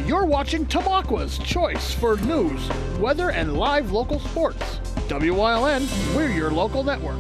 You're watching Tamaqua's Choice for news, weather, and live local sports. WYLN, we're your local network.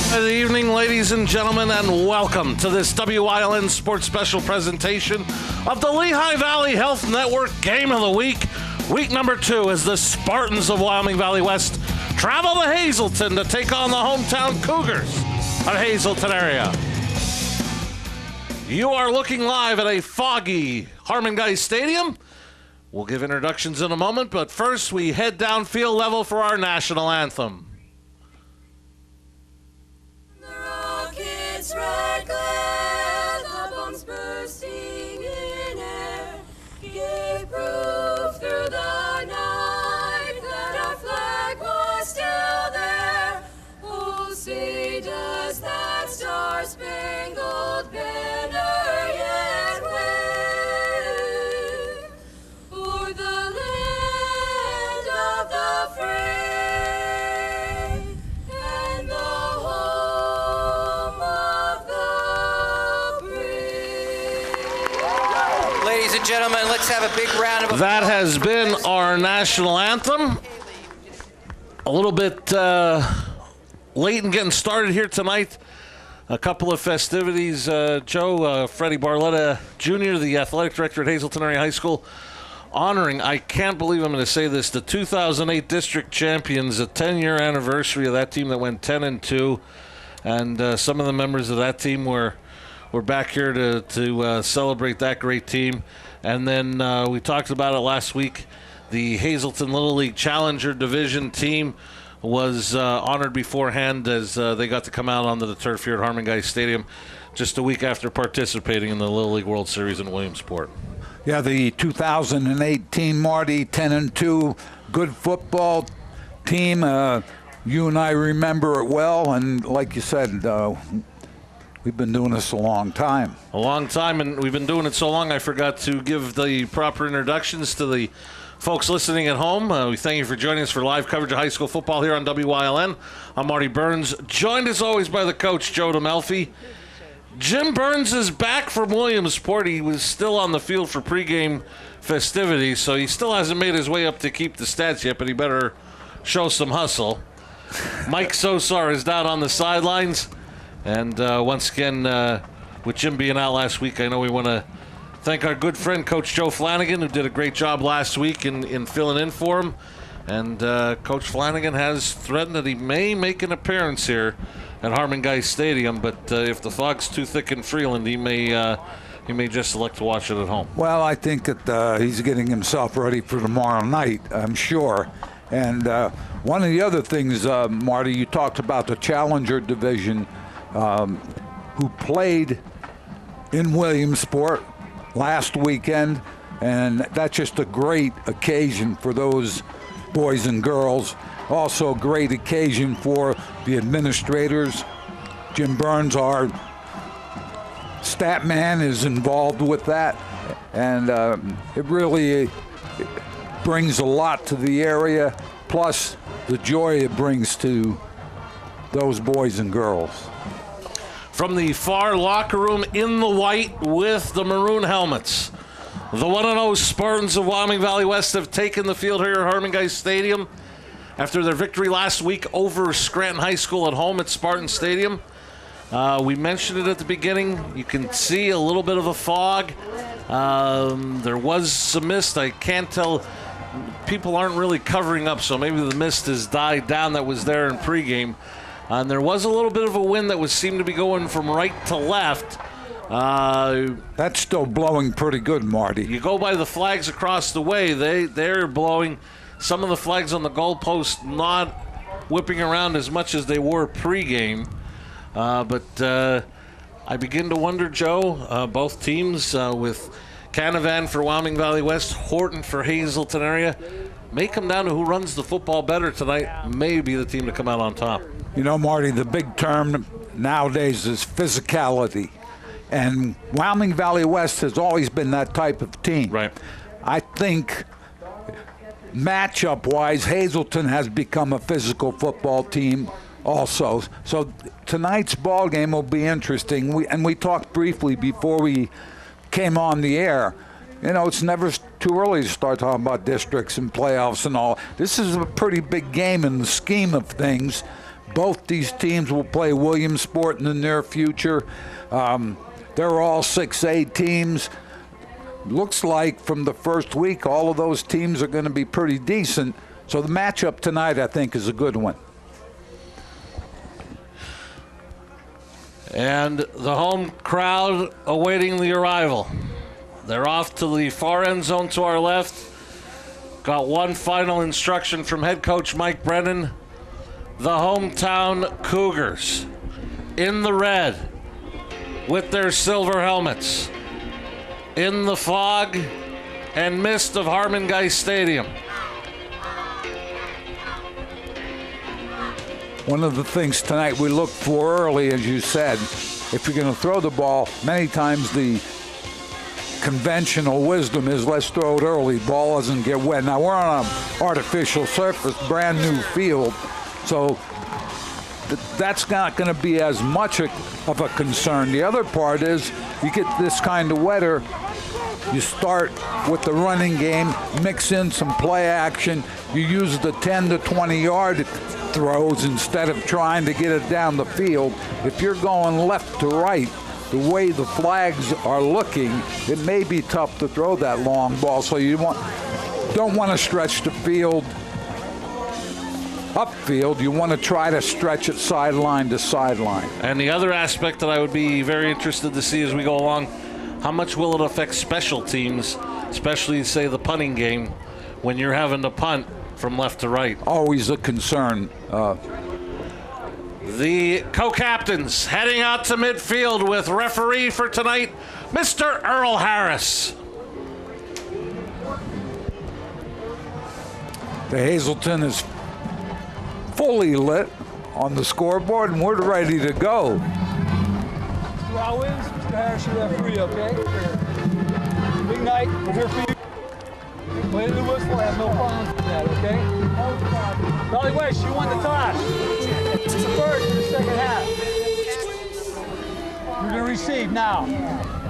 Good evening, ladies and gentlemen, and welcome to this WYLN Sports Special presentation of the Lehigh Valley Health Network Game of the Week. Week number 2 as the Spartans of Wyoming Valley West travel to Hazleton to take on the hometown Cougars of Hazleton area. You are looking live at a foggy Harmon-Guy Stadium. We'll give introductions in a moment, but first we head down field level for our national anthem. Red glare, the bombs bursting in air, gave proof through the night that our flag was still there. Oh, say does that star-spangled banner yet wave o'er the land of the free and the home of the brave. Ladies and gentlemen, let's have a big round of applause. That has been our national anthem. A little bit late in getting started here tonight. A couple of festivities. Joe, Freddie Barletta Jr., the athletic director at Hazleton Area High School, honoring, I can't believe I'm going to say this, the 2008 district champions, a 10-year anniversary of that team that went 10-2. And some of the members of that team were back here to celebrate that great team. And then we talked about it last week. The Hazleton Little League Challenger Division team was honored beforehand as they got to come out onto the turf here at Harmon-Guy Stadium just a week after participating in the Little League World Series in Williamsport. Yeah, the 2018 Marty 10-2 good football team. You and I remember it well, and like you said, we've been doing this a long time. A long time, and we've been doing it so long I forgot to give the proper introductions to the folks listening at home. We thank you for joining us for live coverage of high school football here on WYLN. I'm Marty Burns, joined as always by the coach, Joe DeMelfi. Jim Burns is back from Williamsport. He was still on the field for pregame festivities, so he still hasn't made his way up to keep the stats yet, but he better show some hustle. Mike Sosar is down on the sidelines. And once again, with Jim being out last week, I know we want to thank our good friend, Coach Joe Flanagan, who did a great job last week in filling in for him. And Coach Flanagan has threatened that he may make an appearance here at Harmon-Guy Stadium, but if the fog's too thick in Freeland, he may just select to watch it at home. Well, I think that he's getting himself ready for tomorrow night, I'm sure. And one of the other things, Marty, you talked about the Challenger Division, who played in Williamsport last weekend, and that's just a great occasion for those boys and girls. Also a great occasion for the administrators. Jim Burns, our stat man, is involved with that, and it really brings a lot to the area, plus the joy it brings to those boys and girls. From the far locker room in the white with the maroon helmets, the 1-0 Spartans of Wyoming Valley West have taken the field here at Harmon-Guy Stadium after their victory last week over Scranton High School at home at Spartan Stadium. We mentioned it at the beginning. You can see a little bit of a fog. There was some mist. I can't tell people aren't really covering up, so maybe the mist has died down that was there in pregame. And there was a little bit of a wind that seemed to be going from right to left. That's still blowing pretty good, Marty. You go by the flags across the way, they're blowing. Some of the flags on the goalpost not whipping around as much as they were pregame. But I begin to wonder, Joe, both teams with Canavan for Wyoming Valley West, Horton for Hazleton area, may come down to who runs the football better tonight, may be the team to come out on top. You know, Marty, the big term nowadays is physicality. And Wyoming Valley West has always been that type of team. Right. I think matchup-wise, Hazleton has become a physical football team also. So tonight's ball game will be interesting. We talked briefly before we came on the air. You know, it's never too early to start talking about districts and playoffs and all. This is a pretty big game in the scheme of things. Both these teams will play Williamsport in the near future. They're all 6A teams. Looks like from the first week, all of those teams are going to be pretty decent. So the matchup tonight, I think, is a good one. And the home crowd awaiting the arrival. They're off to the far end zone to our left. Got one final instruction from head coach Mike Brennan. The hometown Cougars in the red with their silver helmets in the fog and mist of Harmon-Geist Stadium. One of the things tonight we look for early, as you said, if you're going to throw the ball, many times the conventional wisdom is let's throw it early, ball doesn't get wet. Now we're on an artificial surface, brand new field, so that's not going to be as much of a concern. The other part is you get this kind of weather, you start with the running game, mix in some play action, you use the 10 to 20 yard throws instead of trying to get it down the field. If you're going left to right, the way the flags are looking, it may be tough to throw that long ball, so you don't want to stretch the field upfield. You want to try to stretch it sideline to sideline. And the other aspect that I would be very interested to see as we go along, how much will it affect special teams, especially, say, the punting game, when you're having to punt from left to right? Always a concern. The co-captains heading out to midfield with referee for tonight, Mr. Earl Harris. The Hazleton is fully lit on the scoreboard, and we're ready to go. Mr. Owens, Mr. Harris, your referee, okay? Big night, we're here for you. Play the whistle, I have no problems with that, okay? Valley West, you won the toss. It's the first and the second half. You're going to receive now.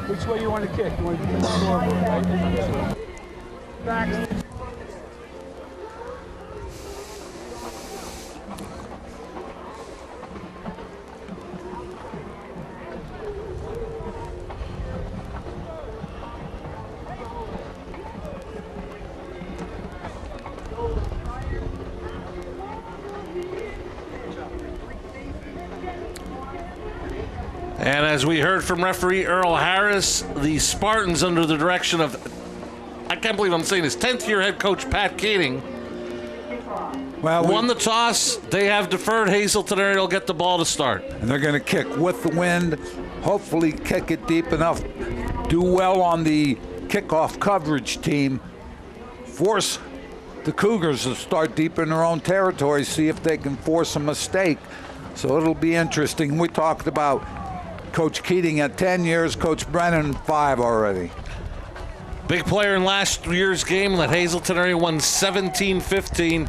Which way you want to kick? You want to kick the scoreboard, right? Back. And as we heard from referee Earl Harris, the Spartans, under the direction of, I can't believe I'm saying this, 10th year head coach Pat Keating, won the toss. They have deferred. Hazleton area will get the ball to start. And they're going to kick with the wind, hopefully kick it deep enough, do well on the kickoff coverage team, force the Cougars to start deep in their own territory, see if they can force a mistake. So it'll be interesting. We talked about Coach Keating at 10 years, Coach Brennan 5 already. Big player in last year's game that Hazleton area won 17-15.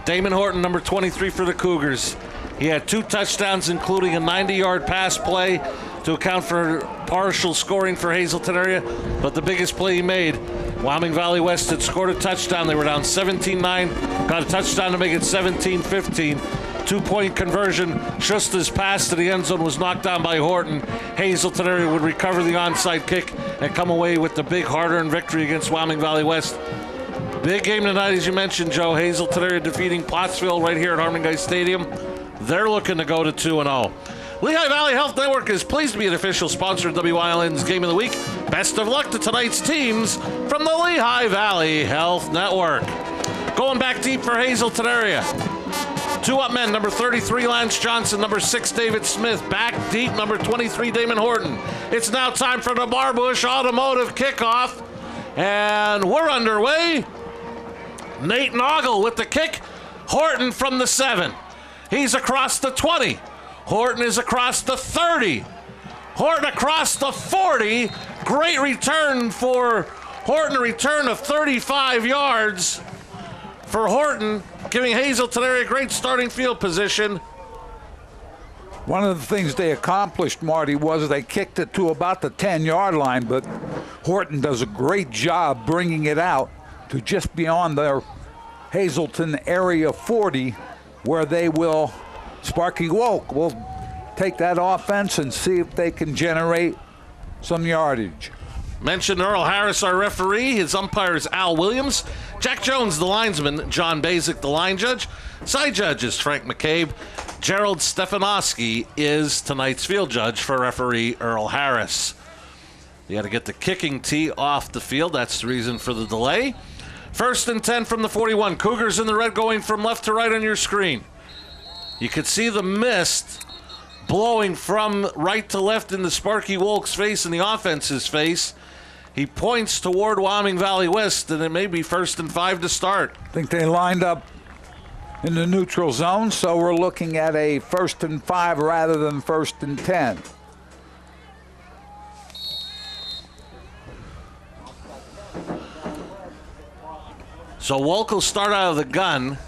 Damon Horton, number 23 for the Cougars. He had 2 touchdowns, including a 90-yard pass play to account for partial scoring for Hazleton area. But the biggest play he made, Wyoming Valley West had scored a touchdown. They were down 17-9, got a touchdown to make it 17-15. 2-point conversion. Schuster's pass to the end zone was knocked down by Horton. Hazleton area would recover the onside kick and come away with the big hard-earned victory against Wyoming Valley West. Big game tonight, as you mentioned, Joe. Hazleton area defeating Pottsville right here at Harmon Guy Stadium. They're looking to go to 2-0. Lehigh Valley Health Network is pleased to be an official sponsor of WILN's Game of the Week. Best of luck to tonight's teams from the Lehigh Valley Health Network. Going back deep for Hazleton area. 2 up men, number 33, Lance Johnson, number 6, David Smith. Back deep, number 23, Damon Horton. It's now time for the Barbush Automotive kickoff. And we're underway. Nate Noggle with the kick. Horton from the 7. He's across the 20. Horton is across the 30. Horton across the 40. Great return for Horton, a return of 35 yards for Horton, giving Hazleton area great starting field position. One of the things they accomplished, Marty, was they kicked it to about the 10-yard line, but Horton does a great job bringing it out to just beyond their Hazleton area 40, where they will, Sparky Wolk will take that offense and see if they can generate some yardage. Mentioned Earl Harris, our referee. His umpire is Al Williams. Jack Jones, the linesman. John Basic, the line judge. Side judge is Frank McCabe. Gerald Stefanowski is tonight's field judge for referee Earl Harris. You got to get the kicking tee off the field. That's the reason for the delay. 1st and 10 from the 41. Cougars in the red going from left to right on your screen. You could see the mist blowing from right to left into Sparky Wolk's face and the offense's face. He points toward Wyoming Valley West, and it may be 1st and 5 to start. I think they lined up in the neutral zone, so we're looking at a 1st and 5 rather than 1st and 10. So Wolk will start out of the gun.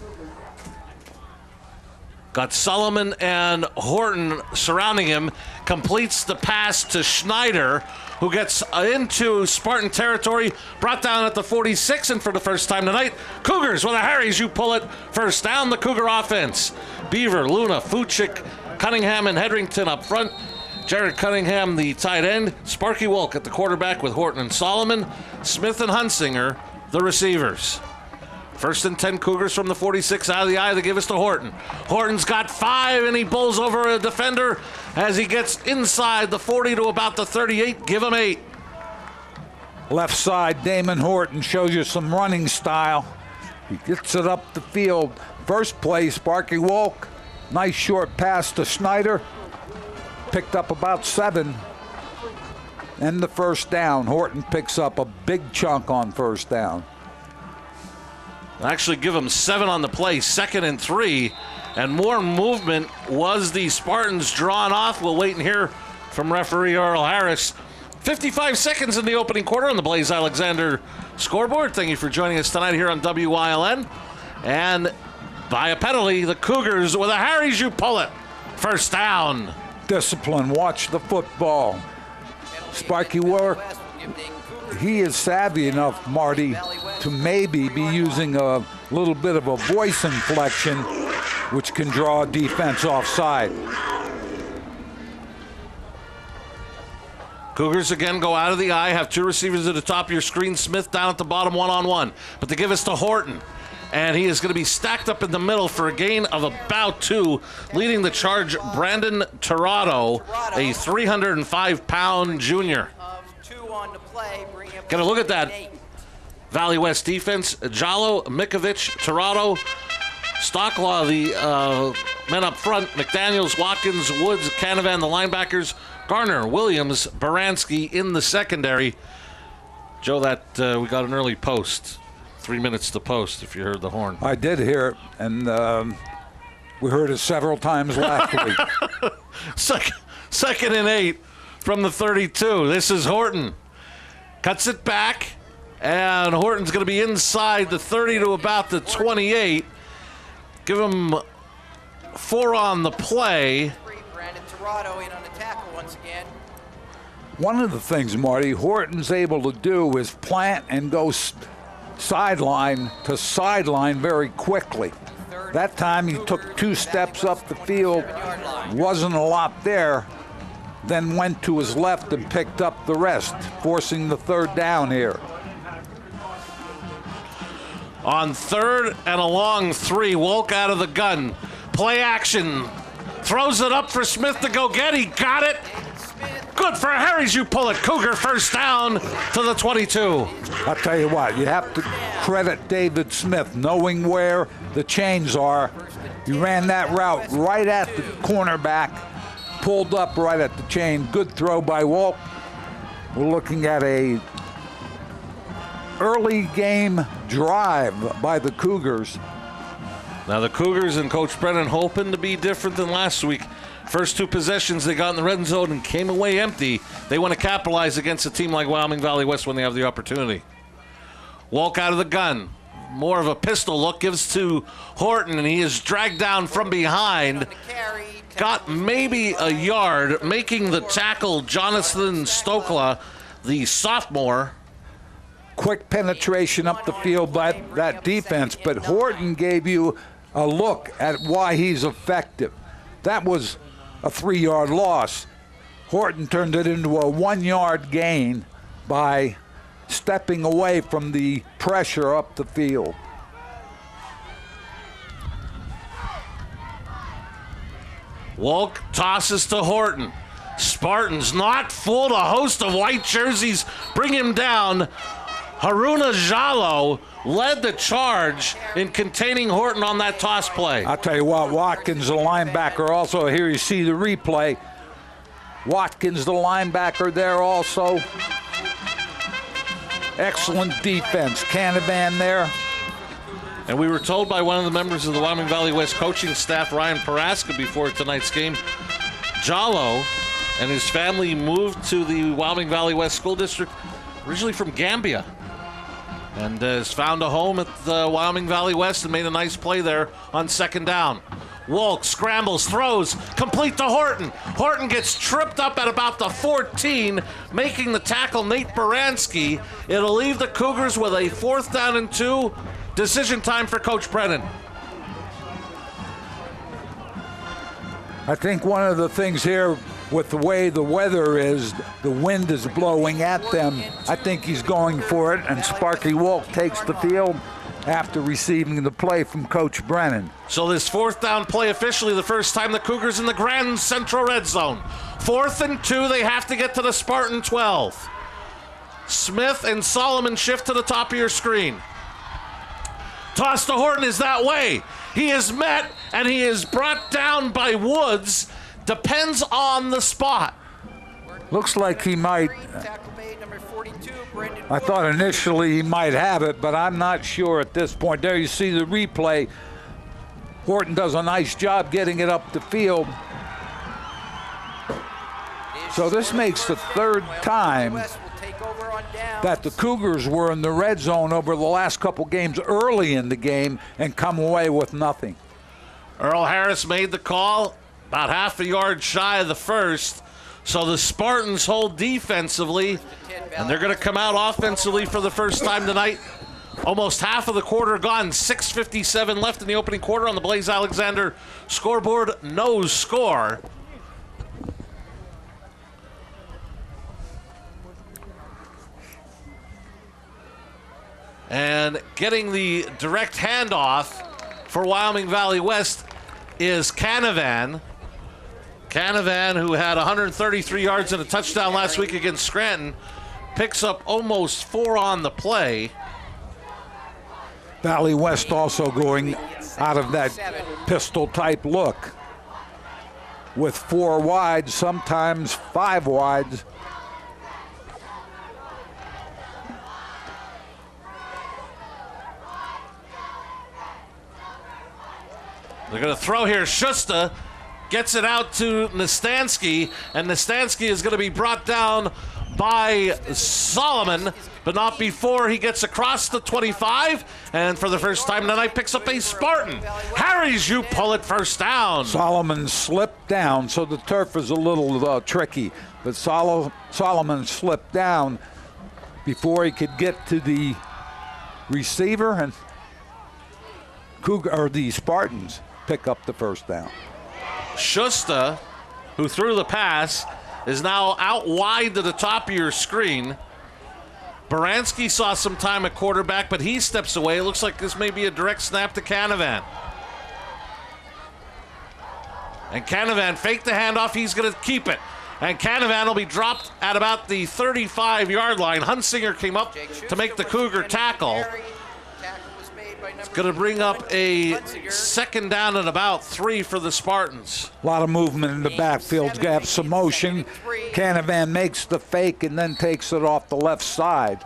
Got Solomon and Horton surrounding him. Completes the pass to Schneider, who gets into Spartan territory. Brought down at the 46, and for the first time tonight, Cougars with a Harry's You Pull It. First down, the Cougar offense. Beaver, Luna, Fuchik, Cunningham, and Hedrington up front. Jared Cunningham, the tight end. Sparky Wolk at the quarterback with Horton and Solomon. Smith and Hunsinger, the receivers. 1st and 10 Cougars from the 46 out of the eye. They give us to Horton. Horton's got 5, and he bowls over a defender as he gets inside the 40 to about the 38. Give him 8. Left side, Damon Horton shows you some running style. He gets it up the field. First play, Sparky Wolk. Nice short pass to Schneider. Picked up about 7. And the first down. Horton picks up a big chunk on first down. Actually give them 7 on the play, 2nd and 3, and more movement. Was the Spartans drawn off? We'll wait and hear from referee Earl Harris. 55 seconds in the opening quarter on the Blaze Alexander scoreboard. Thank you for joining us tonight here on WILN. And by a penalty, the Cougars with a Harry's You Pull It. First down. Discipline, watch the football. Sparky Wolk, he is savvy enough, Marty, to maybe be using a little bit of a voice inflection, which can draw defense offside. Cougars again go out of the eye, have 2 receivers at the top of your screen. Smith down at the bottom, one-on-one. But they give us to Horton, and he is going to be stacked up in the middle for a gain of about 2. Leading the charge, Brandon Tirado, a 305-pound junior. Got to look at that Valley West defense. Jallo, Mikovic, Tirado, Stocklaw, the men up front. McDaniels, Watkins, Woods, Canavan, the linebackers. Garner, Williams, Baranski in the secondary. Joe, that we got an early post. 3 minutes to post, if you heard the horn. I did hear it, and we heard it several times last week. Second and 8 from the 32. This is Horton. Cuts it back, and Horton's going to be inside the 30 to about the 28. Give him 4 on the play. Brandon Tirado in on the tackle once again. One of the things, Marty, Horton's able to do is plant and go sideline to sideline very quickly. That time he took 2 steps up the field, wasn't a lot there, then went to his left and picked up the rest, forcing the 3rd down here. On 3rd and a long 3, Wolk out of the gun. Play action. Throws it up for Smith to go get. He got it. Good for Harry's. You pull it. Cougar first down to the 22. I'll tell you what, you have to credit David Smith knowing where the chains are. He ran that route right at the cornerback, pulled up right at the chain. Good throw by Walt. We're looking at a early game drive by the Cougars. Now the Cougars and Coach Brennan hoping to be different than last week. First 2 possessions they got in the red zone and came away empty. They want to capitalize against a team like Wyoming Valley West when they have the opportunity. Walk out of the gun. More of a pistol look, gives to Horton, and he is dragged down from behind. Got maybe a yard, making the tackle Jonathan Stokla, the sophomore. Quick penetration up the field by that defense, but Horton gave you a look at why he's effective. That was a 3-yard loss. Horton turned it into a 1-yard gain by stepping away from the pressure up the field. Wolk tosses to Horton. Spartans not fooled. A host of white jerseys bring him down. Haruna Jalo led the charge in containing Horton on that toss play. I'll tell you what, Watkins, the linebacker, also here you see the replay. Watkins, the linebacker there also. Excellent defense. Canavan there. And we were told by one of the members of the Wyoming Valley West coaching staff, Ryan Paraska, before tonight's game, Jalo and his family moved to the Wyoming Valley West School District originally from Gambia, and has found a home at the Wyoming Valley West and made a nice play there on 2nd down. Wolk scrambles, throws, complete to Horton. Horton gets tripped up at about the 14, making the tackle Nate Baranski. It'll leave the Cougars with a 4th down and 2. Decision time for Coach Brennan. I think one of the things here with the way the weather is, the wind is blowing at them. I think he's going for it, and Sparky Wolk takes the field after receiving the play from Coach Brennan. So this 4th down play officially the first time the Cougars in the Grand Central Red Zone. 4th and 2, they have to get to the Spartan 12. Smith and Solomon shift to the top of your screen. Toss to Horton is that way. He is met, and he is brought down by Woods. Depends on the spot. Looks like he might. I thought initially he might have it, but I'm not sure at this point. There you see the replay. Horton does a nice job getting it up the field. So this makes the 3rd time that the Cougars were in the red zone over the last couple games early in the game and come away with nothing. Earl Harris made the call, about half a yard shy of the 1st. So the Spartans hold defensively, and they're going to come out offensively for the first time tonight. Almost half of the quarter gone, 6:57 left in the opening quarter on the Blaze Alexander scoreboard. No score. And getting the direct handoff for Wyoming Valley West is Canavan. Canavan, who had 133 yards and a touchdown last week against Scranton, picks up almost 4 on the play. Valley West also going out of that pistol-type look with 4 wide, sometimes 5 wides. They're going to throw here. Schuster gets it out to Nastansky, and Nastansky is going to be brought down by Solomon, but not before he gets across the 25, and for the first time tonight picks up a Spartan. Harry's, you pull it first down. Solomon slipped down, so the turf is a little tricky, but Solomon slipped down before he could get to the receiver, and the Spartans pick up the first down. Schuster, who threw the pass, is now out wide to the top of your screen. Baranski saw some time at quarterback, but he steps away. It looks like this may be a direct snap to Canavan. And Canavan faked the handoff. He's going to keep it. And Canavan will be dropped at about the 35-yard line. Hunsinger came up to make the Cougar tackle. It's going to bring up a second down and about 3 for the Spartans. A lot of movement in the backfield. You have some motion. Canavan makes the fake and then takes it off the left side.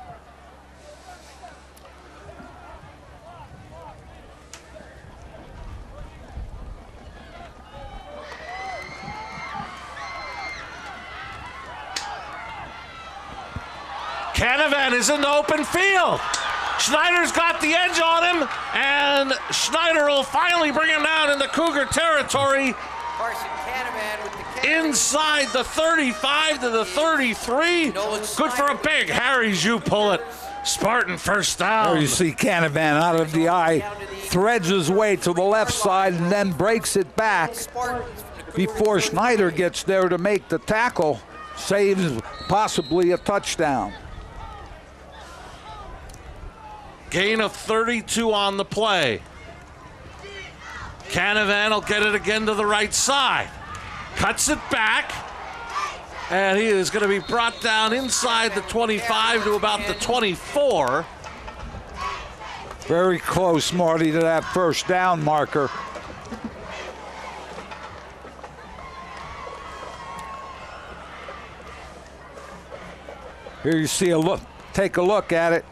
Canavan is in the open field. Schneider's got the edge on him, and Schneider will finally bring him down in the Cougar territory. Carson Canavan with the catch. Inside the 35 to the 33. Good for a big Harry's you pull it. Spartan first down. There you see Canavan out of the eye, threads his way to the left side and then breaks it back before Schneider gets there to make the tackle. Saves possibly a touchdown. Gain of 32 on the play. Canavan will get it again to the right side. Cuts it back. And he is going to be brought down inside the 25 to about the 24. Very close, Marty, to that first down marker. Here you see a look. Take a look at it.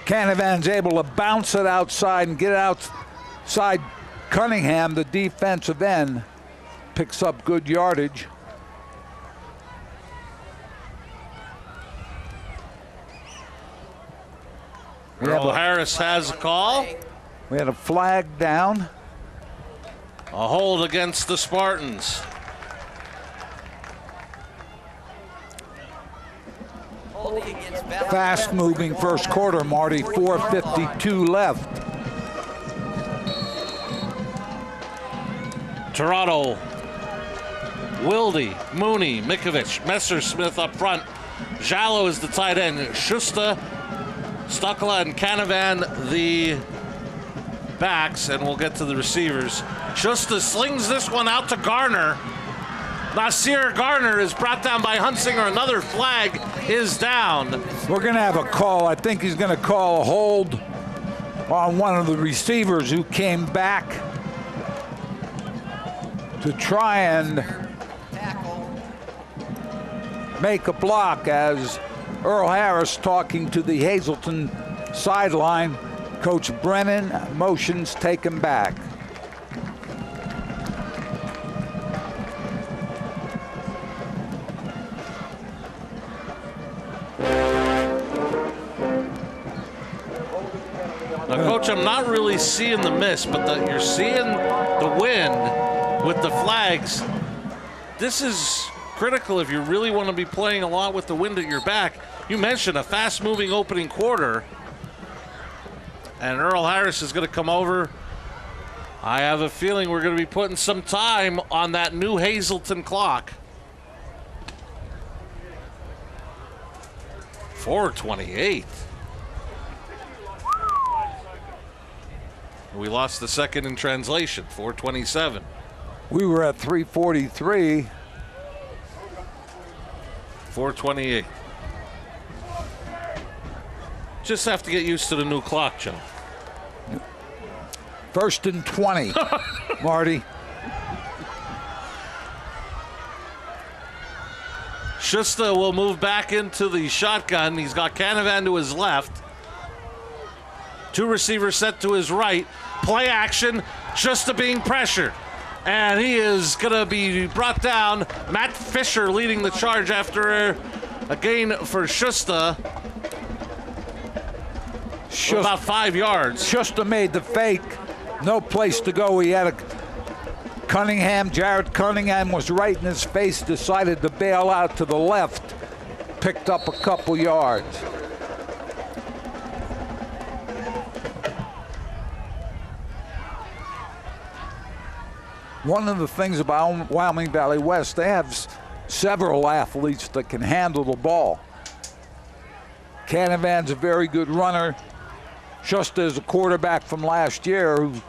Canavan's able to bounce it outside and get it outside. Cunningham, the defensive end, picks up good yardage. Earl Harris has a call. We had a flag down. A hold against the Spartans. Fast moving first quarter, Marty. 4:52 left. Toronto, Wilde, Mooney, Mikovic, Messersmith up front. Jallo is the tight end. Schuster, Stuckla, and Canavan the backs, and we'll get to the receivers. Schuster slings this one out to Garner. Nasir Garner is brought down by Hunsinger. Another flag is down. We're going to have a call. I think he's going to call a hold on one of the receivers who came back to try and make a block as Earl Harris talking to the Hazleton sideline. Coach Brennan motions take him back. Now, Coach, I'm not really seeing the miss, but you're seeing the wind with the flags. This is critical if you really want to be playing a lot with the wind at your back. You mentioned a fast-moving opening quarter, and Earl Harris is going to come over. I have a feeling we're going to be putting some time on that new Hazleton clock. 4:28. We lost the second in translation, 4:27. We were at 3:43. 4:28. Just have to get used to the new clock, Joe. 1st and 20, Marty. Schuster will move back into the shotgun. He's got Canavan to his left. Two receivers set to his right. Play action. Schuster being pressured. And he is going to be brought down. Matt Fisher leading the charge after a gain for Schuster. About 5 yards. Schuster made the fake. No place to go. He had a Cunningham. Jared Cunningham was right in his face. Decided to bail out to the left. Picked up a couple yards. One of the things about Wyoming Valley West, they have several athletes that can handle the ball. Canavan's a very good runner. Schuster is a quarterback from last year who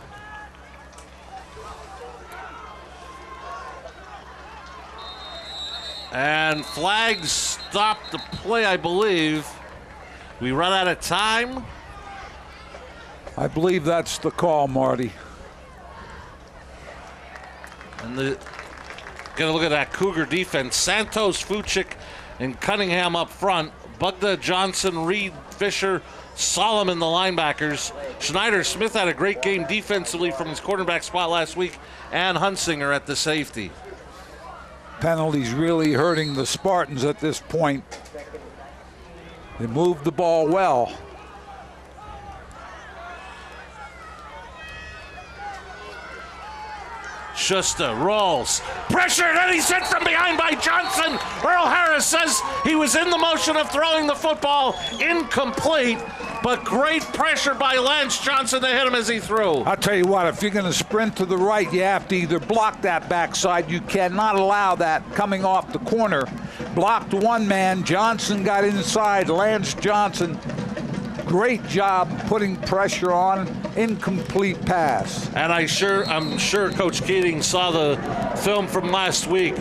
and flags stop the play, I believe. We run out of time. I believe that's the call, Marty. And get a look at that Cougar defense. Santos, Fuchik, and Cunningham up front. Bugda, Johnson, Reed, Fisher, Solomon, the linebackers. Schneider Smith had a great game defensively from his quarterback spot last week, and Hunsinger at the safety. Penalties really hurting the Spartans at this point. They moved the ball well. Schuster rolls, pressured, and he's hit from behind by Johnson. Earl Harris says he was in the motion of throwing the football, incomplete, but great pressure by Lance Johnson to hit him as he threw. I'll tell you what, if you're going to sprint to the right, you have to either block that backside. You cannot allow that coming off the corner. Blocked one man, Johnson got inside. Lance Johnson, great job putting pressure on, incomplete pass. And I'm sure Coach Keating saw the film from last week.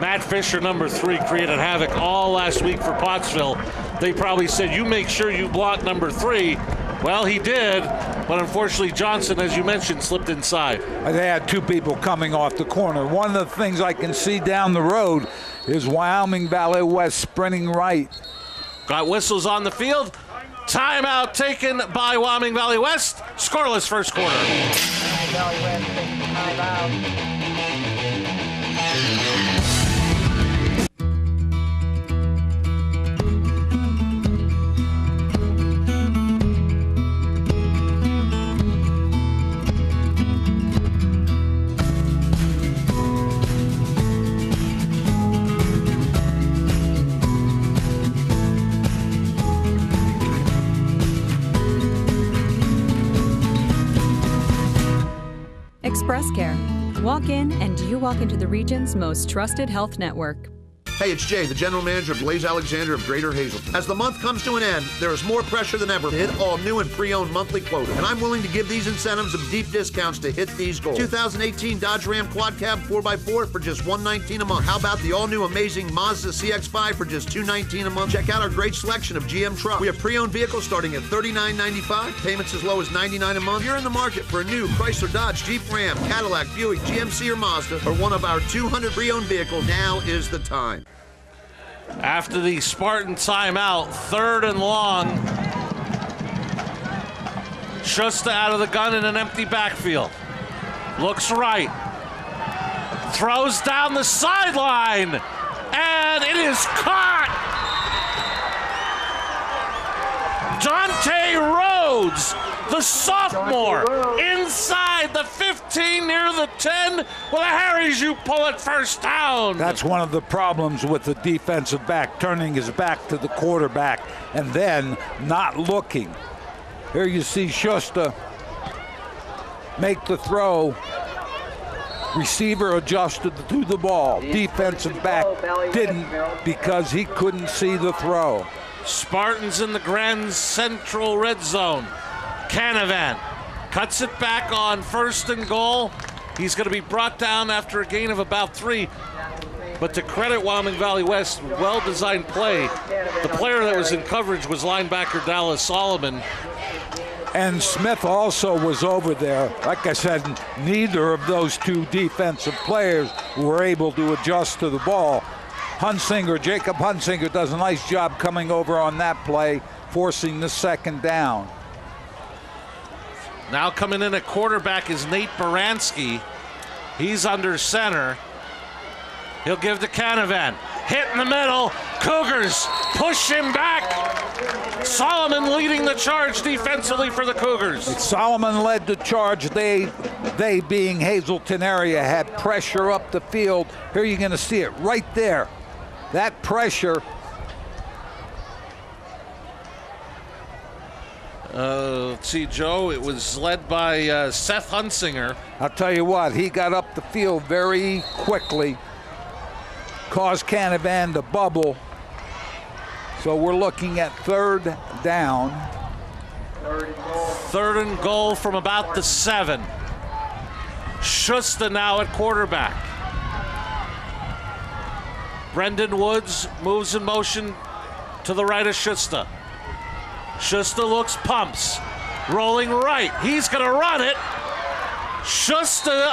Matt Fisher, number 3, created havoc all last week for Pottsville. They probably said, you make sure you block number 3. Well, he did, but unfortunately Johnson, as you mentioned, slipped inside. They had 2 people coming off the corner. One of the things I can see down the road is Wyoming Valley West sprinting right. Got whistles on the field. Timeout taken by Wyoming Valley West. Scoreless first quarter. Valley West takes timeout. Express Care. Walk in and you walk into the region's most trusted health network. Hey, it's Jay, the general manager of Blaze Alexander of Greater Hazleton. As the month comes to an end, there is more pressure than ever to hit all new and pre-owned monthly quotas. And I'm willing to give these incentives of deep discounts to hit these goals. 2018 Dodge Ram Quad Cab 4x4 for just $119 a month. How about the all-new amazing Mazda CX-5 for just $219 a month? Check out our great selection of GM trucks. We have pre-owned vehicles starting at $39.95, payments as low as $99 a month. If you're in the market for a new Chrysler, Dodge, Jeep, Ram, Cadillac, Buick, GMC, or Mazda, or one of our 200 pre-owned vehicles, now is the time. After the Spartan timeout, 3rd and long. Schuster out of the gun in an empty backfield. Looks right. Throws down the sideline. And it is caught. Dante Rhodes, the sophomore, inside the 15 near the 10 with a Harry's you pull it first down. That's one of the problems with the defensive back, turning his back to the quarterback and then not looking. Here you see Schuster make the throw. Receiver adjusted to the ball. Defensive back didn't because he couldn't see the throw. Spartans in the Grand Central red zone. Canavan cuts it back on 1st and goal. He's going to be brought down after a gain of about 3. But to credit Wyoming Valley West, well-designed play. The player that was in coverage was linebacker Dallas Solomon. And Smith also was over there. Like I said, neither of those 2 defensive players were able to adjust to the ball. Jacob Hunsinger does a nice job coming over on that play, forcing the 2nd down. Now coming in at quarterback is Nate Baranski. He's under center. He'll give to Canavan. Hit in the middle. Cougars push him back. Solomon leading the charge defensively for the Cougars. Solomon led the charge. They being Hazleton area, had pressure up the field. Here you're going to see it right there. That pressure. Let's see, Joe. It was led by Seth Hunsinger. I'll tell you what, he got up the field very quickly, caused Canavan to bubble. So we're looking at third down. Third and goal from about the 7. Schuster now at quarterback. Brendan Woods moves in motion to the right of Schuster. Schuster looks, pumps, rolling right. He's going to run it. Schuster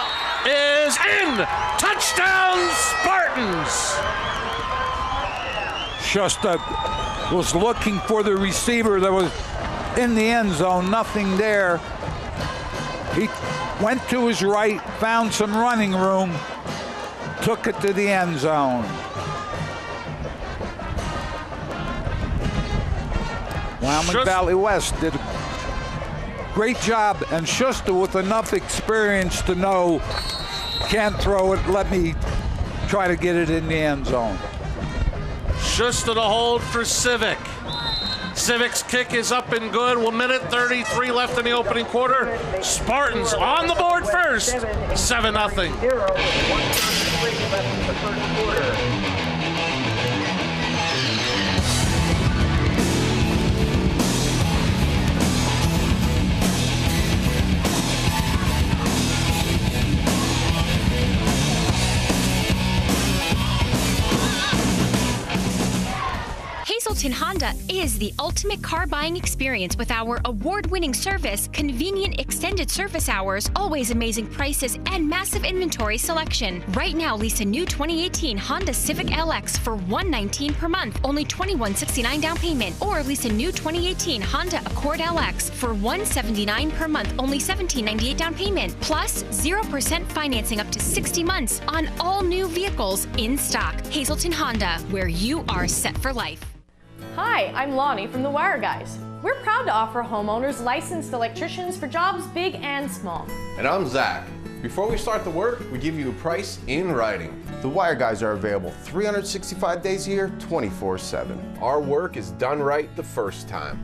is in. Touchdown, Spartans. Schuster was looking for the receiver that was in the end zone, nothing there. He went to his right, found some running room, took it to the end zone. Wyoming Valley West did a great job, and Schuster with enough experience to know, can't throw it, let me try to get it in the end zone. Schuster to hold for Civic. Civic's kick is up and good. 1:33 left in the opening quarter. Spartans on the board first. 7-0. Hazleton Honda is the ultimate car buying experience with our award-winning service, convenient extended service hours, always amazing prices, and massive inventory selection. Right now, lease a new 2018 Honda Civic LX for $119 per month, only $2169 down payment, or lease a new 2018 Honda Accord LX for $179 per month, only $1798 down payment, plus 0% financing up to 60 months on all new vehicles in stock. Hazleton Honda, where you are set for life. Hi, I'm Lonnie from The Wire Guys. We're proud to offer homeowners licensed electricians for jobs big and small. And I'm Zach. Before we start the work, we give you a price in writing. The Wire Guys are available 365 days a year, 24/7. Our work is done right the first time.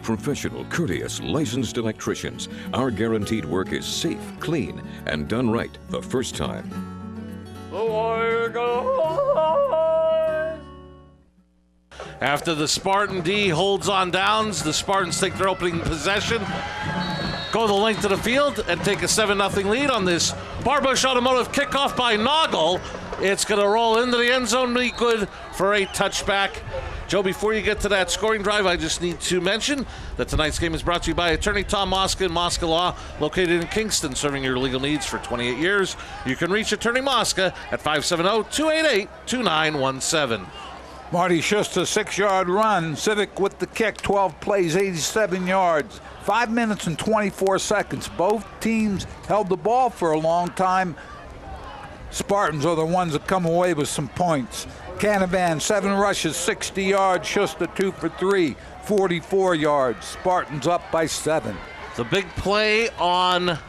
Professional, courteous, licensed electricians. Our guaranteed work is safe, clean, and done right the first time. The Wire Guys. After the Spartan D holds on downs, the Spartans take their opening possession, go the length of the field, and take a 7-0 lead on this Barbush Automotive kickoff by Noggle. It's going to roll into the end zone, be good for a touchback. Joe, before you get to that scoring drive, I just need to mention that tonight's game is brought to you by Attorney Tom Mosca and Mosca Law, located in Kingston, serving your legal needs for 28 years. You can reach Attorney Mosca at 570-288-2917. Marty Schuster, 6-yard run. Civic with the kick, 12 plays, 87 yards. 5 minutes and 24 seconds. Both teams held the ball for a long time. Spartans are the ones that come away with some points. Canavan, 7 rushes, 60 yards. Schuster, 2 for 3, 44 yards. Spartans up by 7. The big play on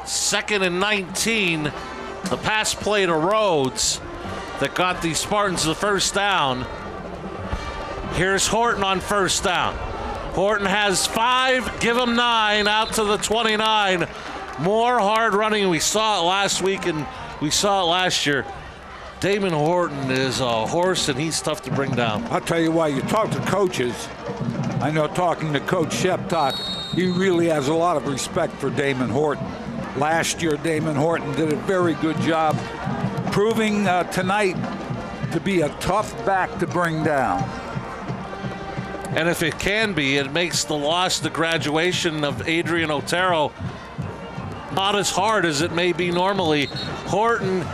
2nd and 19, the pass play to Rhodes that got the Spartans the first down. Here's Horton on first down. Horton has 5, give him 9, out to the 29. More hard running. We saw it last week and we saw it last year. Damon Horton is a horse and he's tough to bring down. I'll tell you why, you talk to coaches. I know talking to Coach Sheptock, he really has a lot of respect for Damon Horton. Last year, Damon Horton did a very good job proving tonight to be a tough back to bring down. And if it can be, it makes the loss to graduation of Adrian Otero not as hard as it may be normally. Horton,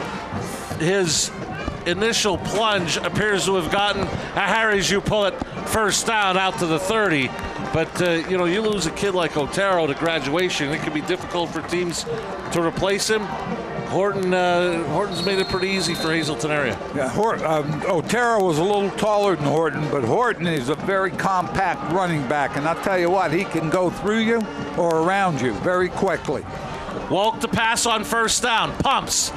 his initial plunge appears to have gotten a Harry's you pull it first down out to the 30. But, you lose a kid like Otero to graduation, it can be difficult for teams to replace him. Horton's made it pretty easy for Hazleton area. Yeah, Otero was a little taller than Horton, but Horton is a very compact running back, and I'll tell you what, he can go through you or around you very quickly. Walk to pass on first down, pumps,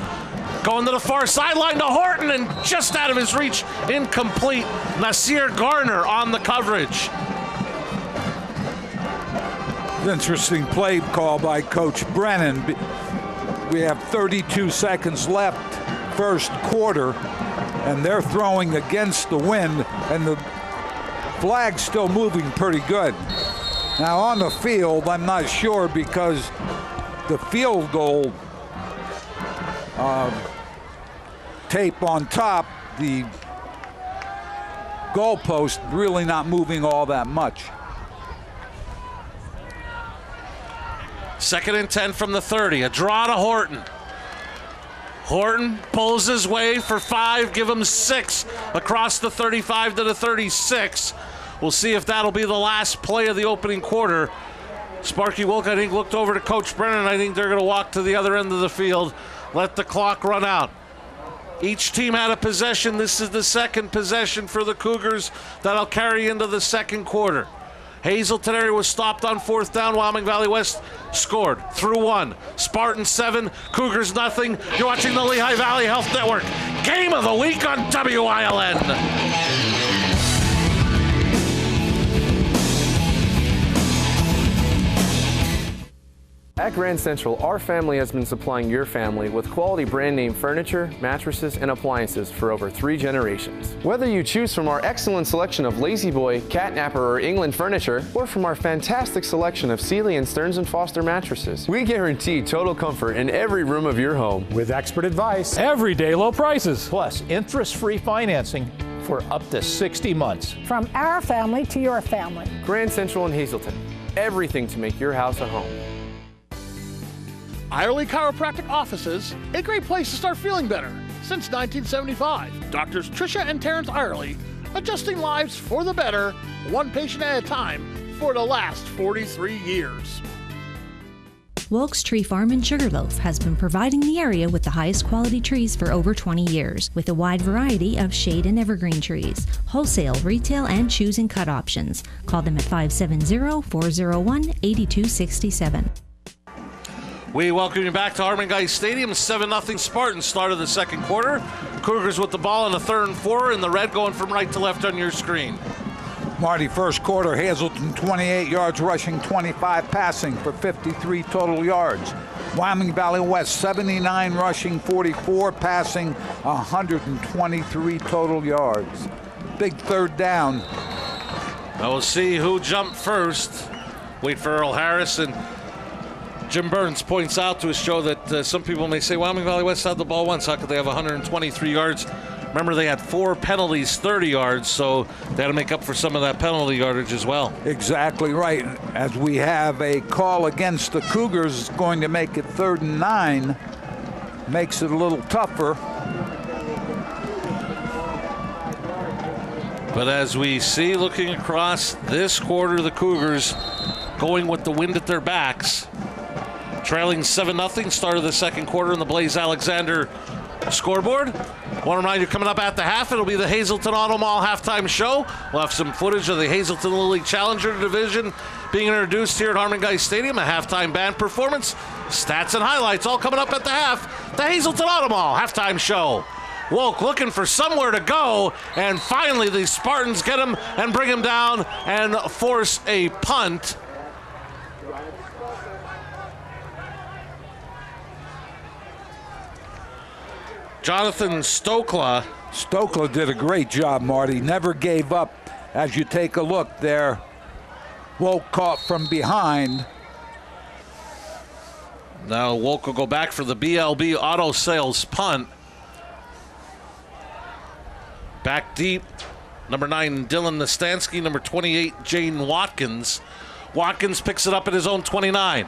going to the far sideline to Horton, and just out of his reach, incomplete. Nasir Garner on the coverage. Interesting play call by Coach Brennan. We have 32 seconds left, first quarter. and they're throwing against the wind, and the flag's still moving pretty good. Now on the field, I'm not sure because the field goal tape on top, the goalpost really not moving all that much. 2nd and 10 from the 30. A draw to Horton. Horton pulls his way for 5, give him 6 across the 35 to the 36. We'll see if that'll be the last play of the opening quarter. Sparky Wilk, I think, looked over to Coach Brennan. I think they're going to walk to the other end of the field, let the clock run out. Each team had a possession. This is the second possession for the Cougars that'll carry into the second quarter. Hazleton area was stopped on 4th down. Wyoming Valley West scored through 1. Spartans 7, Cougars nothing. You're watching the Lehigh Valley Health Network. Game of the week on WILN. At Grand Central, our family has been supplying your family with quality brand name furniture, mattresses, and appliances for over 3 generations. Whether you choose from our excellent selection of Lazy Boy, Catnapper, or England furniture, or from our fantastic selection of Sealy and Stearns & Foster mattresses, we guarantee total comfort in every room of your home. With expert advice, everyday low prices, plus interest-free financing for up to 60 months. From our family to your family. Grand Central in Hazleton. Everything to make your house a home. Irely Chiropractic Offices, a great place to start feeling better since 1975. Doctors Tricia and Terrence Irely, adjusting lives for the better, one patient at a time for the last 43 years. Wilkes Tree Farm in Sugarloaf has been providing the area with the highest quality trees for over 20 years, with a wide variety of shade and evergreen trees, wholesale, retail, and choose and cut options. Call them at 570-401-8267. We welcome you back to Harmon Guys Stadium. 7-0 Spartans started the second quarter. Cougars with the ball in the 3rd and 4, and the red going from right to left on your screen. Marty, first quarter, Hazleton 28 yards rushing, 25 passing for 53 total yards. Wyoming Valley West 79 rushing, 44 passing, 123 total yards. Big 3rd down. Now we'll see who jumped first. Wait for Earl Harris, and Jim Burns points out to his show that some people may say Wyoming Valley West had the ball once. How could they have 123 yards? Remember, they had 4 penalties, 30 yards, so they had to make up for some of that penalty yardage as well. Exactly right. As we have a call against the Cougars, going to make it 3rd and 9. Makes it a little tougher. But as we see looking across this quarter, the Cougars going with the wind at their backs. Trailing 7-0, start of the second quarter in the Blaze Alexander scoreboard. Want to remind you, coming up at the half, it'll be the Hazleton Auto Mall halftime show. We'll have some footage of the Hazleton Little League Challenger Division being introduced here at Harmon Guys Stadium, a halftime band performance, stats and highlights, all coming up at the half. The Hazleton Auto Mall halftime show. Wolk looking for somewhere to go, and finally the Spartans get him and bring him down and force a punt. Jonathan Stokla. Stokla did a great job, Marty. Never gave up. As you take a look there, Wolk caught from behind. Now Wolk will go back for the BLB Auto Sales punt. Back deep, number 9, Dylan Nastansky, number 28, Jane Watkins. Watkins picks it up at his own 29.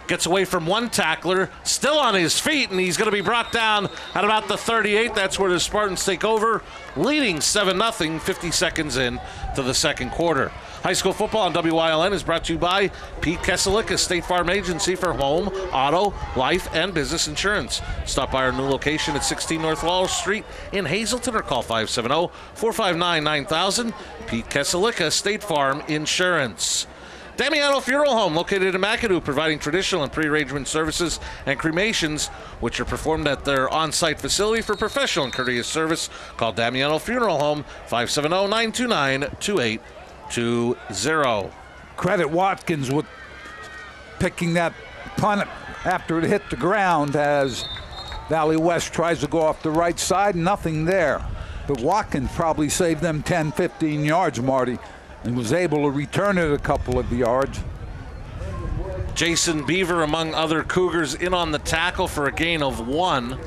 Gets away from one tackler, still on his feet, and he's going to be brought down at about the 38. That's where the Spartans take over, leading 7-0, 50 seconds in to the second quarter. High school football on WILN is brought to you by Pete Keselik, State Farm Agency for home, auto, life, and business insurance. Stop by our new location at 16 North Wall Street in Hazleton or call 570-459-9000. Pete Keselik, State Farm Insurance. Damiano Funeral Home, located in McAdoo, providing traditional and pre-arrangement services and cremations, which are performed at their on-site facility for professional and courteous service. Call Damiano Funeral Home, 570-929-2820. Credit Watkins with picking that punt after it hit the ground as Valley West tries to go off the right side. Nothing there. but Watkins probably saved them 10, 15 yards, Marty, and was able to return it a couple of yards. Jason Beaver, among other Cougars, in on the tackle for a gain of 1.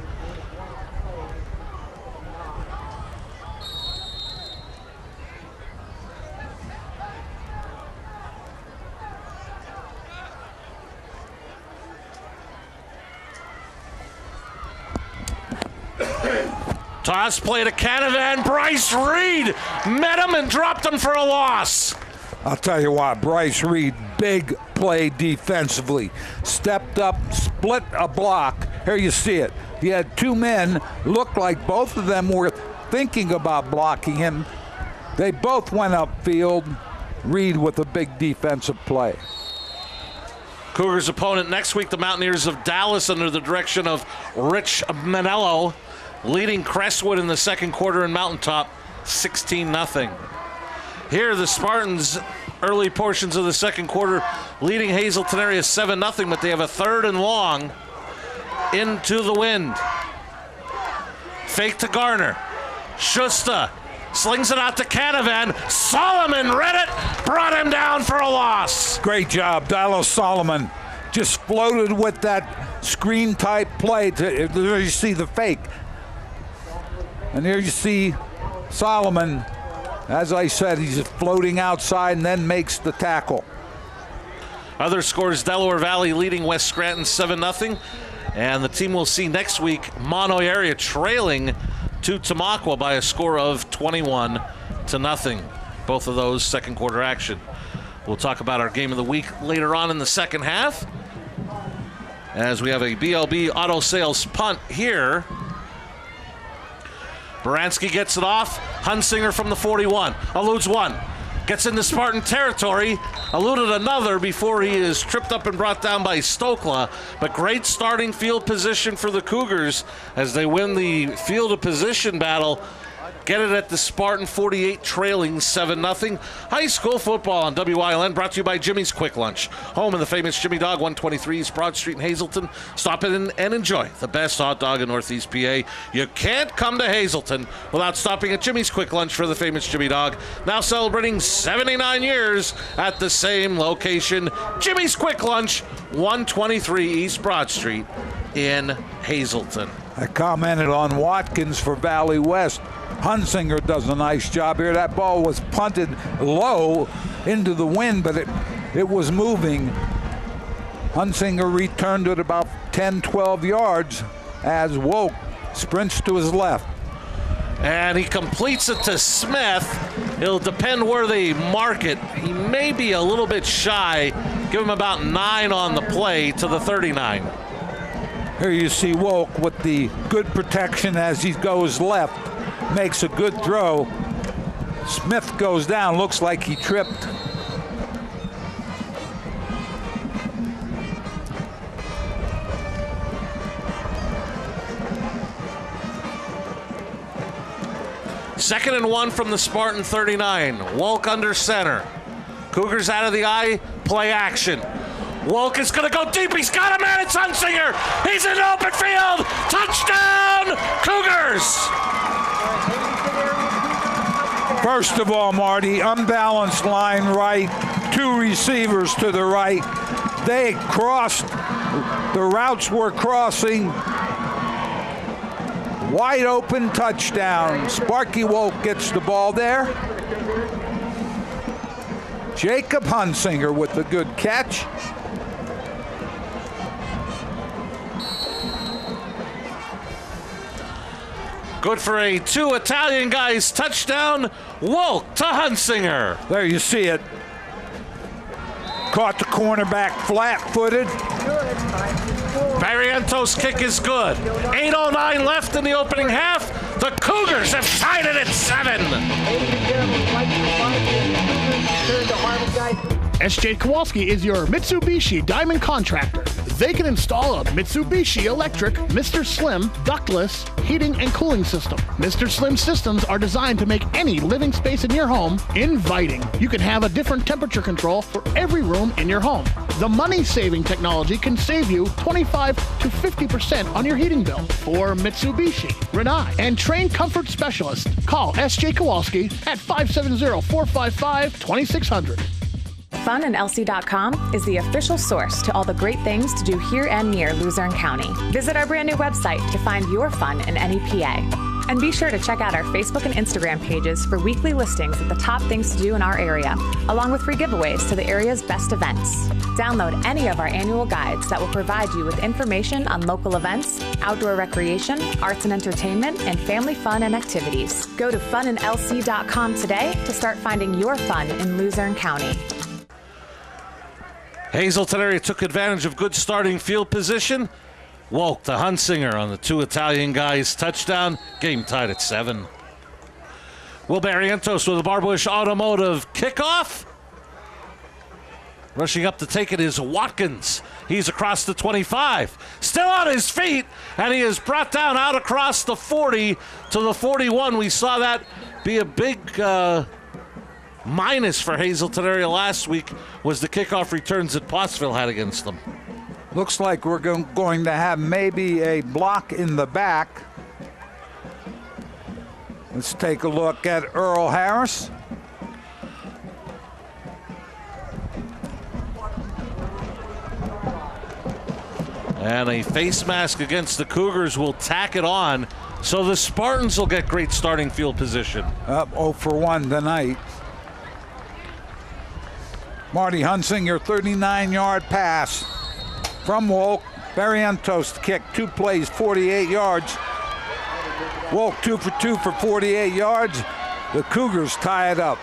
Toss play to Canavan. Bryce Reed met him and dropped him for a loss. I'll tell you what, Bryce Reed, big play defensively. Stepped up, split a block. Here you see it. He had 2 men, looked like both of them were thinking about blocking him. They both went upfield. Reed with a big defensive play. Cougars' opponent next week, the Mountaineers of Dallas, under the direction of Rich Manello, leading Crestwood in the second quarter in Mountaintop, 16-0. Here, the Spartans, early portions of the second quarter, leading Hazleton area 7-0, but they have a 3rd and long into the wind. Fake to Garner. Schuster slings it out to Canavan. Solomon read it, brought him down for a loss. Great job, Dallas Solomon. Just floated with that screen-type play. There you see the fake. And here you see Solomon. As I said, he's just floating outside and then makes the tackle. Other scores, Delaware Valley leading West Scranton 7-0. And the team will see next week Monoy area trailing to Tamaqua by a score of 21-0. Both of those second quarter action. We'll talk about our game of the week later on in the second half, as we have a BLB auto sales punt here. Baranski gets it off. Hunsinger from the 41. Eludes one. Gets into Spartan territory. Eluded another before he is tripped up and brought down by Stokla. But great starting field position for the Cougars as they win the field of position battle. Get it at the Spartan 48, trailing 7-0. High school football on WILN, brought to you by Jimmy's Quick Lunch, home of the famous Jimmy Dog, 123 East Broad Street in Hazleton. Stop in and enjoy the best hot dog in Northeast PA. You can't come to Hazleton without stopping at Jimmy's Quick Lunch for the famous Jimmy Dog, now celebrating 79 years at the same location. Jimmy's Quick Lunch, 123 East Broad Street in Hazleton. I commented on Watkins for Valley West. Hunsinger does a nice job here. That ball was punted low into the wind, but it was moving. Hunsinger returned it about 10, 12 yards as Woke sprints to his left. And he completes it to Smith. It'll depend where they mark it. He may be a little bit shy. Give him about 9 on the play to the 39. Here you see Woke with the good protection as he goes left. Makes a good throw. Smith goes down. Looks like he tripped. Second and 1 from the Spartan 39. Wolk under center. Cougars out of the eye. Play action. Wolk is going to go deep. He's got a man. It's Hunsinger. He's in open field. Touchdown, Cougars. First of all, Marty, unbalanced line right, 2 receivers to the right. They crossed, the routes were crossing. Wide open touchdown. Sparky Woke gets the ball there. Jacob Hunsinger with the good catch. Good for a 2 Italian guys touchdown. Wolk to Hunsinger. There you see it. Caught the cornerback flat-footed. Barrientos' kick is good. 8:09 left in the opening half. The Cougars have tied it at 7. SJ Kowalski is your Mitsubishi Diamond contractor. They can install a Mitsubishi electric Mr. Slim ductless heating and cooling system. Mr. Slim systems are designed to make any living space in your home inviting. You can have a different temperature control for every room in your home. The money-saving technology can save you 25 to 50% on your heating bill. For Mitsubishi, Rinnai, and trained comfort specialists, call S.J. Kowalski at 570-455-2600. FunandLC.com is the official source to all the great things to do here and near Luzerne County. Visit our brand new website to find your fun in any PA. And be sure to check out our Facebook and Instagram pages for weekly listings of the top things to do in our area, along with free giveaways to the area's best events. Download any of our annual guides that will provide you with information on local events, outdoor recreation, arts and entertainment, and family fun and activities. Go to funandlc.com today to start finding your fun in Luzerne County. Hazleton area took advantage of good starting field position. Wolk to Hunsinger on the two Italian guys. Touchdown. Game tied at 7. Will Barrientos with a Barbush Automotive kickoff. Rushing up to take it is Watkins. He's across the 25. Still on his feet, and he is brought down out across the 40 to the 41. We saw that be a big minus for Hazleton area last week, was the kickoff returns that Pottsville had against them. Looks like we're going to have maybe a block in the back. Let's take a look at Earl Harris. And a face mask against the Cougars will tack it on, so the Spartans will get great starting field position. Up 0 for 1 tonight. Marty Hunsinger, 39-yard pass from Wolk. Barrientos kick, 2 plays, 48 yards. Wolk 2 for 2 for 48 yards. The Cougars tie it up.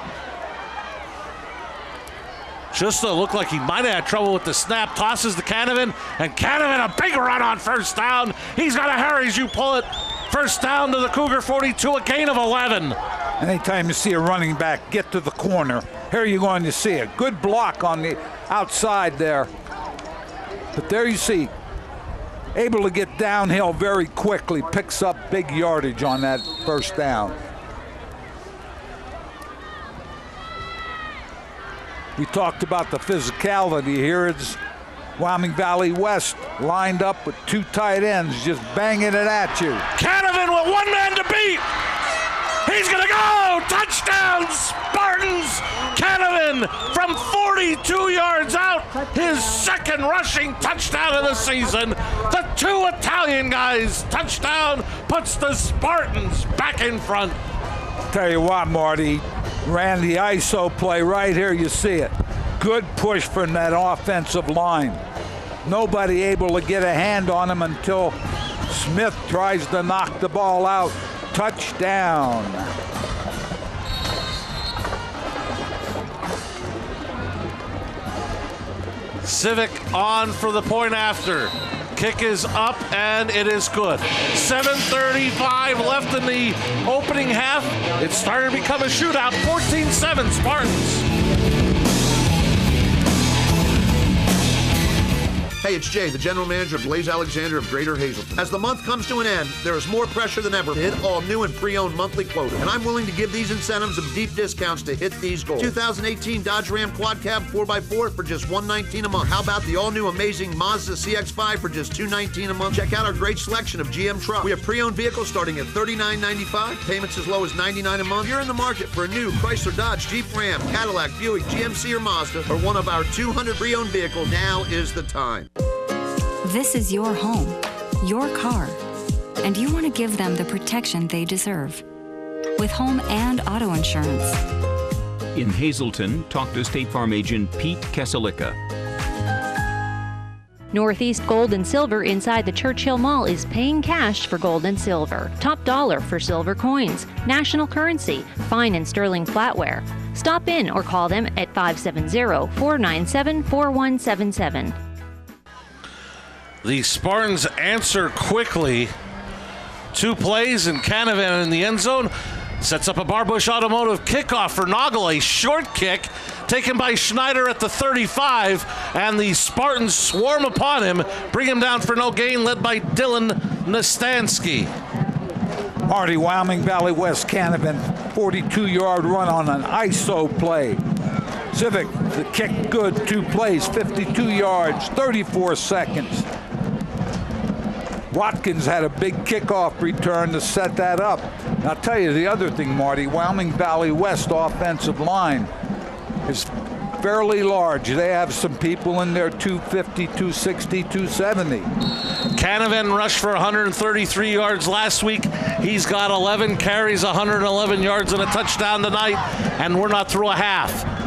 Just looked like he might have had trouble with the snap. Tosses to Canavan, and Canavan a big run on first down. He's got to hurry as you pull it. First down to the Cougar 42, a gain of 11. Anytime you see a running back get to the corner, here you're going to see a good block on the outside there. But there you see, able to get downhill very quickly, picks up big yardage on that first down. We talked about the physicality here. It's Wyoming Valley West lined up with 2 tight ends just banging it at you. Canavan with 1 man to beat. He's going to go! Touchdown, Spartans! Canavan from 42 yards out. His second rushing touchdown of the season. The 2 Italian guys. Touchdown puts the Spartans back in front. Tell you what, Marty, ran the ISO play right here. You see it. Good push from that offensive line. Nobody able to get a hand on him until Smith tries to knock the ball out. Touchdown. Civic on for the point after. Kick is up, and it is good. 7:35 left in the opening half. It's starting to become a shootout. 14-7 Spartans. Hey, it's Jay, the general manager of Blaze Alexander of Greater Hazleton. As the month comes to an end, there is more pressure than ever to hit all new and pre-owned monthly quota. And I'm willing to give these incentives of deep discounts to hit these goals. 2018 Dodge Ram Quad Cab 4x4 for just $119 a month. How about the all-new amazing Mazda CX-5 for just $219 a month? Check out our great selection of GM trucks. We have pre-owned vehicles starting at $39.95, payments as low as $99 a month. If you're in the market for a new Chrysler, Dodge, Jeep, Ram, Cadillac, Buick, GMC, or Mazda, or one of our 200 pre-owned vehicles, now is the time. This is your home, your car, and you want to give them the protection they deserve with home and auto insurance. In Hazleton, talk to State Farm agent Pete Keselika. Northeast Gold and Silver inside the Churchill Mall is paying cash for gold and silver. Top dollar for silver coins. National currency. Fine and sterling flatware. Stop in or call them at 570-497-4177. The Spartans answer quickly. 2 plays, and Canavan in the end zone sets up a Barbush Automotive kickoff for Noggle. A short kick taken by Schneider at the 35, and the Spartans swarm upon him, bring him down for no gain, led by Dylan Nastansky. Marty, Wyoming Valley West, Canavan, 42-yard run on an ISO play. Civic, the kick good, 2 plays, 52 yards, 34 seconds. Watkins had a big kickoff return to set that up. And I'll tell you the other thing, Marty, Wyoming Valley West offensive line is fairly large. They have some people in there 250, 260, 270. Canavan rushed for 133 yards last week. He's got 11 carries, 111 yards, and a touchdown tonight, and we're not through a half.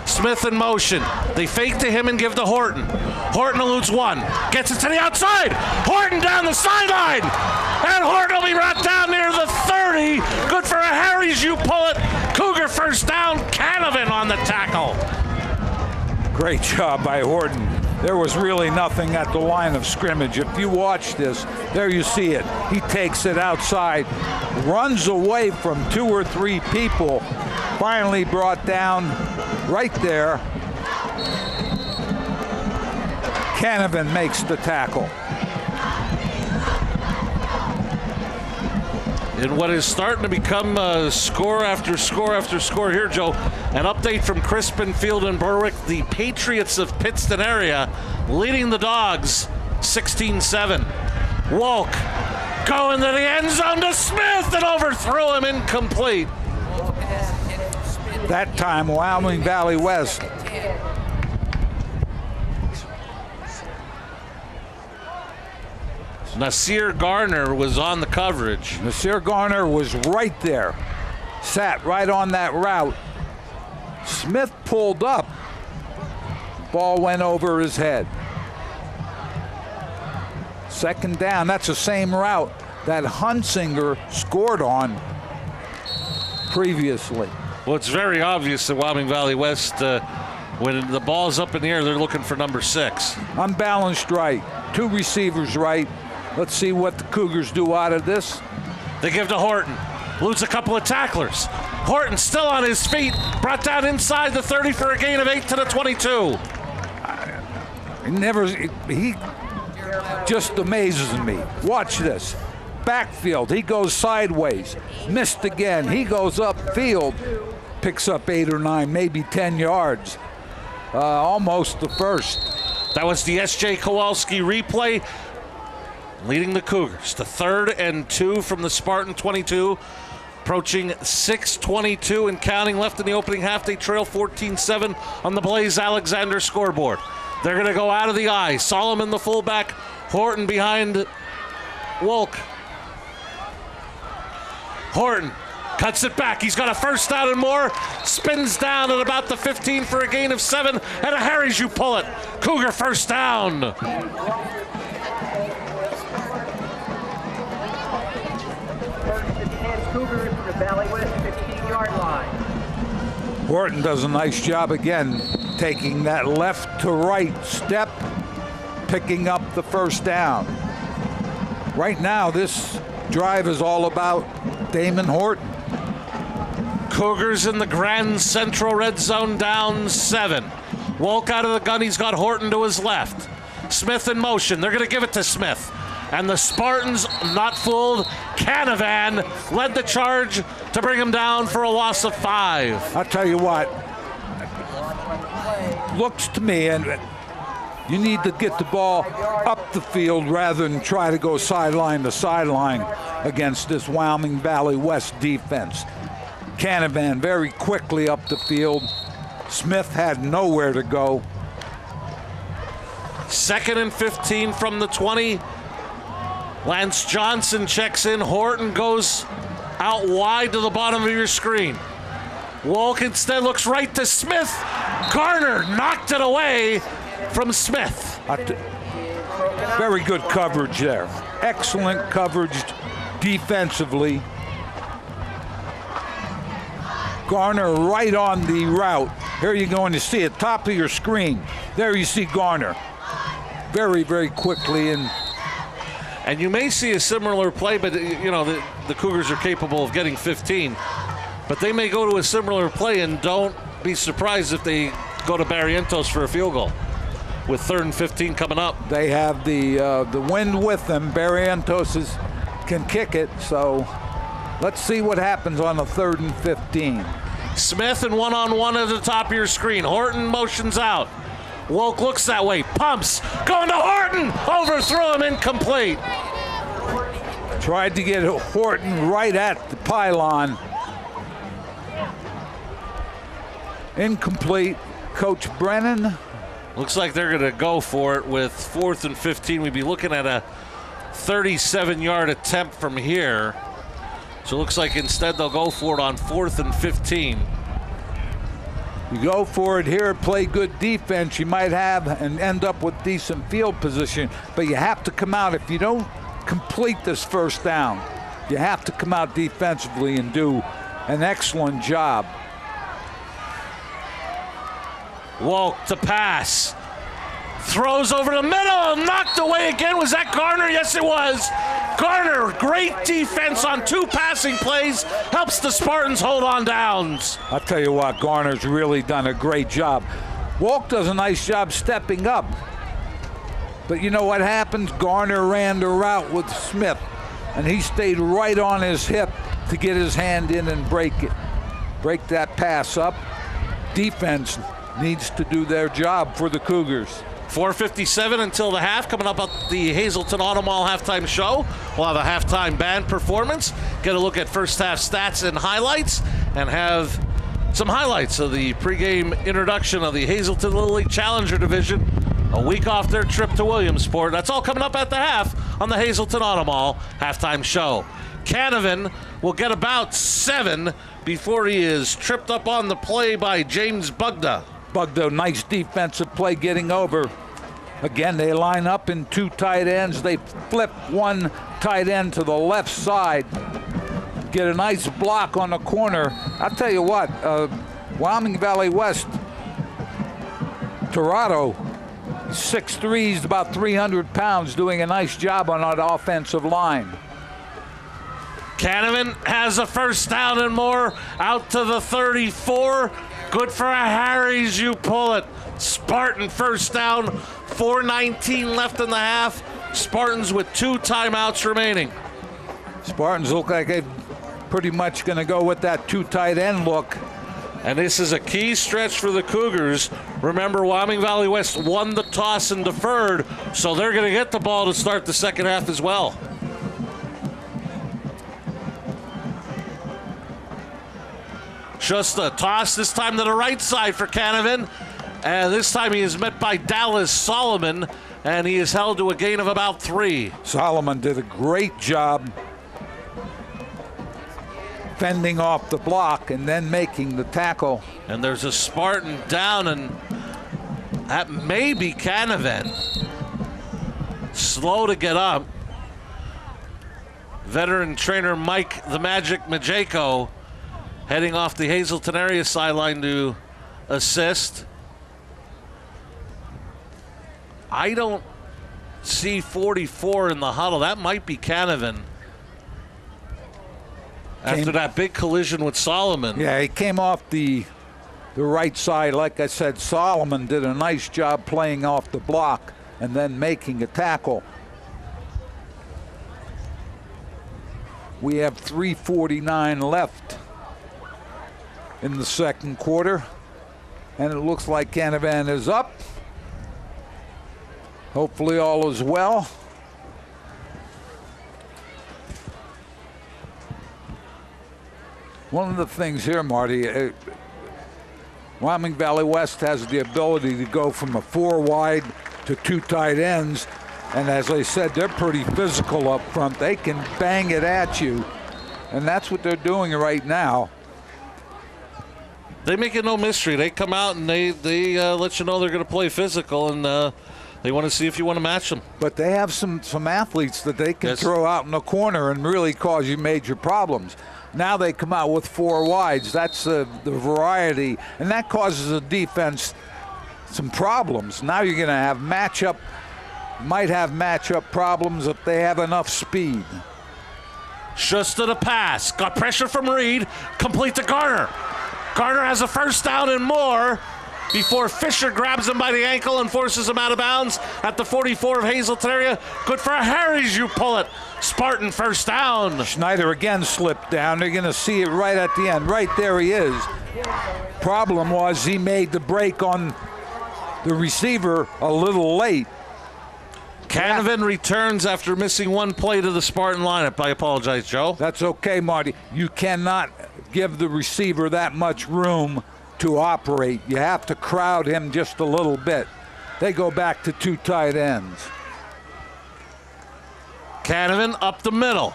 Smith in motion. They fake to him and give to Horton. Horton eludes one. Gets it to the outside. Horton down the sideline. And Horton will be brought down near the 30. Good for a Harry's, you pull it. Cougar first down. Canavan on the tackle. Great job by Horton. There was really nothing at the line of scrimmage. If you watch this, there you see it. He takes it outside, runs away from 2 or 3 people, finally brought down right there. Canavan makes the tackle. In what is starting to become score after score after score here, Joe. An update from Crispin Field and Berwick. The Patriots of Pittston area leading the Dogs 16-7. Wolk going to the end zone to Smith and overthrew him, incomplete. That time, Wyoming Valley West. Nasir Garner was on the coverage. Nasir Garner was right there. Sat right on that route. Smith pulled up. Ball went over his head. Second down. That's the same route that Hunsinger scored on previously. Well, it's very obvious that Wyoming Valley West, when the ball's up in the air, they're looking for number 6. Unbalanced right. 2 receivers right. Let's see what the Cougars do out of this. They give to Horton. Loses a couple of tacklers. Horton still on his feet. Brought down inside the 30 for a gain of 8 to the 22. He just amazes me. Watch this. Backfield. He goes sideways. Missed again. He goes upfield. Picks up 8 or 9, maybe 10 yards. Almost the first. That was the S.J. Kowalski replay. Leading the Cougars to 3rd and 2 from the Spartan 22. Approaching 6:22 and counting left in the opening half. They trail 14-7 on the Blaze Alexander scoreboard. They're going to go out of the eye. Solomon the fullback. Horton behind Wolk. Horton cuts it back. He's got a first down and more. Spins down at about the 15 for a gain of 7. And a Harry's, you pull it. Cougar first down. Cougars to the Valley West 15-yard line. Horton does a nice job again, taking that left to right step, picking up the first down. Right now, this drive is all about Damon Horton. Cougars in the Grand Central red zone, down 7. Wolk out of the gun. He's got Horton to his left. Smith in motion. They're going to give it to Smith. And the Spartans, not fooled. Canavan led the charge to bring him down for a loss of 5. I'll tell you what, looks to me, and you need to get the ball up the field rather than try to go sideline to sideline against this Wyoming Valley West defense. Canavan very quickly up the field. Smith had nowhere to go. 2nd and 15 from the 20. Lance Johnson checks in. Horton goes out wide to the bottom of your screen. Wolk instead looks right to Smith. Garner knocked it away from Smith. Very good coverage there. Excellent coverage defensively. Garner right on the route. Here you're going to see it, top of your screen. There you see Garner. Very, very quickly in. And you may see a similar play, but you know the Cougars are capable of getting 15. But they may go to a similar play, and don't be surprised if they go to Barrientos for a field goal with 3rd and 15 coming up. They have the wind with them. Barrientos can kick it, so let's see what happens on the 3rd and 15. Smith and one-on-one at the top of your screen. Horton motions out. Wolk looks that way, pumps, going to Horton, overthrew him, incomplete. Tried to get Horton right at the pylon. Incomplete. Coach Brennan. Looks like they're going to go for it with 4th and 15. We'd be looking at a 37-yard attempt from here. So it looks like instead they'll go for it on 4th and 15. You go for it here, play good defense, you might have and end up with decent field position, but you have to come out. If you don't complete this first down, you have to come out defensively and do an excellent job. Wolk to pass. Throws over the middle, knocked away again. Was that Garner? Yes, it was. Garner, great defense on 2 passing plays, helps the Spartans hold on downs. I'll tell you what, Garner's really done a great job. Wolk does a nice job stepping up. But you know what happens? Garner ran the route with Smith, and he stayed right on his hip to get his hand in and break it. Break that pass up. Defense needs to do their job for the Cougars. 4:57 until the half. Coming up at the Hazleton Auto Mall halftime show, we'll have a halftime band performance, get a look at first half stats and highlights, and have some highlights of the pregame introduction of the Hazleton Little League Challenger Division, a week off their trip to Williamsport. That's all coming up at the half on the Hazleton Auto Mall halftime show. Canavan will get about 7 before he is tripped up on the play by James Bugda. Bugda, nice defensive play getting over. Again, they line up in 2 tight ends. They flip 1 tight end to the left side. Get a nice block on the corner. I'll tell you what, Wyoming Valley West, Torado, 6'3", he's about 300 pounds, doing a nice job on that offensive line. Canavan has a first down and more out to the 34. Good for a Harry's, you pull it. Spartan first down, 4:19 left in the half. Spartans with 2 timeouts remaining. Spartans look like they're pretty much going to go with that 2 tight end look. And this is a key stretch for the Cougars. Remember, Wyoming Valley West won the toss and deferred, so they're going to get the ball to start the second half as well. Just a toss, this time to the right side for Canavan. And this time he is met by Dallas Solomon, and he is held to a gain of about 3. Solomon did a great job fending off the block and then making the tackle. And there's a Spartan down, and that may be Canavan. Slow to get up. Veteran trainer Mike the Magic Majeko heading off the Hazleton area sideline to assist. I don't see 44 in the huddle. That might be Canavan. After that big collision with Solomon. Yeah, he came off the right side. Like I said, Solomon did a nice job playing off the block and then making a tackle. We have 3:49 left in the second quarter, and it looks like Canavan is up. Hopefully all is well. One of the things here, Marty, Wyoming Valley West has the ability to go from a 4 wide to 2 tight ends, and as I said, they're pretty physical up front. They can bang it at you, and that's what they're doing right now. They make it no mystery. They come out and they let you know they're going to play physical, and they want to see if you want to match them. But they have some athletes that they can throw out in the corner and really cause you major problems. Now they come out with 4 wides. That's the variety, and that causes the defense some problems. Now you're going to have matchup problems if they have enough speed. Just to the pass. Got pressure from Reed. Complete to Garner. Garner has a first down and more. before Fisher grabs him by the ankle and forces him out of bounds at the 44 of Hazleton area. Good for Harry's, you pull it. Spartan first down. Schneider again slipped down. They're going to see it right at the end. Right there he is. Problem was he made the break on the receiver a little late. Canavan returns after missing one play to the Spartan lineup. I apologize, Joe. That's okay, Marty. You cannot give the receiver that much room to operate. You have to crowd him just a little bit. They go back to 2 tight ends. Canavan up the middle.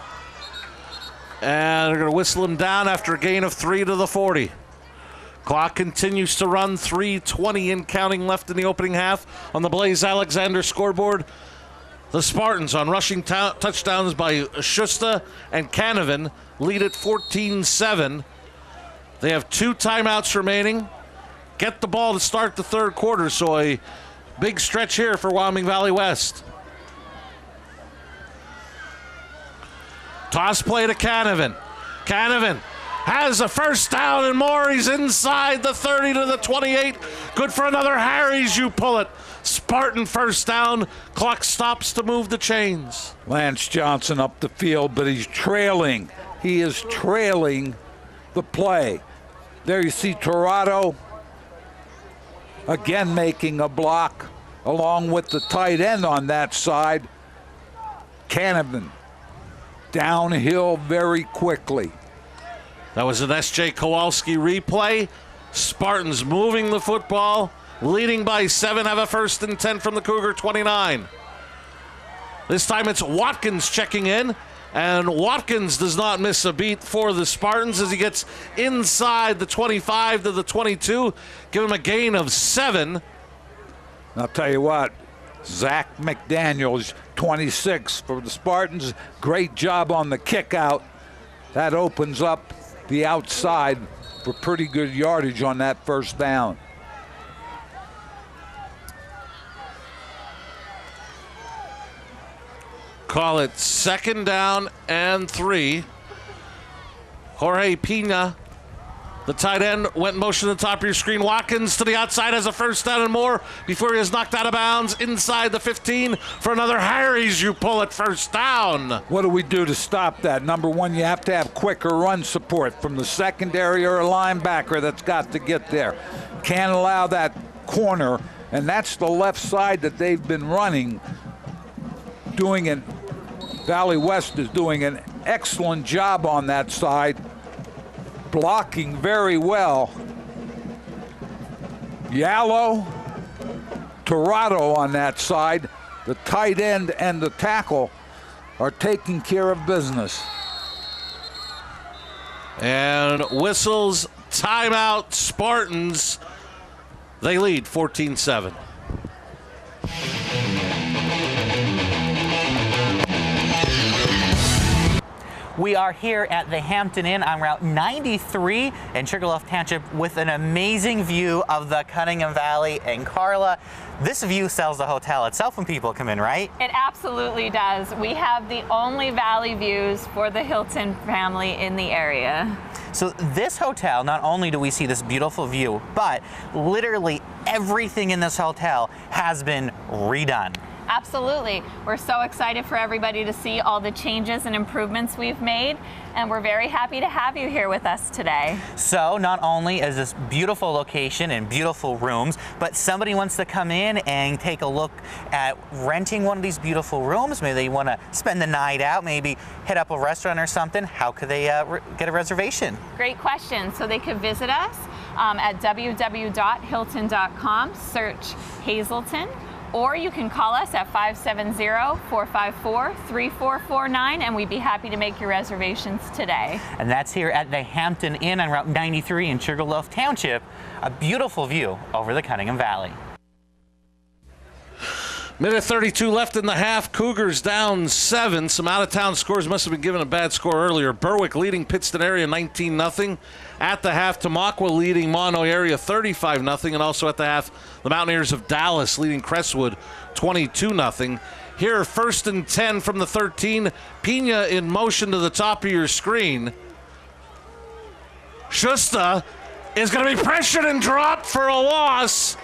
And they're going to whistle him down after a gain of 3 to the 40. Clock continues to run, 3:20 and counting left in the opening half on the Blaze Alexander scoreboard. The Spartans on rushing touchdowns by Schuster and Canavan lead at 14-7. They have 2 timeouts remaining. Get the ball to start the third quarter, so a big stretch here for Wyoming Valley West. Toss play to Canavan. Canavan has a first down and more. He's inside the 30 to the 28. Good for another Harry's, you pull it. Spartan first down. Clock stops to move the chains. Lance Johnson up the field, but he's trailing. He is trailing the play. There you see Torado again making a block along with the tight end on that side. Canavan downhill very quickly. That was an S.J. Kowalski replay. Spartans moving the football, leading by 7, have a 1st and 10 from the Cougar 29. This time it's Watkins checking in, and Watkins does not miss a beat for the Spartans as he gets inside the 25 to the 22. Give him a gain of 7. I'll tell you what, Zach McDaniels, 26 for the Spartans. Great job on the kick out. That opens up the outside for pretty good yardage on that first down. Call it 2nd down and 3. Jorge Pina, the tight end, went in motion to the top of your screen. Watkins to the outside has a first down and more before he is knocked out of bounds inside the 15 for another Harry's, you pull it, first down. What do we do to stop that? Number one, you have to have quicker run support from the secondary or a linebacker that's got to get there. Can't allow that corner, and that's the left side that they've been running, doing it. Valley West is doing an excellent job on that side, blocking very well. Yallo, Torado on that side. The tight end and the tackle are taking care of business. And whistles, timeout, Spartans. They lead 14-7. We are here at the Hampton Inn on Route 93 in Sugarloaf Township with an amazing view of the Cunningham Valley and Carla. This view sells the hotel itself when people come in, right? It absolutely does. We have the only valley views for the Hilton family in the area. So this hotel, not only do we see this beautiful view, but literally everything in this hotel has been redone. Absolutely. We're so excited for everybody to see all the changes and improvements we've made, and we're very happy to have you here with us today. So not only is this beautiful location and beautiful rooms, but somebody wants to come in and take a look at renting one of these beautiful rooms. Maybe they want to spend the night out, maybe hit up a restaurant or something. How could they get a reservation? Great question. So they could visit us at www.hilton.com, search Hazleton, or you can call us at 570-454-3449, and we'd be happy to make your reservations today. And that's here at the Hampton Inn on Route 93 in Sugarloaf Township. A beautiful view over the Cunningham Valley. Minute 32 left in the half. Cougars down 7. Some out-of-town scores must have been given a bad score earlier. Berwick leading Pittston area 19-0. At the half, Tamaqua leading Mono area 35-0. And also at the half, the Mountaineers of Dallas leading Crestwood 22-0. Here, 1st and 10 from the 13. Pina in motion to the top of your screen. Schuster is going to be pressured and dropped for a loss.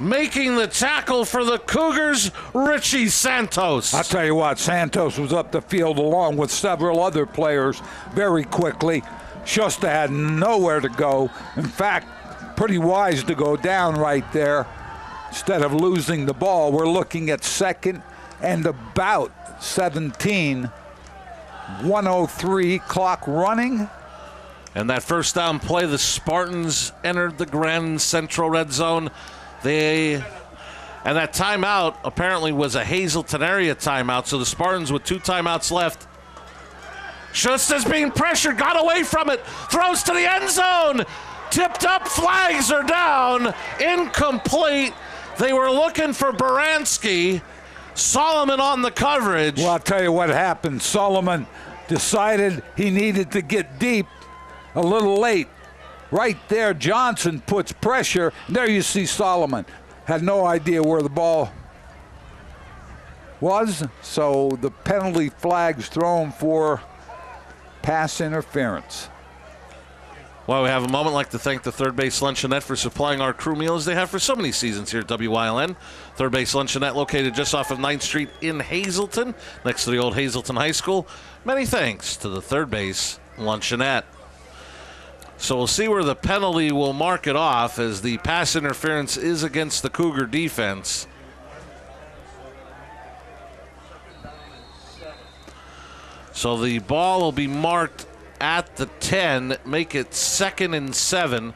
Making the tackle for the Cougars, Richie Santos. I'll tell you what, Santos was up the field along with several other players very quickly. Schuster had nowhere to go. In fact, pretty wise to go down right there instead of losing the ball. We're looking at second and about 17. 1:03 clock running. And that first down play, the Spartans entered the Grand Central red zone. And that timeout apparently was a Hazleton area timeout, so the Spartans with 2 timeouts left. Schuster's being pressured, got away from it, throws to the end zone, tipped up, flags are down, incomplete. They were looking for Baranski. Solomon on the coverage. Well, I'll tell you what happened. Solomon decided he needed to get deep a little late. Right there, Johnson puts pressure. There you see Solomon. Had no idea where the ball was, so the penalty flag's thrown for pass interference. Well, we have a moment. I'd like to thank the Third Base Luncheonette for supplying our crew meals they have for so many seasons here at WYLN. Third Base Luncheonette located just off of 9th Street in Hazleton, next to the old Hazleton High School. Many thanks to the Third Base Luncheonette. So we'll see where the penalty will mark it off, as the pass interference is against the Cougar defense. So the ball will be marked at the 10, make it 2nd and 7.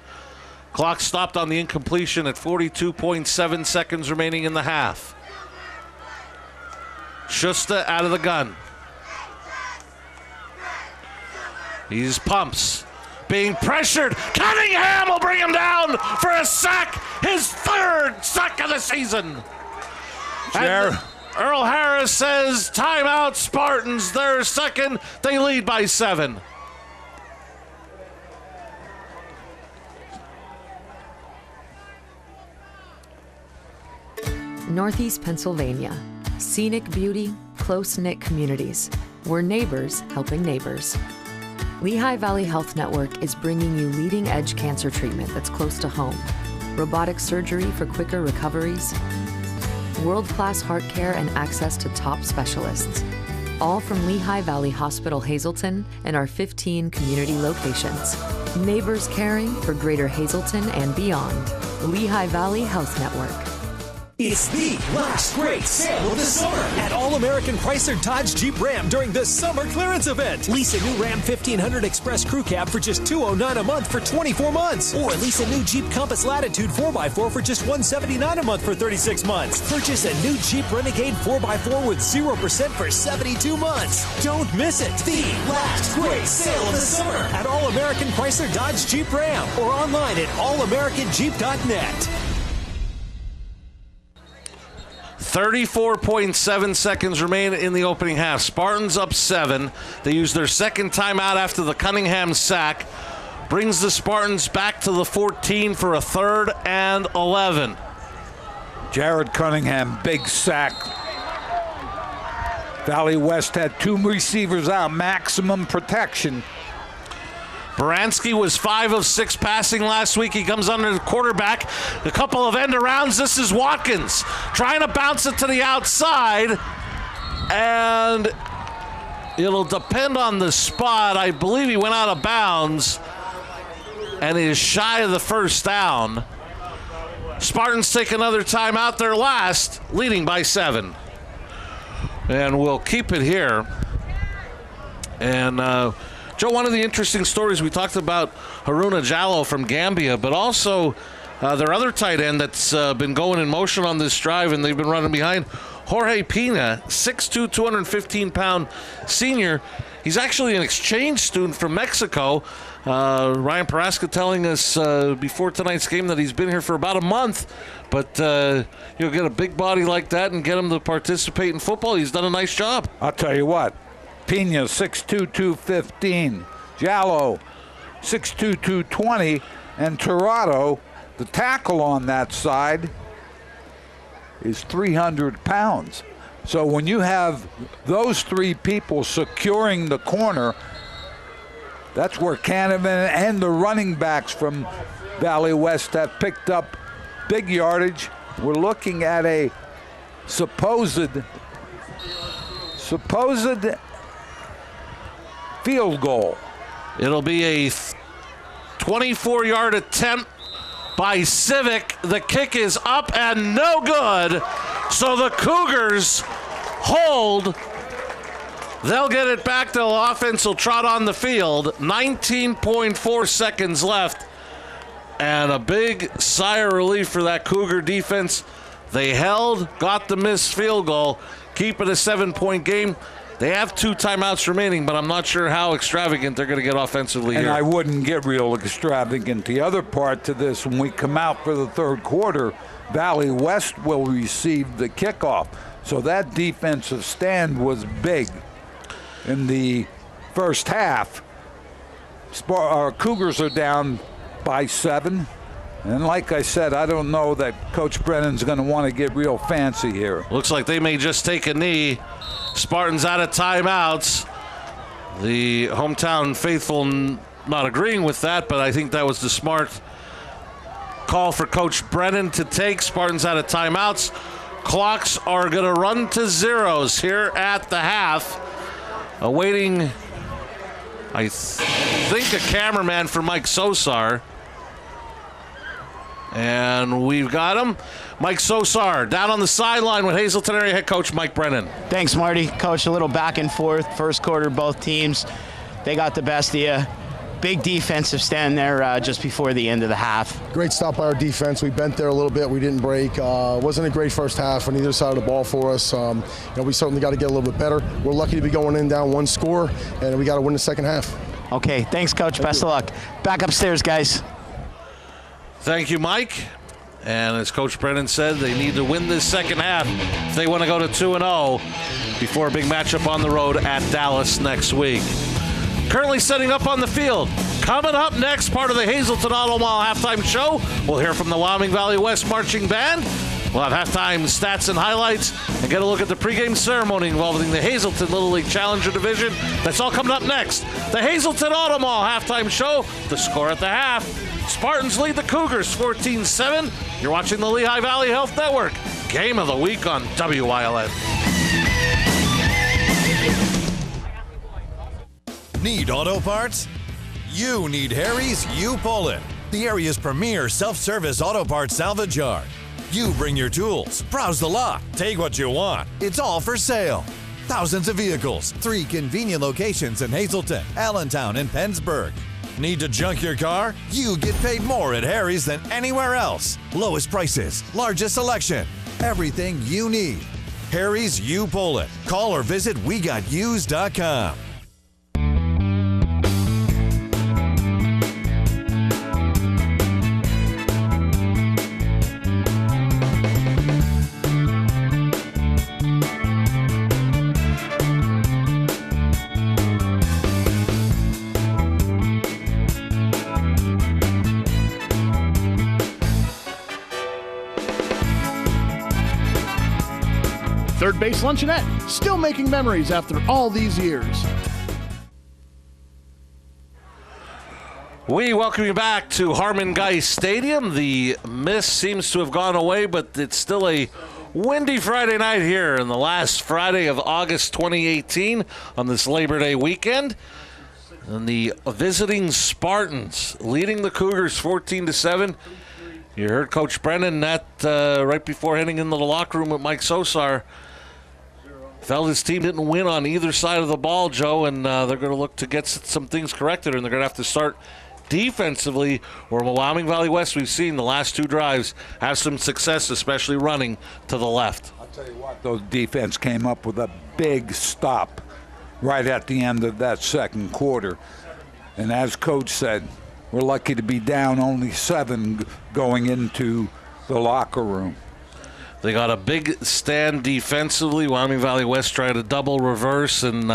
Clock stopped on the incompletion at 42.7 seconds remaining in the half. Schuster out of the gun. He's pumps. Being pressured. Cunningham will bring him down for a sack. His 3rd sack of the season. And Earl Harris says, timeout Spartans. They're second. They lead by 7. Northeast Pennsylvania. Scenic beauty, close-knit communities. We're neighbors helping neighbors. Lehigh Valley Health Network is bringing you leading-edge cancer treatment that's close to home. Robotic surgery for quicker recoveries. World-class heart care and access to top specialists. All from Lehigh Valley Hospital Hazleton and our 15 community locations. Neighbors caring for Greater Hazleton and beyond. Lehigh Valley Health Network. It's the last great sale of the summer at All-American Chrysler Dodge Jeep Ram during the summer clearance event. Lease a new Ram 1500 Express Crew Cab for just $209 a month for 24 months. Or lease a new Jeep Compass Latitude 4x4 for just $179 a month for 36 months. Purchase a new Jeep Renegade 4x4 with 0% for 72 months. Don't miss it. The last great sale of the summer at All-American Chrysler Dodge Jeep Ram or online at allamericanjeep.net. 34.7 seconds remain in the opening half. Spartans up 7. They use their second timeout after the Cunningham sack. Brings the Spartans back to the 14 for a 3rd and 11. Jared Cunningham, big sack. Valley West had 2 receivers out, maximum protection. Baranski was 5 of 6 passing last week. He comes under the quarterback. A couple of end arounds. This is Watkins trying to bounce it to the outside. And it'll depend on the spot. I believe he went out of bounds and is shy of the first down. Spartans take another timeout, their last, leading by 7. And we'll keep it here. And Joe, one of the interesting stories, we talked about Haruna Jallo from Gambia, but also their other tight end that's been going in motion on this drive, and they've been running behind, Jorge Pina, 6'2", 215-pound senior. He's actually an exchange student from Mexico. Ryan Paraska telling us before tonight's game that he's been here for about a month, but you'll get a big body like that and get him to participate in football. He's done a nice job. I'll tell you what. Pina, 6'2", 215. Jallo, 6'2", 220. And Tirado, the tackle on that side, is 300 pounds. So when you have those 3 people securing the corner, That's where Canavan and the running backs from Valley West have picked up big yardage. We're looking at a supposed field goal. It'll be a 24-yard attempt by Civic. The kick is up and no good. So the Cougars hold. They'll get it back. The offense will trot on the field. 19.4 seconds left. And a big sigh of relief for that Cougar defense. They held, got the missed field goal, keep it a 7-point game. They have 2 timeouts remaining, but I'm not sure how extravagant they're going to get offensively and here. I wouldn't get real extravagant. The other part to this, when we come out for the third quarter, Valley West will receive the kickoff. So that defensive stand was big in the first half. Cougars are down by 7. And like I said, I don't know that Coach Brennan's going to want to get real fancy here. Looks like they may just take a knee. Spartans out of timeouts. The hometown faithful not agreeing with that, but I think that was the smart call for Coach Brennan to take. Spartans out of timeouts. Clocks are going to run to zeros here at the half. Awaiting, I think, a cameraman for Mike Sosar. And we've got him. Mike Sosar down on the sideline with Hazleton area head coach Mike Brennan. Thanks, Marty. Coach, a little back and forth. First quarter, both teams, they got the best of you. Big defensive stand there just before the end of the half. Great stop by our defense. We bent there a little bit. We didn't break. Wasn't a great first half on either side of the ball for us. We certainly got to get a little bit better. We're lucky to be going in down 1 score, and we got to win the second half. Okay, thanks, Coach. Best of luck. Back upstairs, guys. Thank you, Mike. And as Coach Brennan said, they need to win this second half if they want to go to 2-0 before a big matchup on the road at Dallas next week. Currently setting up on the field. Coming up next, part of the Hazleton Auto Mall halftime show, we'll hear from the Wyoming Valley West Marching Band. We'll have halftime stats and highlights and get a look at the pregame ceremony involving the Hazleton Little League Challenger Division. That's all coming up next. The Hazleton Auto Mall halftime show. The score at the half. Spartans lead the Cougars 14-7. You're watching the Lehigh Valley Health Network. Game of the week on WYLN. Need auto parts? You need Harry's You Pull It, the area's premier self-service auto parts salvage yard. You bring your tools, browse the lot, take what you want. It's all for sale. Thousands of vehicles, 3 convenient locations in Hazleton, Allentown, and Pennsburg. Need to junk your car? You get paid more at Harry's than anywhere else. Lowest prices, largest selection, everything you need. Harry's You Pull It. Call or visit WeGotUsed.com. Third Base Luncheonette, still making memories after all these years. We welcome you back to Harmon Geist Stadium. The mist seems to have gone away, but it's still a windy Friday night here on the last Friday of August 2018 on this Labor Day weekend. And the visiting Spartans leading the Cougars 14-7. You heard Coach Brennan right before heading into the locker room with Mike Sosar. Felt his team didn't win on either side of the ball, Joe, and they're going to look to get some things corrected, and they're going to have to start defensively, where Wyoming Valley West, we've seen the last 2 drives have some success, especially running to the left. I'll tell you what, those defense came up with a big stop right at the end of that second quarter. And as Coach said, we're lucky to be down only 7 going into the locker room. They got a big stand defensively. Wyoming Valley West tried a double reverse, and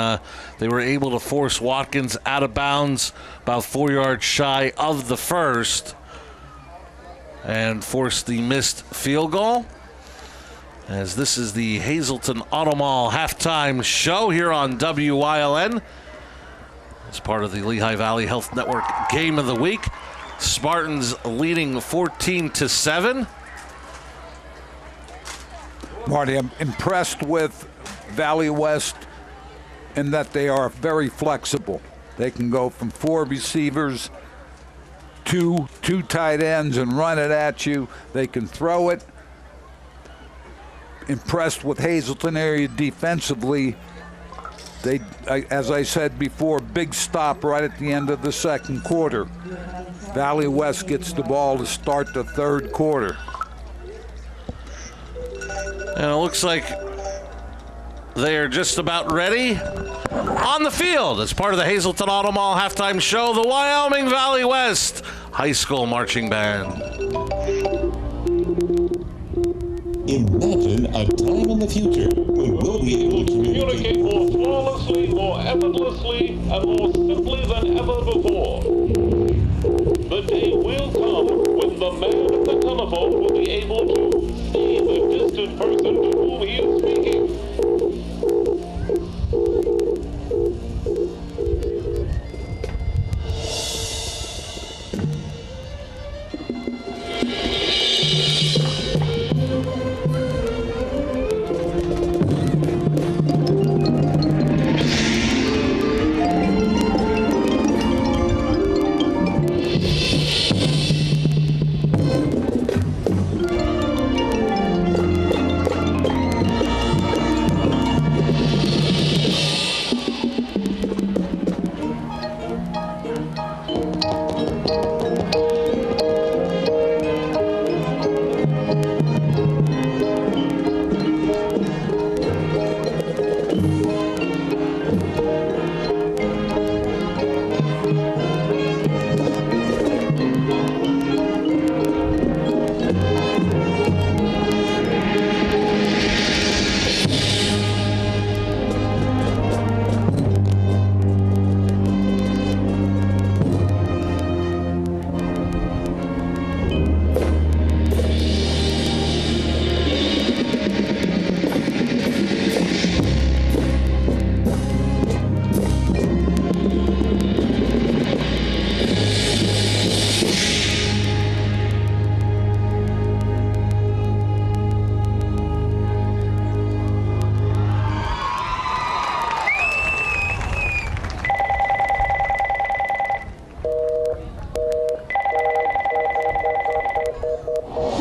they were able to force Watkins out of bounds about 4 yards shy of the first and force the missed field goal. As this is the Hazleton Auto Mall halftime show here on WYLN. as part of the Lehigh Valley Health Network Game of the Week. Spartans leading 14-7. Marty, I'm impressed with Valley West in that they are very flexible. They can go from 4 receivers to 2 tight ends and run it at you. They can throw it. Impressed with Hazleton area defensively. They, as I said before, big stop right at the end of the second quarter. Valley West gets the ball to start the third quarter. And it looks like they are just about ready on the field as part of the Hazleton Auto Mall halftime show, the Wyoming Valley West High School Marching Band. Imagine a time in the future when we'll be able to communicate more flawlessly, more effortlessly, and more simply than ever before. The day will come when the man at the telephone will be able to see the distant person to whom he is speaking.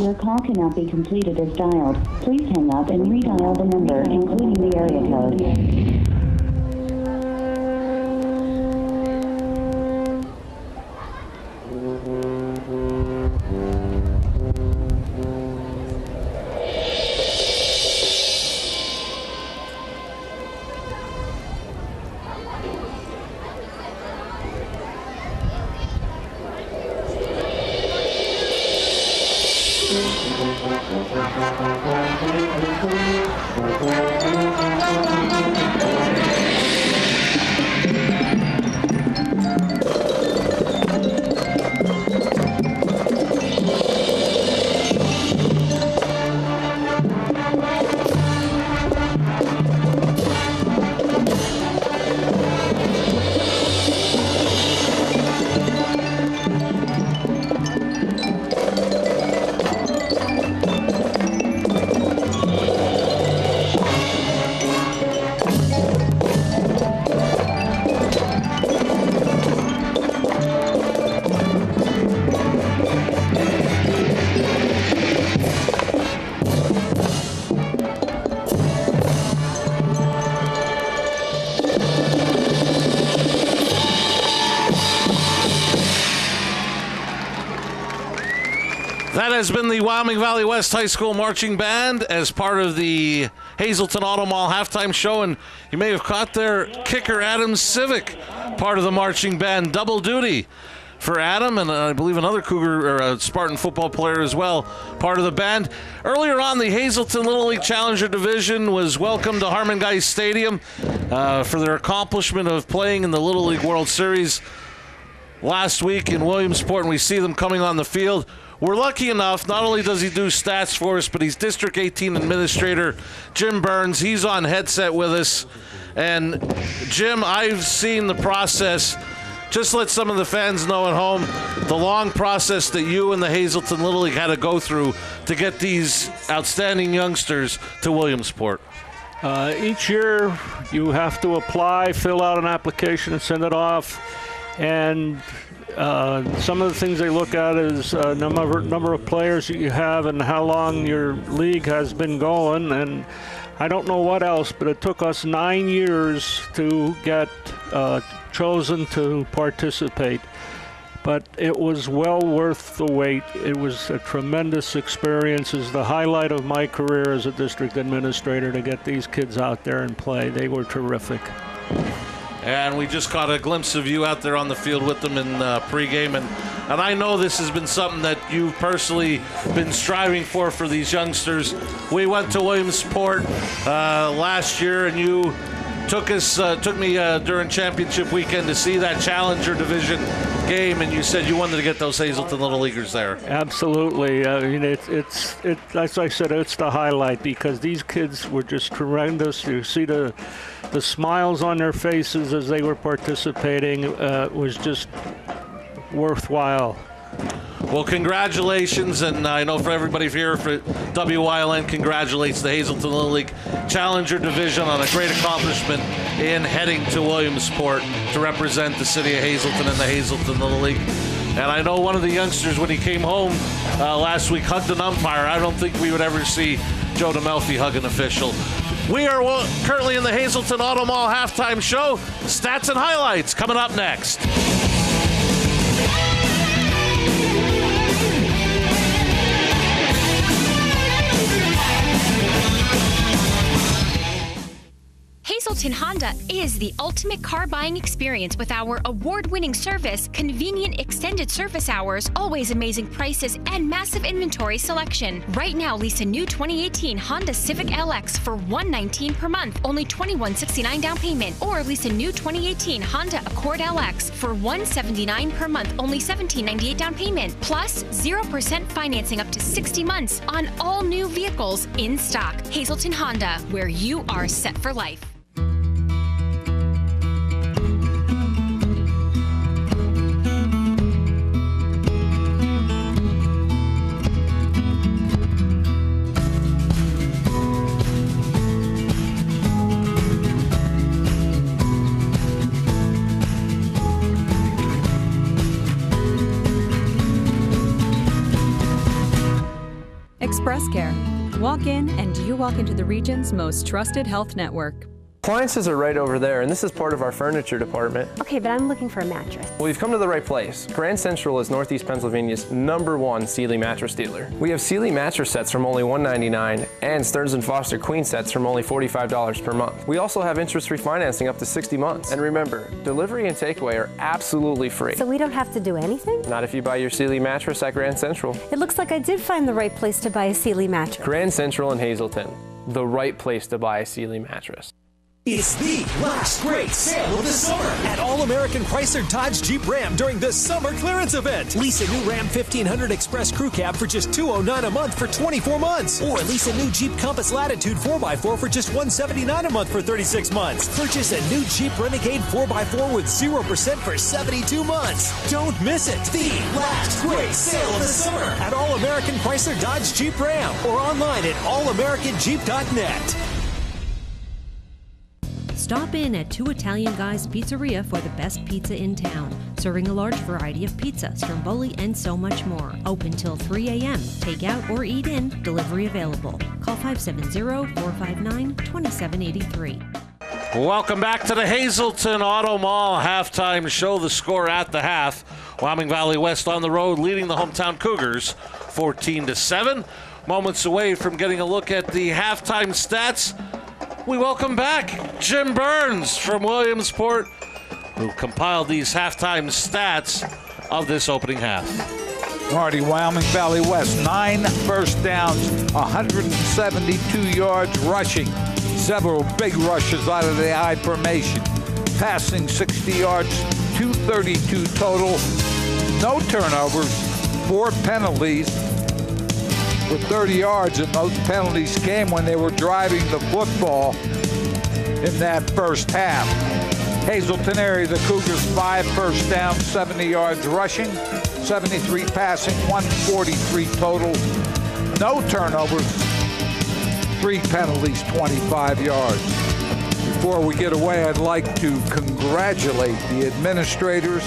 Your call cannot be completed as dialed. Please hang up and redial the number, including the area code. That has been the Wyoming Valley West High School Marching Band as part of the Hazleton Auto Mall halftime show. And you may have caught their kicker, Adam Civic, part of the marching band. Double duty for Adam, and I believe another Cougar or a Spartan football player as well, part of the band. Earlier on, the Hazleton Little League Challenger Division was welcomed to Harmon Guy Stadium for their accomplishment of playing in the Little League World Series last week in Williamsport, and we see them coming on the field. we're lucky enough, not only does he do stats for us, but he's District 18 Administrator Jim Burns. He's on headset with us. And Jim, I've seen the process. Just let some of the fans know at home the long process that you and the Hazleton Little League had to go through to get these outstanding youngsters to Williamsport. Each year you have to apply, fill out an application and send it off. And some of the things they look at is number of players that you have and how long your league has been going. And I don't know what else, but it took us 9 years to get chosen to participate. But it was well worth the wait. It was a tremendous experience. It's the highlight of my career as a district administrator to get these kids out there and play. They were terrific. And we just caught a glimpse of you out there on the field with them in pregame. And I know this has been something that you've personally been striving for these youngsters. We went to Williamsport last year, and you took me during championship weekend to see that Challenger Division game, and you said you wanted to get those Hazleton Little Leaguers there. Absolutely. I mean, it's as I said, it's the highlight because these kids were just tremendous. You see the smiles on their faces as they were participating was just worthwhile. Well, congratulations, and I know for everybody here for WYLN congratulates the Hazleton Little League Challenger Division on a great accomplishment in heading to Williamsport to represent the city of Hazleton and the Hazleton Little League. And I know one of the youngsters, when he came home last week, hugged an umpire. I don't think we would ever see Joe DeMelfi hug an official. We are currently in the Hazleton Auto Mall halftime show. Stats and highlights coming up next. Hazleton Honda is the ultimate car buying experience with our award-winning service, convenient extended service hours, always amazing prices, and massive inventory selection. Right now, lease a new 2018 Honda Civic LX for $119 per month, only $2169 down payment, or lease a new 2018 Honda Accord LX for $179 per month, only $1798 down payment, plus 0% financing up to 60 months on all new vehicles in stock. Hazleton Honda, where you are set for life. Express Care. Walk in and you walk into the region's most trusted health network. Appliances are right over there, and this is part of our furniture department. Okay, but I'm looking for a mattress. Well, you've come to the right place. Grand Central is Northeast Pennsylvania's #1 Sealy mattress dealer. We have Sealy mattress sets from only $199 and Stearns & Foster queen sets from only $45 per month. We also have interest-free financing up to 60 months. And remember, delivery and takeaway are absolutely free. So we don't have to do anything? Not if you buy your Sealy mattress at Grand Central. It looks like I did find the right place to buy a Sealy mattress. Grand Central in Hazleton, the right place to buy a Sealy mattress. It's the last great sale of the summer at All-American Chrysler Dodge Jeep Ram during the summer clearance event. Lease a new Ram 1500 Express Crew Cab for just $209 a month for 24 months. Or lease a new Jeep Compass Latitude 4x4 for just $179 a month for 36 months. Purchase a new Jeep Renegade 4x4 with 0% for 72 months. Don't miss it. The last great sale of the summer at All-American Chrysler Dodge Jeep Ram or online at allamericanjeep.net. Stop in at Two Italian Guys Pizzeria for the best pizza in town, serving a large variety of pizzas, stromboli, and so much more. Open till 3 a.m. Take out or eat in, delivery available. Call 570-459-2783. Welcome back to the Hazleton Auto Mall halftime show. The score at the half. Wyoming Valley West on the road, leading the hometown Cougars 14-7. Moments away from getting a look at the halftime stats. We welcome back Jim Burns from Williamsport, who compiled these halftime stats of this opening half. Marty, Wyoming Valley West, 9 first downs, 172 yards rushing, several big rushes out of the I formation, passing 60 yards, 232 total, no turnovers, 4 penalties with 30 yards, and those penalties came when they were driving the football in that first half. Hazleton area, the Cougars 5 first down, 70 yards rushing, 73 passing, 143 total. No turnovers, 3 penalties, 25 yards. Before we get away, I'd like to congratulate the administrators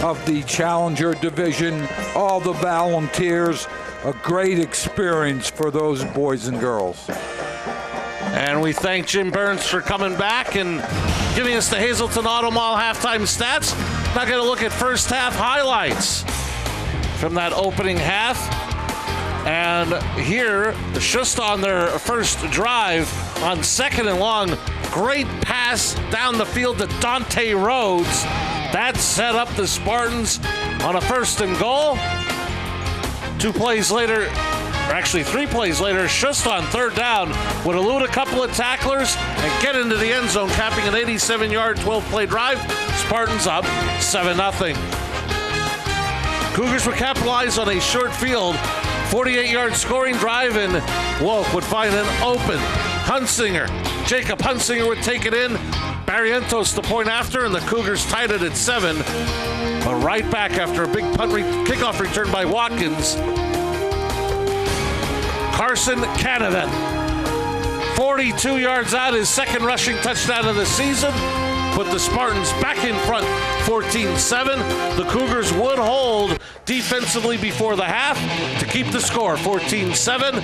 of the Challenger Division, all the volunteers. A great experience for those boys and girls. And we thank Jim Burns for coming back and giving us the Hazleton Auto Mall halftime stats. Now going to look at first half highlights from that opening half. And here, just on their first drive on 2nd and long, great pass down the field to Dante Rhodes. That set up the Spartans on a 1st and goal. 2 plays later, or actually 3 plays later, just on 3rd down, would elude a couple of tacklers and get into the end zone, capping an 87-yard, 12-play drive. Spartans up 7-0. Cougars would capitalize on a short field, 48-yard scoring drive, and Wolf would find an open Hunsinger. Jacob Hunsinger would take it in. Barrientos the point after, and the Cougars tied it at 7. But right back after a big kickoff return by Watkins, Carson Canavan, 42 yards out, his 2nd rushing touchdown of the season, put the Spartans back in front 14-7. The Cougars would hold defensively before the half to keep the score 14-7.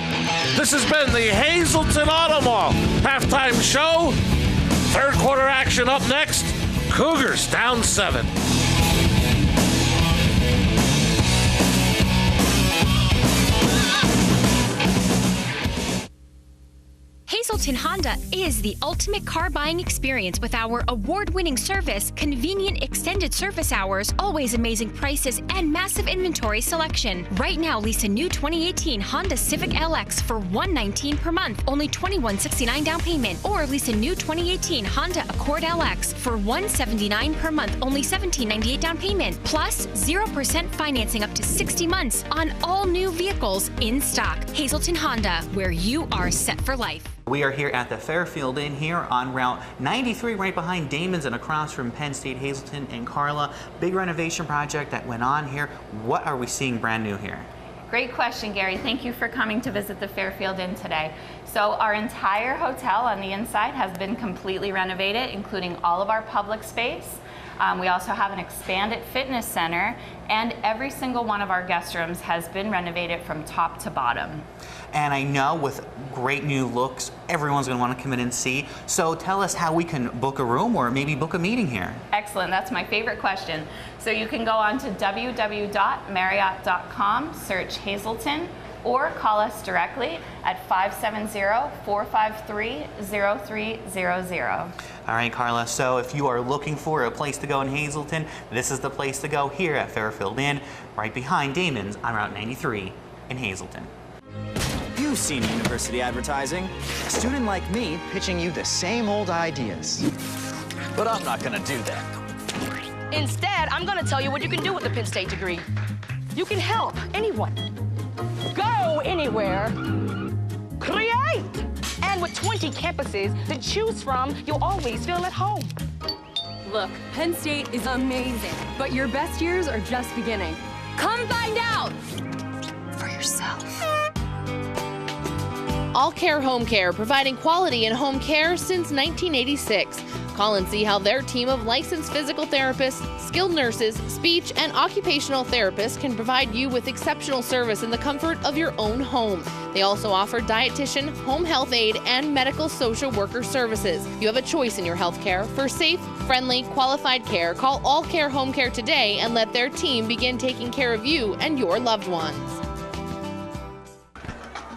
This has been the Hazleton Auto Mall halftime show. 3rd quarter action up next. Cougars down 7. Hazleton Honda is the ultimate car buying experience with our award-winning service, convenient extended service hours, always amazing prices, and massive inventory selection. Right now, lease a new 2018 Honda Civic LX for $119 per month, only $2169 down payment, or lease a new 2018 Honda Accord LX for $179 per month, only $1798 down payment, plus 0% financing up to 60 months on all new vehicles in stock. Hazleton Honda, where you are set for life. We are here at the Fairfield Inn here on Route 93, right behind Damon's and across from Penn State. Hazleton and Carla, big renovation project that went on here. What are we seeing brand new here? Great question, Gary. Thank you for coming to visit the Fairfield Inn today. So our entire hotel on the inside has been completely renovated, including all of our public space. We also have an expanded fitness center, and every single one of our guest rooms has been renovated from top to bottom. And I know with great new looks, everyone's going to want to come in and see. So tell us how we can book a room or maybe book a meeting here. Excellent. That's my favorite question. So you can go on to www.marriott.com, search Hazleton, or call us directly at 570-453-0300. All right, Carla, so if you are looking for a place to go in Hazleton, this is the place to go here at Fairfield Inn, right behind Damon's on Route 93 in Hazleton. You've seen university advertising. A student like me pitching you the same old ideas. But I'm not gonna do that. Instead, I'm gonna tell you what you can do with a Penn State degree. You can help anyone. Go anywhere. Create! And with 20 campuses to choose from, you'll always feel at home. Look, Penn State is amazing, but your best years are just beginning. Come find out for yourself. All Care Home Care, providing quality in home care since 1986. Call and see how their team of licensed physical therapists, skilled nurses, speech, and occupational therapists can provide you with exceptional service in the comfort of your own home. They also offer dietitian, home health aide, and medical social worker services. You have a choice in your health care. For safe, friendly, qualified care, call All Care Home Care today and let their team begin taking care of you and your loved ones.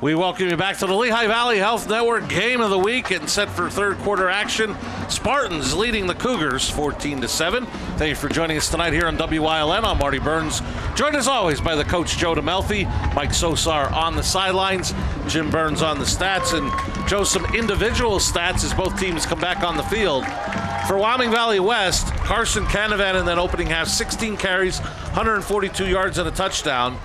We welcome you back to the Lehigh Valley Health Network Game of the Week and set for 3rd quarter action. Spartans leading the Cougars 14-7. Thank you for joining us tonight here on WYLN. I'm Marty Burns, joined as always by the coach Joe DeMelfi, Mike Sosar on the sidelines, Jim Burns on the stats, and Joe, some individual stats as both teams come back on the field. For Wyoming Valley West, Carson Canavan in that opening half, 16 carries, 142 yards and a touchdown.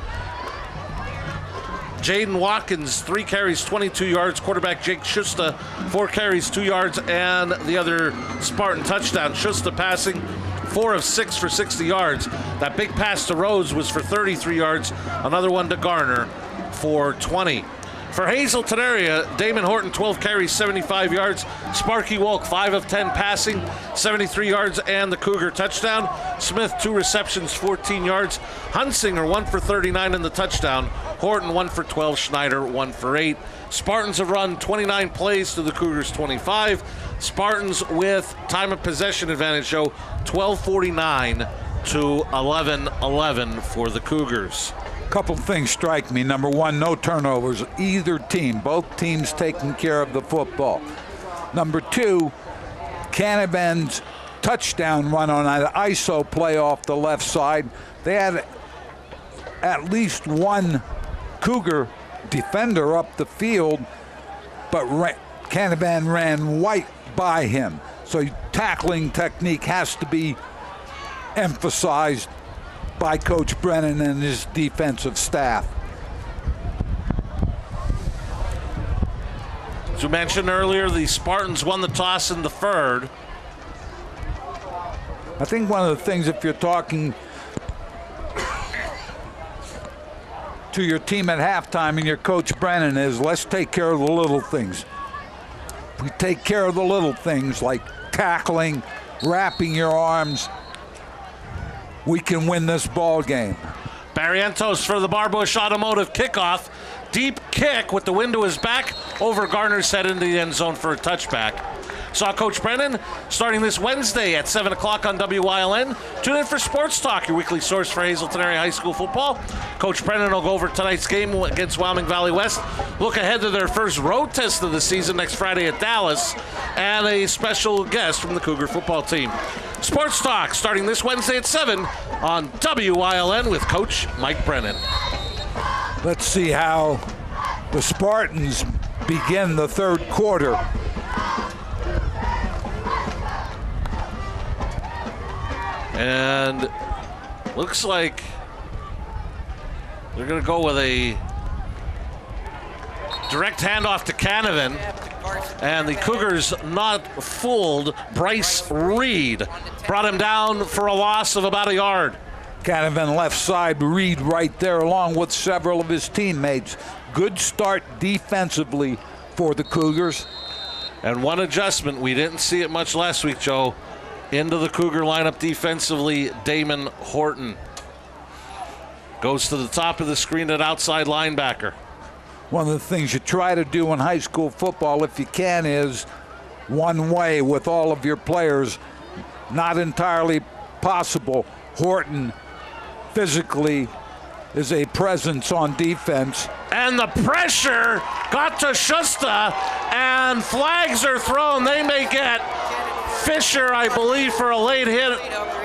Jaden Watkins, 3 carries, 22 yards. Quarterback Jake Schuster, 4 carries, 2 yards, and the other Spartan touchdown. Schuster passing 4 of 6 for 60 yards. That big pass to Rose was for 33 yards. Another one to Garner for 20. For Hazleton area, Damon Horton, 12 carries, 75 yards. Sparky Wolk, 5 of 10 passing, 73 yards, and the Cougar touchdown. Smith, 2 receptions, 14 yards. Hunsinger, 1 for 39 in the touchdown. Horton, 1 for 12. Schneider, 1 for 8. Spartans have run 29 plays to the Cougars' 25. Spartans with time of possession advantage, Joe, 12:49 to 11:11 for the Cougars. Couple things strike me. Number one, no turnovers. Either team, both teams taking care of the football. Number two, Canavan's touchdown run on an ISO play off the left side. They had at least one Cougar defender up the field, but Canavan ran right by him. So tackling technique has to be emphasized by Coach Brennan and his defensive staff. As you mentioned earlier, the Spartans won the toss and deferred. I think one of the things, if you're talking to your team at halftime and your Coach Brennan, is let's take care of the little things. We take care of the little things like tackling, wrapping your arms, we can win this ball game. Barrientos for the Barbush Automotive kickoff. Deep kick with the wind to his back over Garner's head into the end zone for a touchback. Saw Coach Brennan starting this Wednesday at 7 o'clock on WYLN. Tune in for Sports Talk, your weekly source for Hazleton area high school football. Coach Brennan will go over tonight's game against Wyoming Valley West. Look ahead to their first road test of the season next Friday at Dallas. And a special guest from the Cougar football team. Sports Talk starting this Wednesday at 7 on WYLN with Coach Mike Brennan. Let's see how the Spartans begin the third quarter. And looks like they're going to go with a direct handoff to Canavan. And the Cougars not fooled. Bryce Reed brought him down for a loss of about a yard. Canavan left side, Reed right there along with several of his teammates. Good start defensively for the Cougars. And one adjustment, we didn't see it much last week, Joe. Into the Cougar lineup defensively, Damon Horton. Goes to the top of the screen at outside linebacker. One of the things you try to do in high school football, if you can, is one way with all of your players. Not entirely possible. Horton physically is a presence on defense. And the pressure got to Schuster, and flags are thrown. They may get Fisher, I believe, for a late hit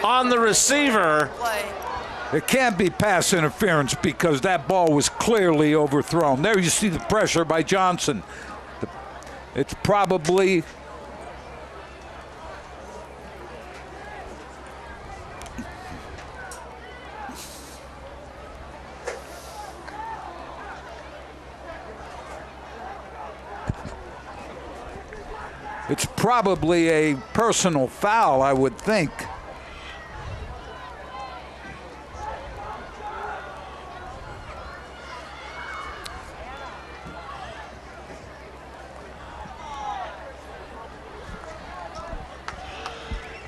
on the receiver. It can't be pass interference because that ball was clearly overthrown. There you see the pressure by Johnson. It's probably a personal foul, I would think.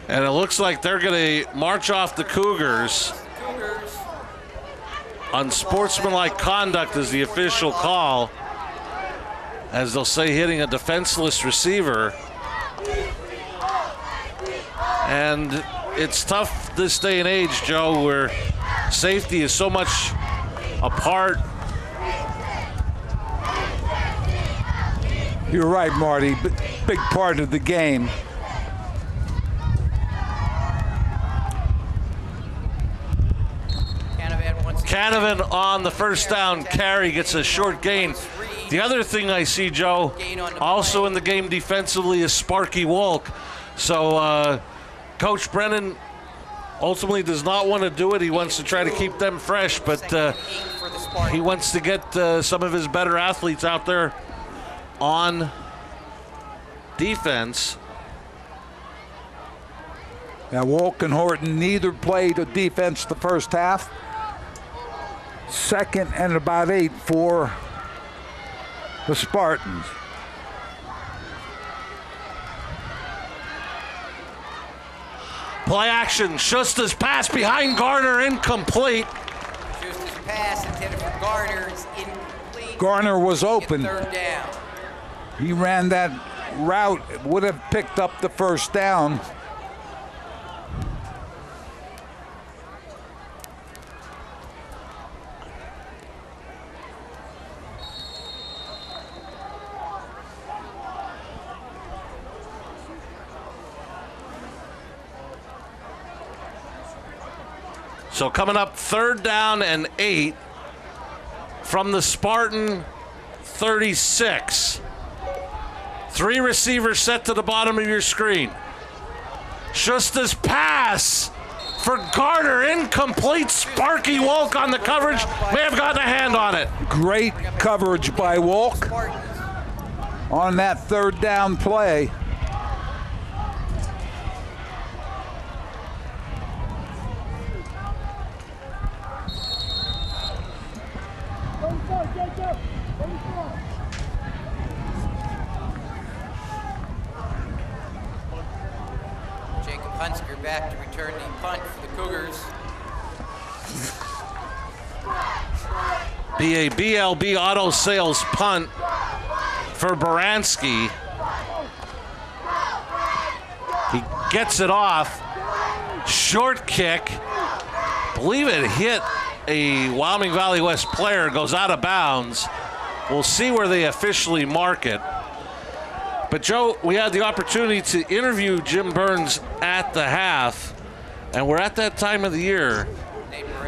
And it looks like they're going to march off the Cougars. Unsportsmanlike conduct is the official call, as they'll say hitting a defenseless receiver. And it's tough this day and age, Joe, where safety is so much a part. You're right, Marty. Big part of the game. Canavan on the first down carry gets a short gain. The other thing I see, Joe, also in the game defensively is Sparky Wolk. So Coach Brennan ultimately does not want to do it. He wants to try to keep them fresh, but he wants to get some of his better athletes out there on defense. Now, Wolk and Horton neither played a defense the first half. Second and about 8 for the Spartans. Play action. Schuster's pass behind Garner, incomplete. Schuster's pass intended for Garner is incomplete. Garner was open. Third down. He ran that route, would have picked up the first down. So coming up 3rd down and 8 from the Spartan 36. 3 receivers set to the bottom of your screen. Schuster's pass for Garner, incomplete. Sparky Wolk on the coverage, may have gotten a hand on it. Great coverage by Wolk on that 3rd down play. Hunsker back to return the punt for the Cougars. Be a BLB Auto Sales punt for Baranski. He gets it off. Short kick. Believe it hit a Wyoming Valley West player, goes out of bounds. We'll see where they officially mark it. But Joe, we had the opportunity to interview Jim Burns at the half, and we're at that time of the year.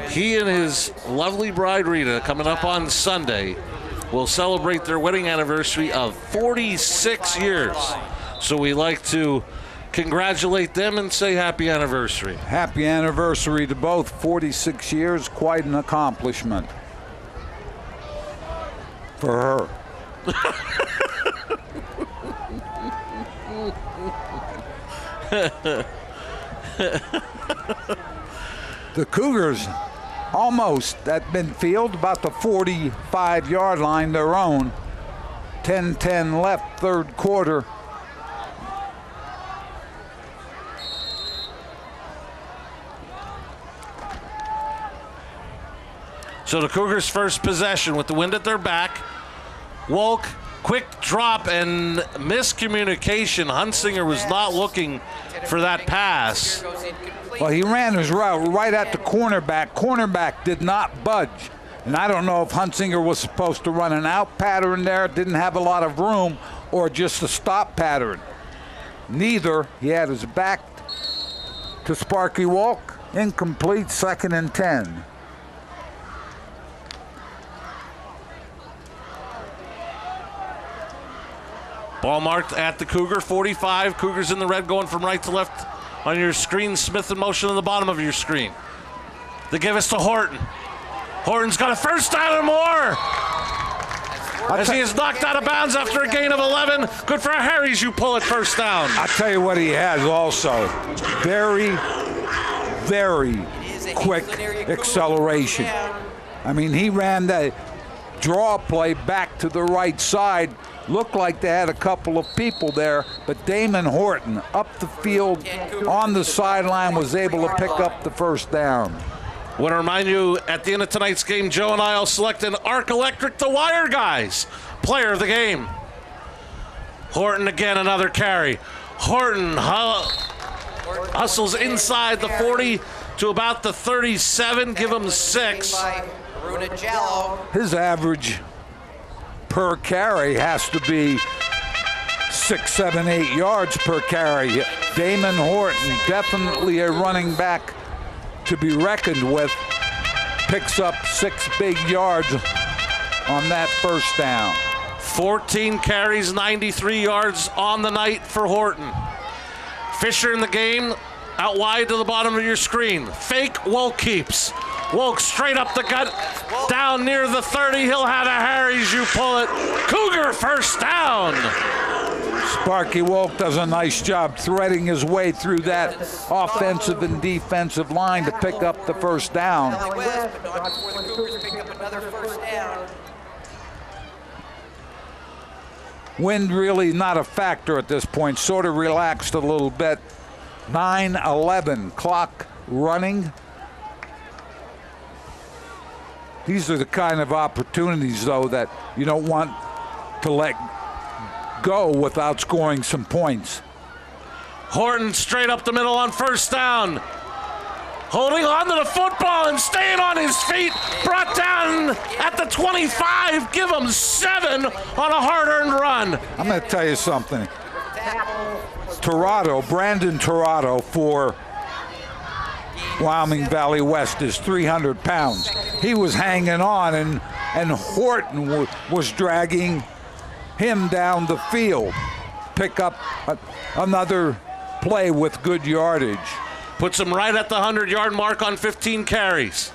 He and his lovely bride Rita, coming up on Sunday, will celebrate their wedding anniversary of 46 years. So we like to congratulate them and say happy anniversary. Happy anniversary to both. 46 years, quite an accomplishment for her. The Cougars almost at midfield, about the 45-yard line, their own. 10-10 left, 3rd quarter. So the Cougars' first possession with the wind at their back. Wolk, quick drop and miscommunication. Hunsinger was not looking for that pass. Well, he ran his route right at the cornerback. Cornerback did not budge. And I don't know if Hunsinger was supposed to run an out pattern there, didn't have a lot of room, or just a stop pattern. Neither. He had his back to Sparky Wolk. Incomplete, 2nd and 10. Ball marked at the Cougar 45. Cougars in the red, going from right to left on your screen. Smith in motion on the bottom of your screen. They give us to Horton. Horton's got a first down and more. As he is knocked out of bounds after a gain of 11. Good for Harry's, you pull it first down. I'll tell you what he has also. Very, very quick acceleration. I mean, he ran that draw play back to the right side. Looked like they had a couple of people there, but Damon Horton up the field on the sideline was able to pick up the first down. I want to remind you, at the end of tonight's game, Joe and I will select an Arc Electric The Wire Guys player of the game. Horton again, another carry. Horton hustles inside the 40 to about the 37, give him 6. His average per carry has to be 6, 7, 8 yards per carry. Damon Horton, definitely a running back to be reckoned with, picks up 6 big yards on that first down. 14 carries, 93 yards on the night for Horton. Fisher in the game, Out wide to the bottom of your screen. Fake, Wolk keeps. Wolk straight up the gut, down near the 30. He'll have a Harry's, you pull it. Cougar first down. Sparky Wolk does a nice job threading his way through that offensive and defensive line to pick up the first down. Wind really not a factor at this point, sort of relaxed a little bit. 9:11, clock running. These are the kind of opportunities, though, that you don't want to let go without scoring some points. Horton straight up the middle on first down. Holding on to the football and staying on his feet. Brought down at the 25. Give him 7 on a hard-earned run. I'm going to tell you something. Brandon Torado for Wyoming Valley West is 300 pounds. He was hanging on, and Horton was dragging him down the field. Pick up another play with good yardage. Puts him right at the 100-yard mark on 15 carries.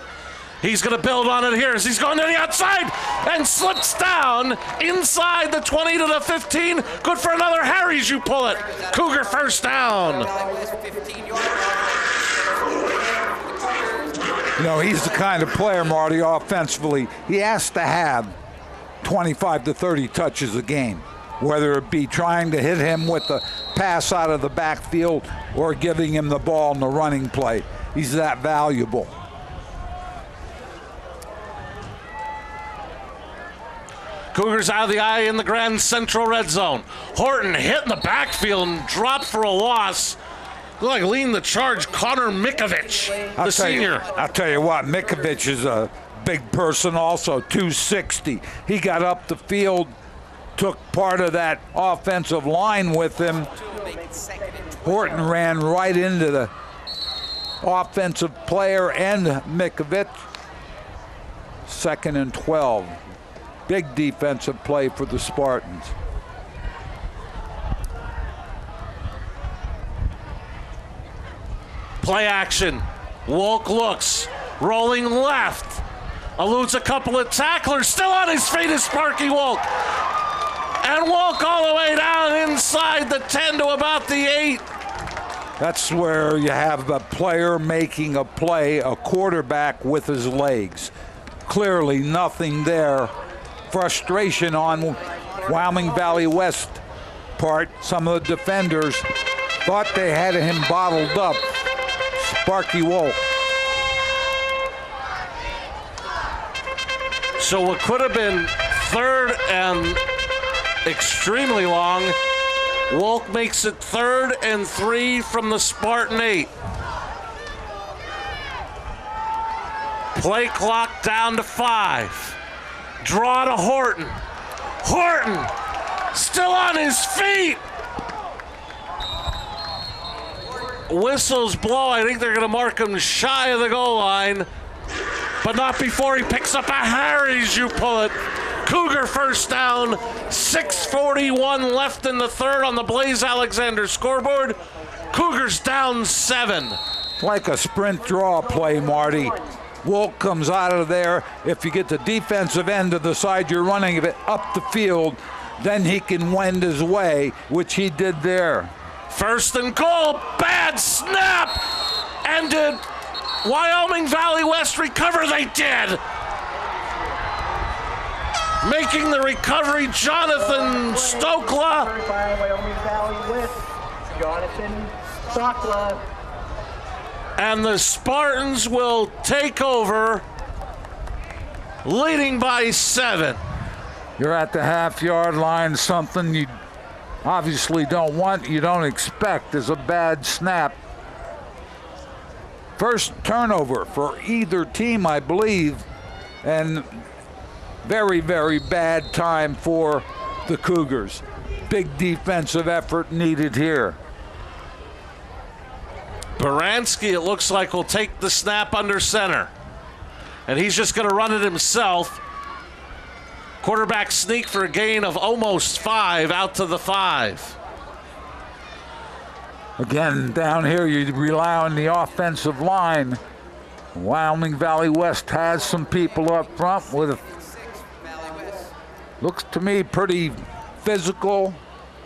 He's going to build on it here as he's going to the outside and slips down inside the 20 to the 15. Good for another Harry's, you pull it. Cougar first down. You know, he's the kind of player, Marty, offensively. He has to have 25 to 30 touches a game, whether it be trying to hit him with the pass out of the backfield or giving him the ball in the running play. He's that valuable. Cougars out of the eye in the Grand Central red zone. Horton hit in the backfield and dropped for a loss. Looked like leading the charge, Connor Mikovich, the senior. I'll tell you what, Mikovich is a big person also, 260. He got up the field, took part of that offensive line with him. Horton ran right into the offensive player and Mikovich. 2nd and 12. Big defensive play for the Spartans. Play action. Wolk looks, rolling left. Eludes a couple of tacklers. Still on his feet is Sparky Wolk. And Wolk all the way down inside the 10 to about the 8. That's where you have a player making a play, a quarterback with his legs. Clearly nothing there. Frustration on Wyoming Valley West part. Some of the defenders thought they had him bottled up. Sparky Wolk. So what could have been 3rd and extremely long, Wolk makes it 3rd and 3 from the Spartan 8. Play clock down to 5. Draw to Horton. Horton still on his feet. Whistles blow. I think they're going to mark him shy of the goal line, but not before he picks up a Harry's, you pull it. Cougar first down. 6:41 left in the 3rd on the Blaze Alexander scoreboard. Cougars down 7. Like a sprint draw play, Marty. Wolk comes out of there. If you get the defensive end of the side you're running of it up the field, then he can wend his way, which he did there. 1st and goal, bad snap. And did Wyoming Valley West recover? They did. Making the recovery, Jonathan Stokla. Wyoming Valley West, Jonathan Stokla. And the Spartans will take over, leading by 7. You're at the half-yard line, something you obviously don't want, you don't expect is a bad snap. First turnover for either team, I believe, and very, very bad time for the Cougars. Big defensive effort needed here. Baranski, it looks like, will take the snap under center. And he's just going to run it himself. Quarterback sneak for a gain of almost 5 out to the 5. Again, down here, you rely on the offensive line. Wyoming Valley West has some people up front with, looks to me, pretty physical.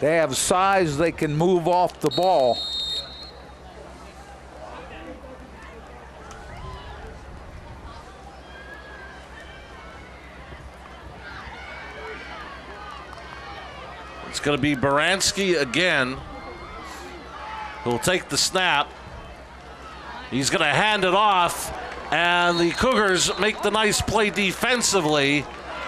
They have size, they can move off the ball. It's going to be Baranski again, who'll take the snap. He's going to hand it off, and the Cougars make the nice play defensively.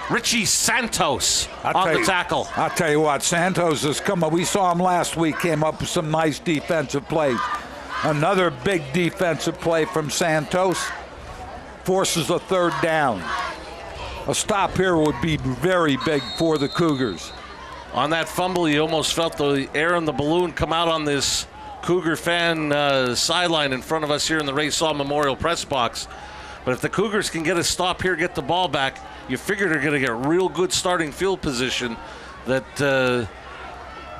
Richie Santos on the tackle. I'll tell you what, Santos has come up. We saw him last week, came up with some nice defensive plays. Another big defensive play from Santos. Forces a third down. A stop here would be very big for the Cougars. On that fumble, you almost felt the air in the balloon come out on this Cougar fan sideline in front of us here in the Ray Saul Memorial Press Box. But if the Cougars can get a stop here, get the ball back, you figure they're going to get real good starting field position that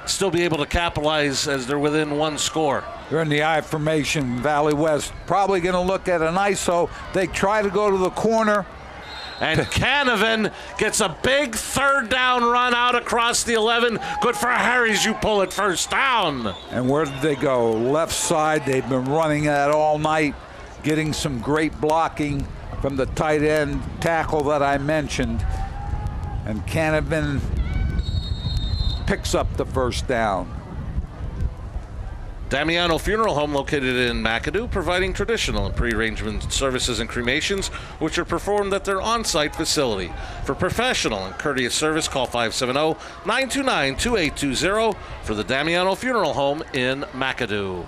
still be able to capitalize as they're within one score. They're in the I formation. Valley West probably going to look at an ISO. They try to go to the corner. And Canavan gets a big third down run out across the 11. Good for Harry's. You pull it first down. And where did they go? Left side. They've been running that all night, getting some great blocking from the tight end tackle that I mentioned. And Canavan picks up the first down. Damiano Funeral Home, located in McAdoo, providing traditional and pre-arrangement services and cremations, which are performed at their on-site facility. For professional and courteous service, call 570-929-2820 for the Damiano Funeral Home in McAdoo.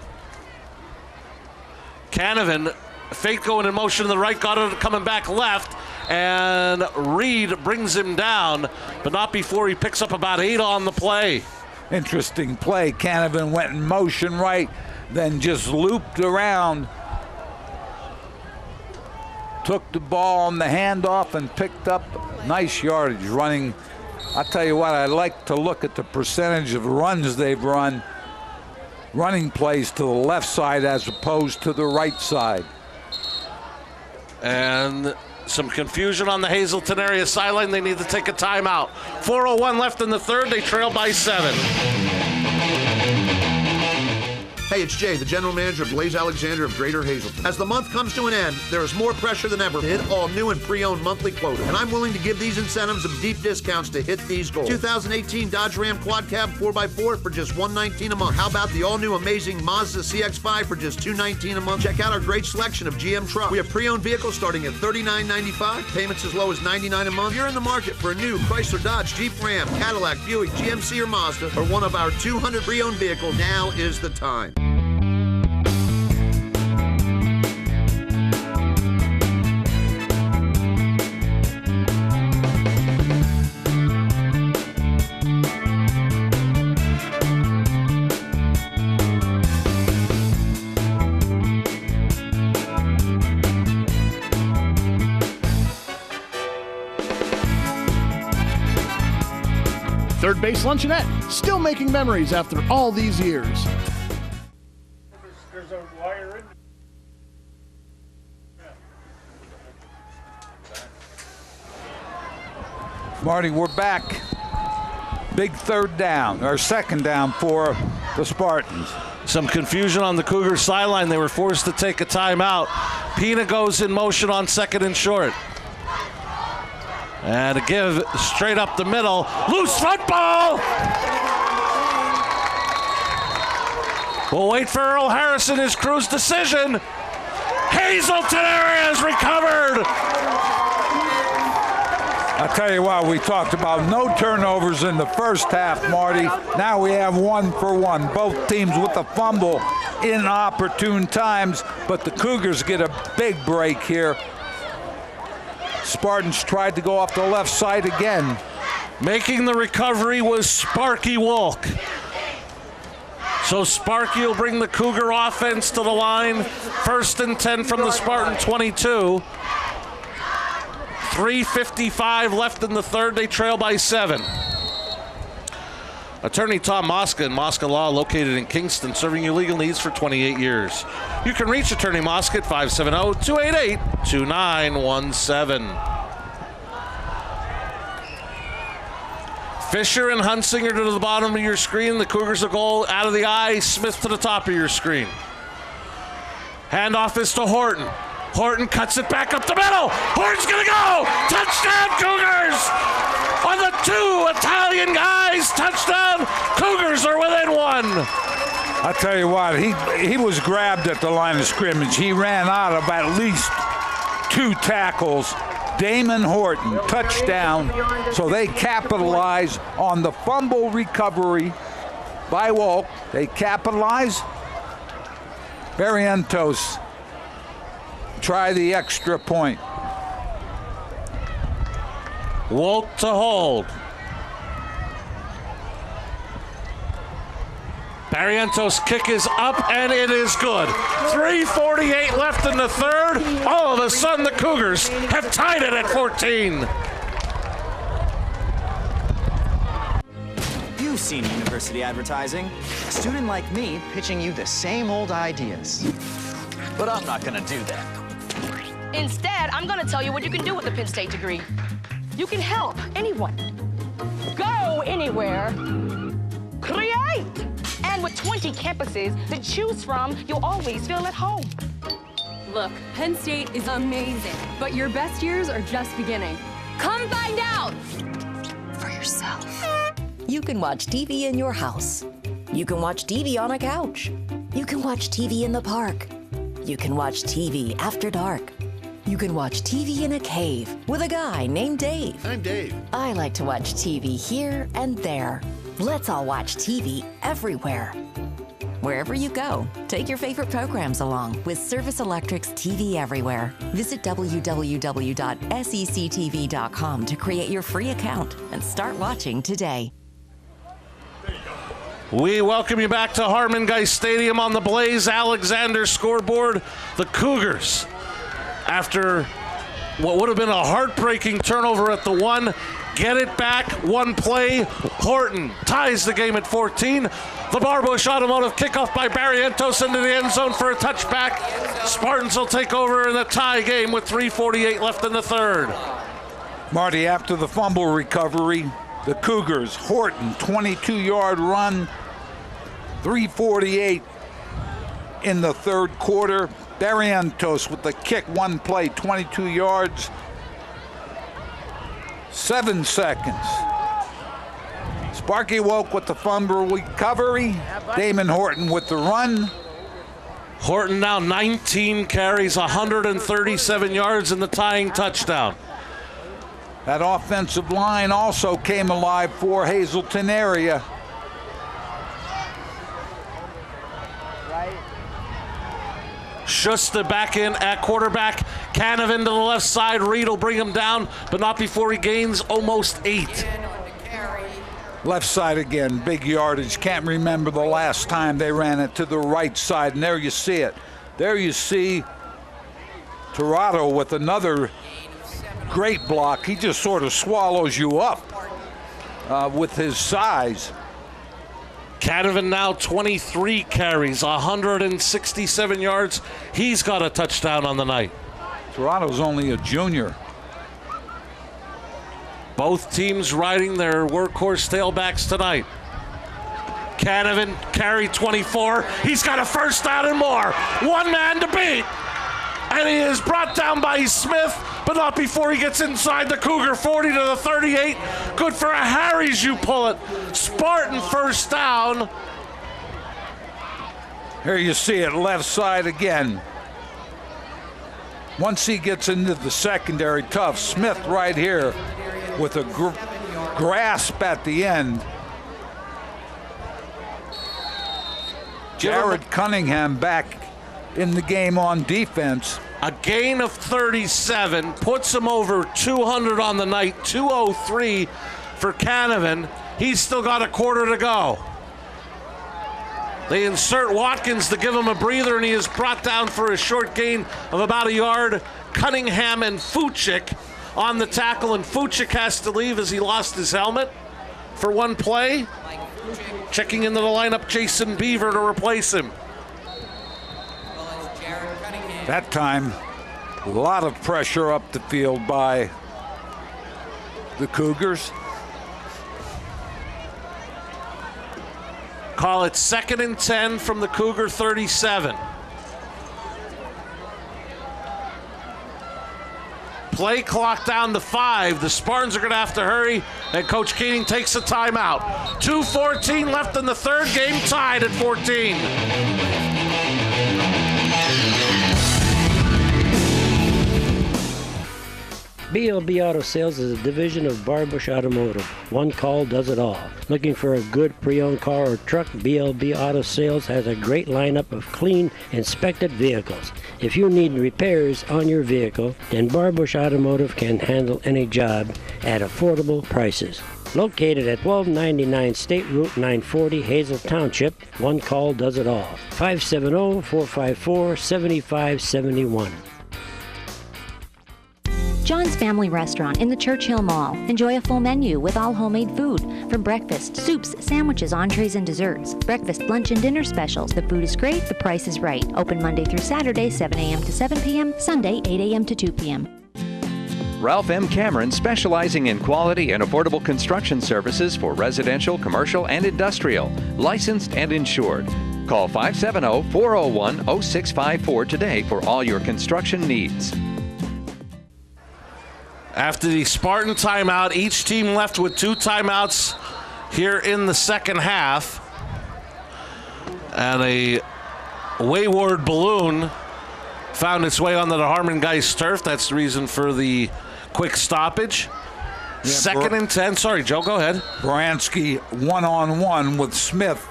Canavan, fake going in motion to the right, got it coming back left, and Reed brings him down, but not before he picks up about 8 on the play. Interesting play. Canavan went in motion right, then just looped around, took the ball on the handoff and picked up nice yardage running. I'll tell you what, I like to look at the percentage of runs they've run, running plays to the left side as opposed to the right side. And some confusion on the Hazleton area sideline. They need to take a timeout. 4:01 left in the third. They trail by 7. Hey, it's Jay, the general manager of Blaze Alexander of Greater Hazleton. As the month comes to an end, there is more pressure than ever to hit all new and pre-owned monthly quota. And I'm willing to give these incentives of deep discounts to hit these goals. 2018 Dodge Ram Quad Cab 4x4 for just $119 a month. How about the all-new amazing Mazda CX-5 for just $219 a month? Check out our great selection of GM trucks. We have pre-owned vehicles starting at $39.95, payments as low as $99 a month. If you're in the market for a new Chrysler, Dodge, Jeep, Ram, Cadillac, Buick, GMC, or Mazda, or one of our 200 pre-owned vehicles, now is the time. Third Base Luncheonette, still making memories after all these years. There's a wire in. Marty, we're back. Big third down, or second down for the Spartans. Some confusion on the Cougars sideline. They were forced to take a timeout. Pina goes in motion on second and short. And a give straight up the middle. Loose football! We'll wait for Earl Harrison, his crew's decision. Hazleton area is recovered. I'll tell you what, we talked about no turnovers in the first half, Marty. Now we have 1 for 1. Both teams with a fumble in opportune times, but the Cougars get a big break here. Spartans tried to go off the left side again. Making the recovery was Sparky Wolk. So Sparky will bring the Cougar offense to the line. 1st and 10 from the Spartan 22. 3:55 left in the third. They trail by 7. Attorney Tom Mosca and Mosca Law, located in Kingston, serving your legal needs for 28 years. You can reach Attorney Mosca at 570-288-2917. Fisher and Hunsinger to the bottom of your screen. The Cougars will go out of the eye. Smith to the top of your screen. Handoff is to Horton. Horton cuts it back up the middle. Horton's going to go. Touchdown, Cougars. On the 2 Italian guys. Touchdown. Cougars are within 1. I tell you what, he was grabbed at the line of scrimmage. He ran out of at least 2 tackles. Damon Horton, touchdown. So they capitalize on the fumble recovery by Wolk. They capitalize. Barrientos try the extra point. Wolk to hold. Barrientos' kick is up, and it is good. 3:48 left in the third. All of a sudden, the Cougars have tied it at 14. You've seen university advertising. A student like me pitching you the same old ideas. But I'm not gonna do that. Instead, I'm gonna tell you what you can do with a Penn State degree. You can help anyone. Go anywhere. Create! And with 20 campuses to choose from, you'll always feel at home. Look, Penn State is amazing, but your best years are just beginning. Come find out for yourself. You can watch TV in your house. You can watch TV on a couch. You can watch TV in the park. You can watch TV after dark. You can watch TV in a cave with a guy named Dave. I'm Dave. I like to watch TV here and there. Let's all watch TV everywhere. Wherever you go, take your favorite programs along with Service Electric's TV Everywhere. Visit www.sectv.com to create your free account and start watching today. We welcome you back to Harmon Geist Stadium on the Blaze Alexander scoreboard. The Cougars, after what would have been a heartbreaking turnover at the 1, get it back. 1 play. Horton ties the game at 14. The Barbush Automotive kickoff by Barrientos into the end zone for a touchback. Spartans will take over in the tie game with 3:48 left in the third. Marty, after the fumble recovery, the Cougars, Horton, 22-yard run, 3:48 in the third quarter. Barrientos with the kick, 1 play, 22 yards, 7 seconds. Sparky Wolk with the fumble recovery. Damon Horton with the run. Horton now 19 carries, 137 yards, and the tying touchdown. That offensive line also came alive for Hazleton area. Schuster back in at quarterback. Canavan to the left side. Reed will bring him down, but not before he gains almost 8. Left side again, big yardage. Can't remember the last time they ran it to the right side, and there you see it. There you see Torado with another great block. He just sort of swallows you up with his size. Canavan now 23 carries, 167 yards. He's got a touchdown on the night. Toronto's only a junior. Both teams riding their workhorse tailbacks tonight. Canavan carry 24. He's got a first down and more. 1 man to beat. And he is brought down by Smith, but not before he gets inside the Cougar 40 to the 38. Good for a Harry's, you pull it. Spartan first down. Here you see it, left side again. Once he gets into the secondary, tough. Smith right here with a grasp at the end. Jared Cunningham back in the game on defense. A gain of 37 puts him over 200 on the night. 203 for Canavan. He's still got a quarter to go. They insert Watkins to give him a breather, and he is brought down for a short gain of about a yard. Cunningham and Fuchik on the tackle, and Fuchik has to leave as he lost his helmet for 1 play. Checking into the lineup, Jason Beaver to replace him. That time, a lot of pressure up the field by the Cougars. Call it 2nd and 10 from the Cougar 37. Play clock down to 5. The Spartans are going to have to hurry, and Coach Keating takes a timeout. 2:14 left in the third, game tied at 14. BLB Auto Sales is a division of Barbush Automotive. One call does it all. Looking for a good pre-owned car or truck? BLB Auto Sales has a great lineup of clean, inspected vehicles. If you need repairs on your vehicle, then Barbush Automotive can handle any job at affordable prices. Located at 1299 State Route 940, Hazel Township, one call does it all. 570-454-7571. John's Family Restaurant in the Churchill Mall. Enjoy a full menu with all homemade food. From breakfast, soups, sandwiches, entrees, and desserts. Breakfast, lunch, and dinner specials. The food is great, the price is right. Open Monday through Saturday, 7 a.m. to 7 p.m., Sunday, 8 a.m. to 2 p.m. Ralph M. Cameron, specializing in quality and affordable construction services for residential, commercial, and industrial. Licensed and insured. Call 570-401-0654 today for all your construction needs. After the Spartan timeout, each team left with 2 timeouts here in the second half. And a wayward balloon found its way onto the Harmon Geist turf. That's the reason for the quick stoppage. Yeah, 2nd and 10. Sorry, Joe, go ahead. Baranski one-on-one with Smith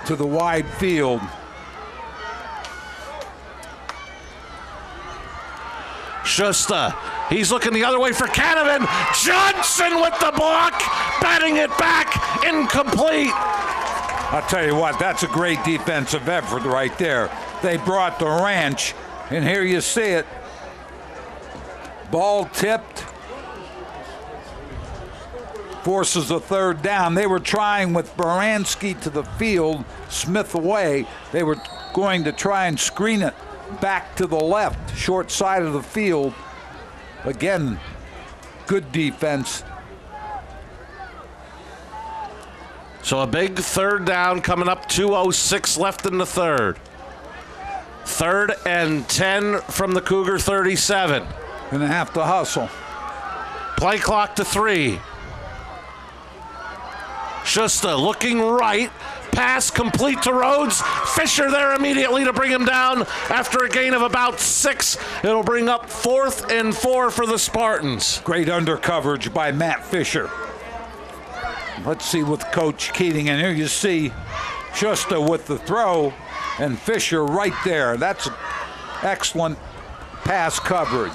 to the wide field. Schuster, he's looking the other way for Canavan. Johnson with the block, batting it back, incomplete. I'll tell you what, that's a great defensive effort right there. They brought the ranch, and here you see it. Ball tipped. Forces a third down. They were trying with Baranski to the field, Smith away. They were going to try and screen it back to the left, short side of the field. Again, good defense. So a big third down coming up, 2:06 left in the third. 3rd and 10 from the Cougar 37. Gonna have to hustle. Play clock to 3. Schuster looking right. Pass complete to Rhodes. Fisher there immediately to bring him down after a gain of about 6. It'll bring up 4th and 4 for the Spartans. Great under coverage by Matt Fisher. Let's see with Coach Keating. And here you see Schuster with the throw and Fisher right there. That's excellent pass coverage.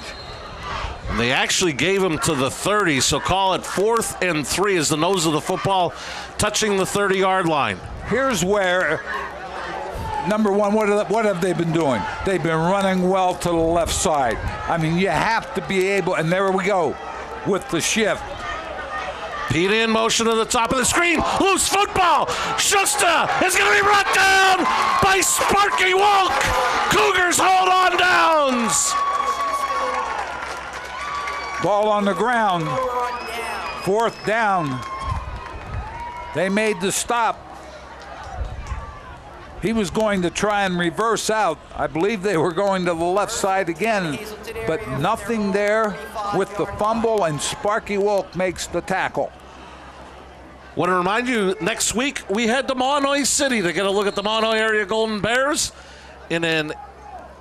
And they actually gave him to the 30, so call it 4th and 3 as the nose of the football touching the 30-yard line. Here's where, number one, what have they been doing? They've been running well to the left side. I mean, you have to be able, and there we go with the shift. Pete in motion to the top of the screen. Loose football. Schuster is going to be brought down by Sparky Wolk. Cougars hold on downs. Ball on the ground. 4th down. They made the stop. He was going to try and reverse out. I believe they were going to the left side again, but nothing there with the fumble, and Sparky Wolk makes the tackle. Want to remind you, next week we head to Monoy City to get a look at the Monoy area Golden Bears in an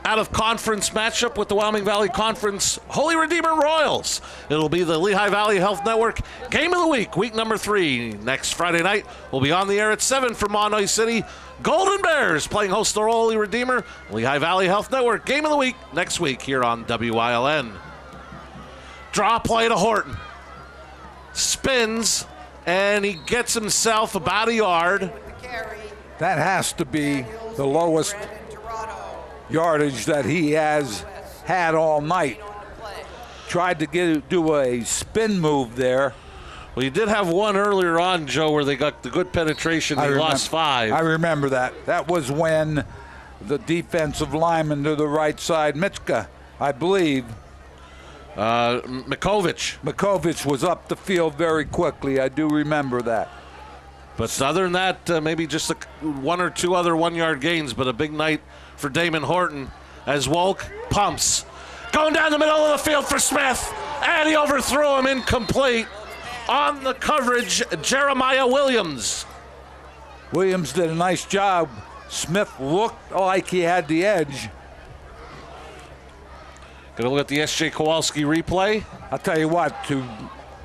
out-of-conference matchup with the Wyoming Valley Conference Holy Redeemer Royals. It'll be the Lehigh Valley Health Network Game of the Week, week number 3. Next Friday night, we'll be on the air at 7 for Monoy City. Golden Bears playing host to Holy Redeemer. Lehigh Valley Health Network Game of the Week next week here on WYLN. Draw play to Horton. Spins, and he gets himself about a yard. That has to be the lowest yardage that he has had all night. Tried to do a spin move there. Well, you did have one earlier on, Joe, where they got the good penetration. They lost 5. I remember that. That was when the defensive lineman to the right side, Mitska, I believe. Makovich was up the field very quickly. I do remember that. But other than that, maybe just one or two other 1-yard gains, but a big night for Damon Horton as Wolk pumps. Going down the middle of the field for Smith, and he overthrew him, incomplete. On the coverage, Jeremiah Williams. Williams did a nice job. Smith looked like he had the edge. Gonna look at the S.J. Kowalski replay. I'll tell you what, to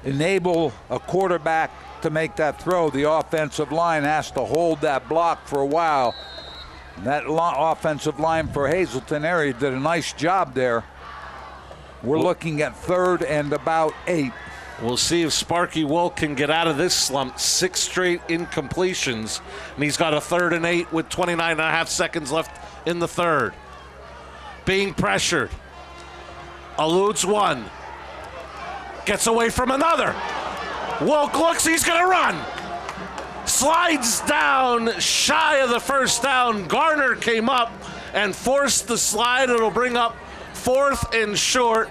enable a quarterback to make that throw, the offensive line has to hold that block for a while. That offensive line for Hazleton area did a nice job there. We're looking at 3rd and about 8. We'll see if Sparky Wolk can get out of this slump. 6 straight incompletions, and he's got a 3rd and 8 with 29.5 seconds left in the 3rd. Being pressured. Eludes one. Gets away from another. Wolk looks, he's going to run. Slides down shy of the first down. Garner came up and forced the slide. It'll bring up 4th and short.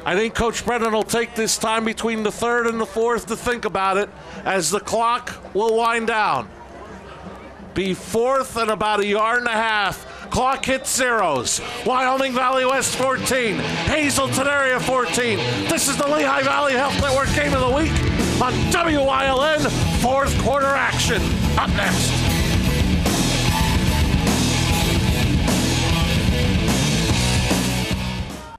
I think Coach Brennan will take this time between the 3rd and the 4th to think about it as the clock will wind down. Be 4th and about 1.5 yards. Clock hits zeros. Wyoming Valley West 14. Hazleton area 14. This is the Lehigh Valley Health Network Game of the Week on WYLN. 4th quarter action. Up next.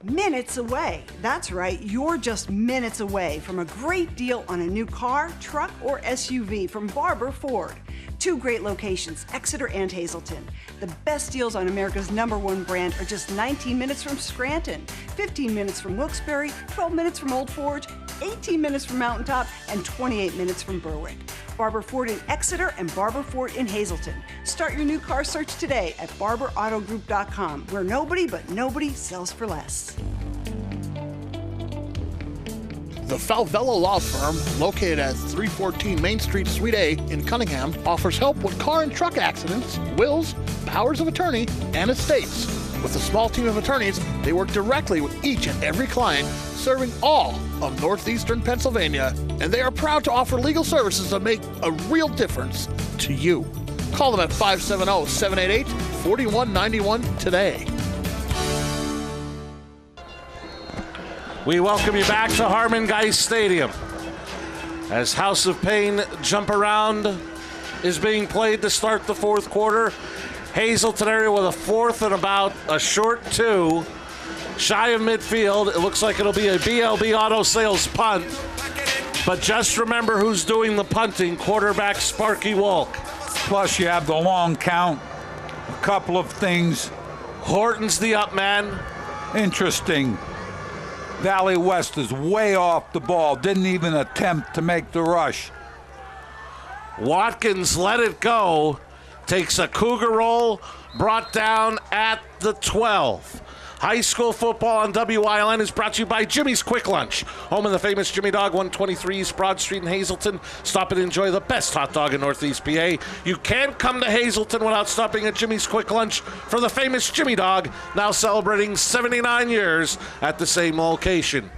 Minutes away. That's right, you're just minutes away from a great deal on a new car, truck, or SUV from Barber Ford. 2 great locations, Exeter and Hazleton. The best deals on America's #1 brand are just 19 minutes from Scranton, 15 minutes from Wilkes-Barre, 12 minutes from Old Forge, 18 minutes from Mountaintop, and 28 minutes from Berwick. Barber Ford in Exeter and Barber Ford in Hazleton. Start your new car search today at barberautogroup.com, where nobody sells for less. The Falvello Law Firm, located at 314 Main Street, Suite A in Cunningham, offers help with car and truck accidents, wills, powers of attorney, and estates. With a small team of attorneys, they work directly with each and every client, serving all of northeastern Pennsylvania, and they are proud to offer legal services that make a real difference to you. Call them at 570-788-4191 today. We welcome you back to Harmon Geist Stadium as House of Pain Jump Around is being played to start the 4th quarter. Hazleton area with a 4th and about a short 2. Shy of midfield. It looks like it'll be a BLB Auto Sales punt. But just remember who's doing the punting. Quarterback Sparky Wolk. Plus you have the long count. A couple of things. Horton's the up man. Interesting. Valley West is way off the ball. Didn't even attempt to make the rush. Watkins let it go. Takes a Cougar roll. Brought down at the 12. High school football on WYLN is brought to you by Jimmy's Quick Lunch, home of the famous Jimmy Dog, 123 East Broad Street in Hazleton. Stop and enjoy the best hot dog in Northeast PA. You can't come to Hazleton without stopping at Jimmy's Quick Lunch for the famous Jimmy Dog, now celebrating 79 years at the same location.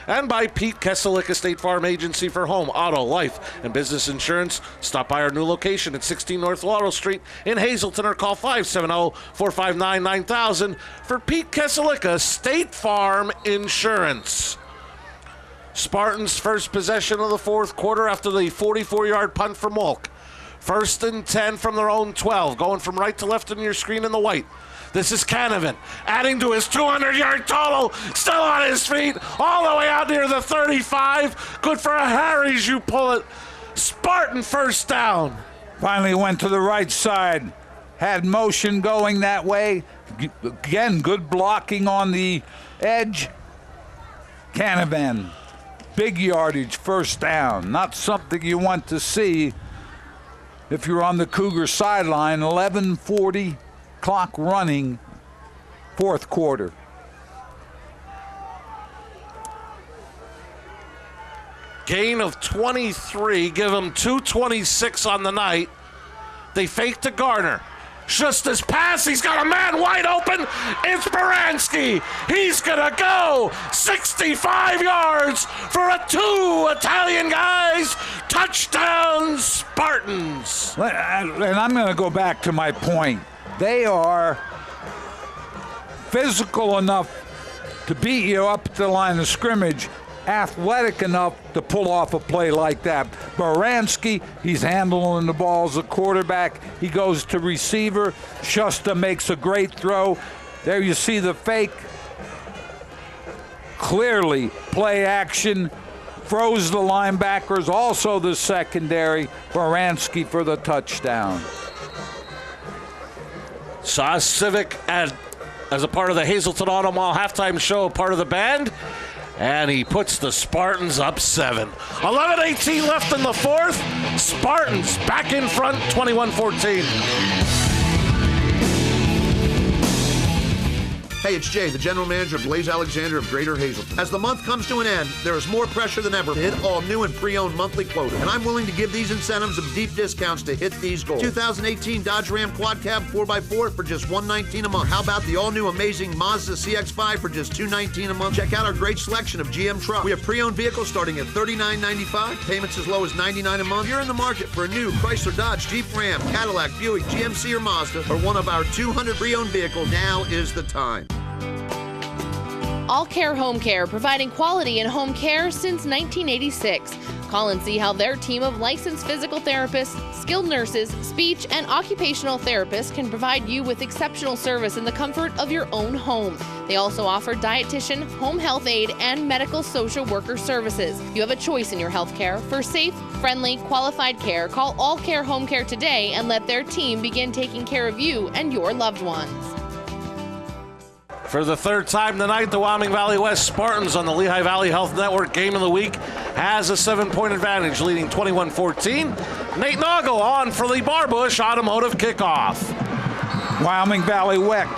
And by Pete Kesselik, State Farm Agency for home, auto, life, and business insurance. Stop by our new location at 16 North Laurel Street in Hazleton or call 570-459-9000 for Pete Kesselik, State Farm Insurance. Spartans' first possession of the 4th quarter after the 44-yard punt from Wolk. 1st and 10 from their own 12, going from right to left on your screen in the white. This is Canavan, adding to his 200-yard total, still on his feet, all the way out near the 35. Good for a Harry's, you pull it. Spartan first down. Finally went to the right side, had motion going that way. Again, good blocking on the edge. Canavan, big yardage, first down. Not something you want to see if you're on the Cougar sideline. 11:40. Clock running, 4th quarter. Gain of 23. Give him 226 on the night. They fake to Garner. Schuster's pass. He's got a man wide open. It's Baranski. He's going to go 65 yards for a 2 Italian guys. Touchdown, Spartans. And I'm going to go back to my point. They are physical enough to beat you up at the line of scrimmage, athletic enough to pull off a play like that. Baranski, he's handling the ball as a quarterback. He goes to receiver. Schuster makes a great throw. There you see the fake. Clearly play action. Froze the linebackers, also the secondary. Baranski for the touchdown. Saw Civic as a part of the Hazleton Auto Mall halftime show, part of the band. And he puts the Spartans up 7. 11:18 left in the fourth. Spartans back in front, 21-14. Hey, it's Jay, the general manager of Blaze Alexander of Greater Hazleton. As the month comes to an end, there is more pressure than ever to hit all new and pre-owned monthly quota. And I'm willing to give these incentives of deep discounts to hit these goals. 2018 Dodge Ram Quad Cab 4x4 for just $119 a month. How about the all-new amazing Mazda CX-5 for just $219 a month? Check out our great selection of GM trucks. We have pre-owned vehicles starting at $39.95, payments as low as $99 a month. If you're in the market for a new Chrysler, Dodge, Jeep, Ram, Cadillac, Buick, GMC, or Mazda, or one of our 200 pre-owned vehicles, now is the time. All Care Home Care, providing quality in home care since 1986. Call and see how their team of licensed physical therapists, skilled nurses, speech, and occupational therapists can provide you with exceptional service in the comfort of your own home. They also offer dietitian, home health aide, and medical social worker services. You have a choice in your health care. For safe, friendly, qualified care, call All Care Home Care today and let their team begin taking care of you and your loved ones. For the third time tonight, the Wyoming Valley West Spartans on the Lehigh Valley Health Network Game of the Week has a 7-point advantage, leading 21-14. Nate Noggle on for the Barbush Automotive kickoff. Wyoming Valley West.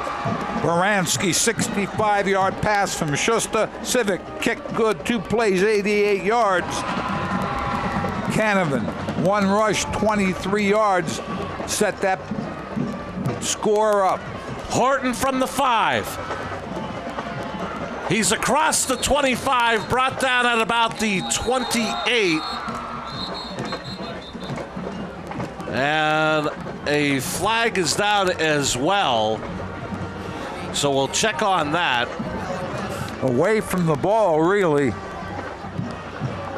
Baranski, 65-yard pass from Schuster. Civic kick good, 2 plays, 88 yards. Canavan, 1 rush, 23 yards. Set that score up. Horton from the 5. He's across the 25, brought down at about the 28. And a flag is down as well. So we'll check on that. Away from the ball, really.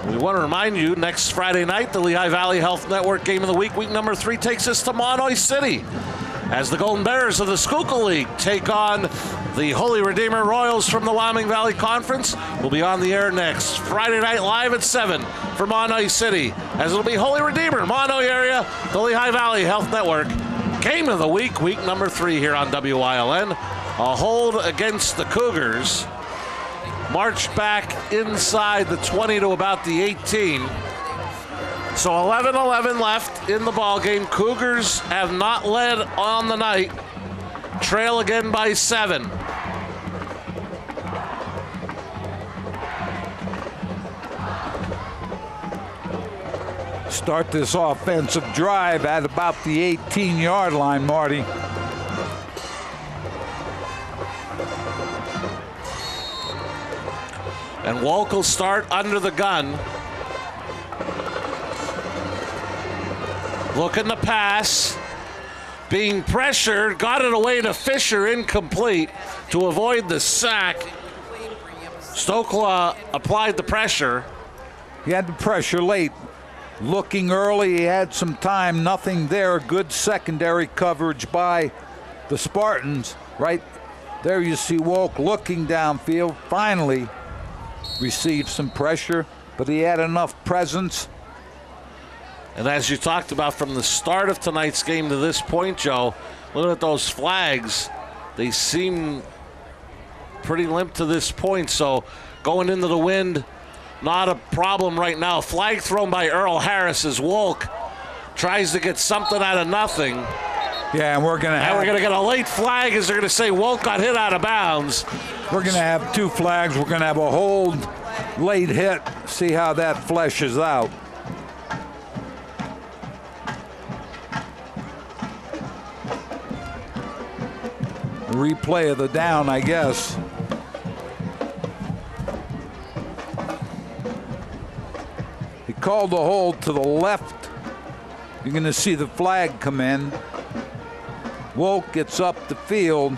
We want to remind you, next Friday night, the Lehigh Valley Health Network Game of the Week, week number 3, takes us to Monoy City, as the Golden Bears of the Schuylkill League take on the Holy Redeemer Royals from the Wyoming Valley Conference. We'll be on the air next Friday night live at 7 for Monoy City, as it'll be Holy Redeemer, Monoy area, the Lehigh Valley Health Network Game of the Week, week number 3 here on WYLN. A hold against the Cougars. Marched back inside the 20 to about the 18. So 11-11 left in the ball game. Cougars have not led on the night. Trail again by 7. Start this offensive drive at about the 18-yard line, Marty. And Wolk will start under the gun. Looking to pass. Being pressured. Got it away to Fisher. Incomplete to avoid the sack. Stokela applied the pressure. He had the pressure late. Looking early. He had some time. Nothing there. Good secondary coverage by the Spartans. Right there you see Wolk looking downfield. Finally received some pressure, but he had enough presence. And as you talked about from the start of tonight's game to this point, Joe, looking at those flags, they seem pretty limp to this point. So going into the wind, not a problem right now. Flag thrown by Earl Harris as Wolk tries to get something out of nothing. Yeah, and we're going to get a late flag as they're going to say Wolk got hit out of bounds. We're going to have 2 flags. We're going to have a hold late hit. See how that fleshes out. Replay of the down, I guess. He called the hold to the left. You're going to see the flag come in. Wolk gets up the field.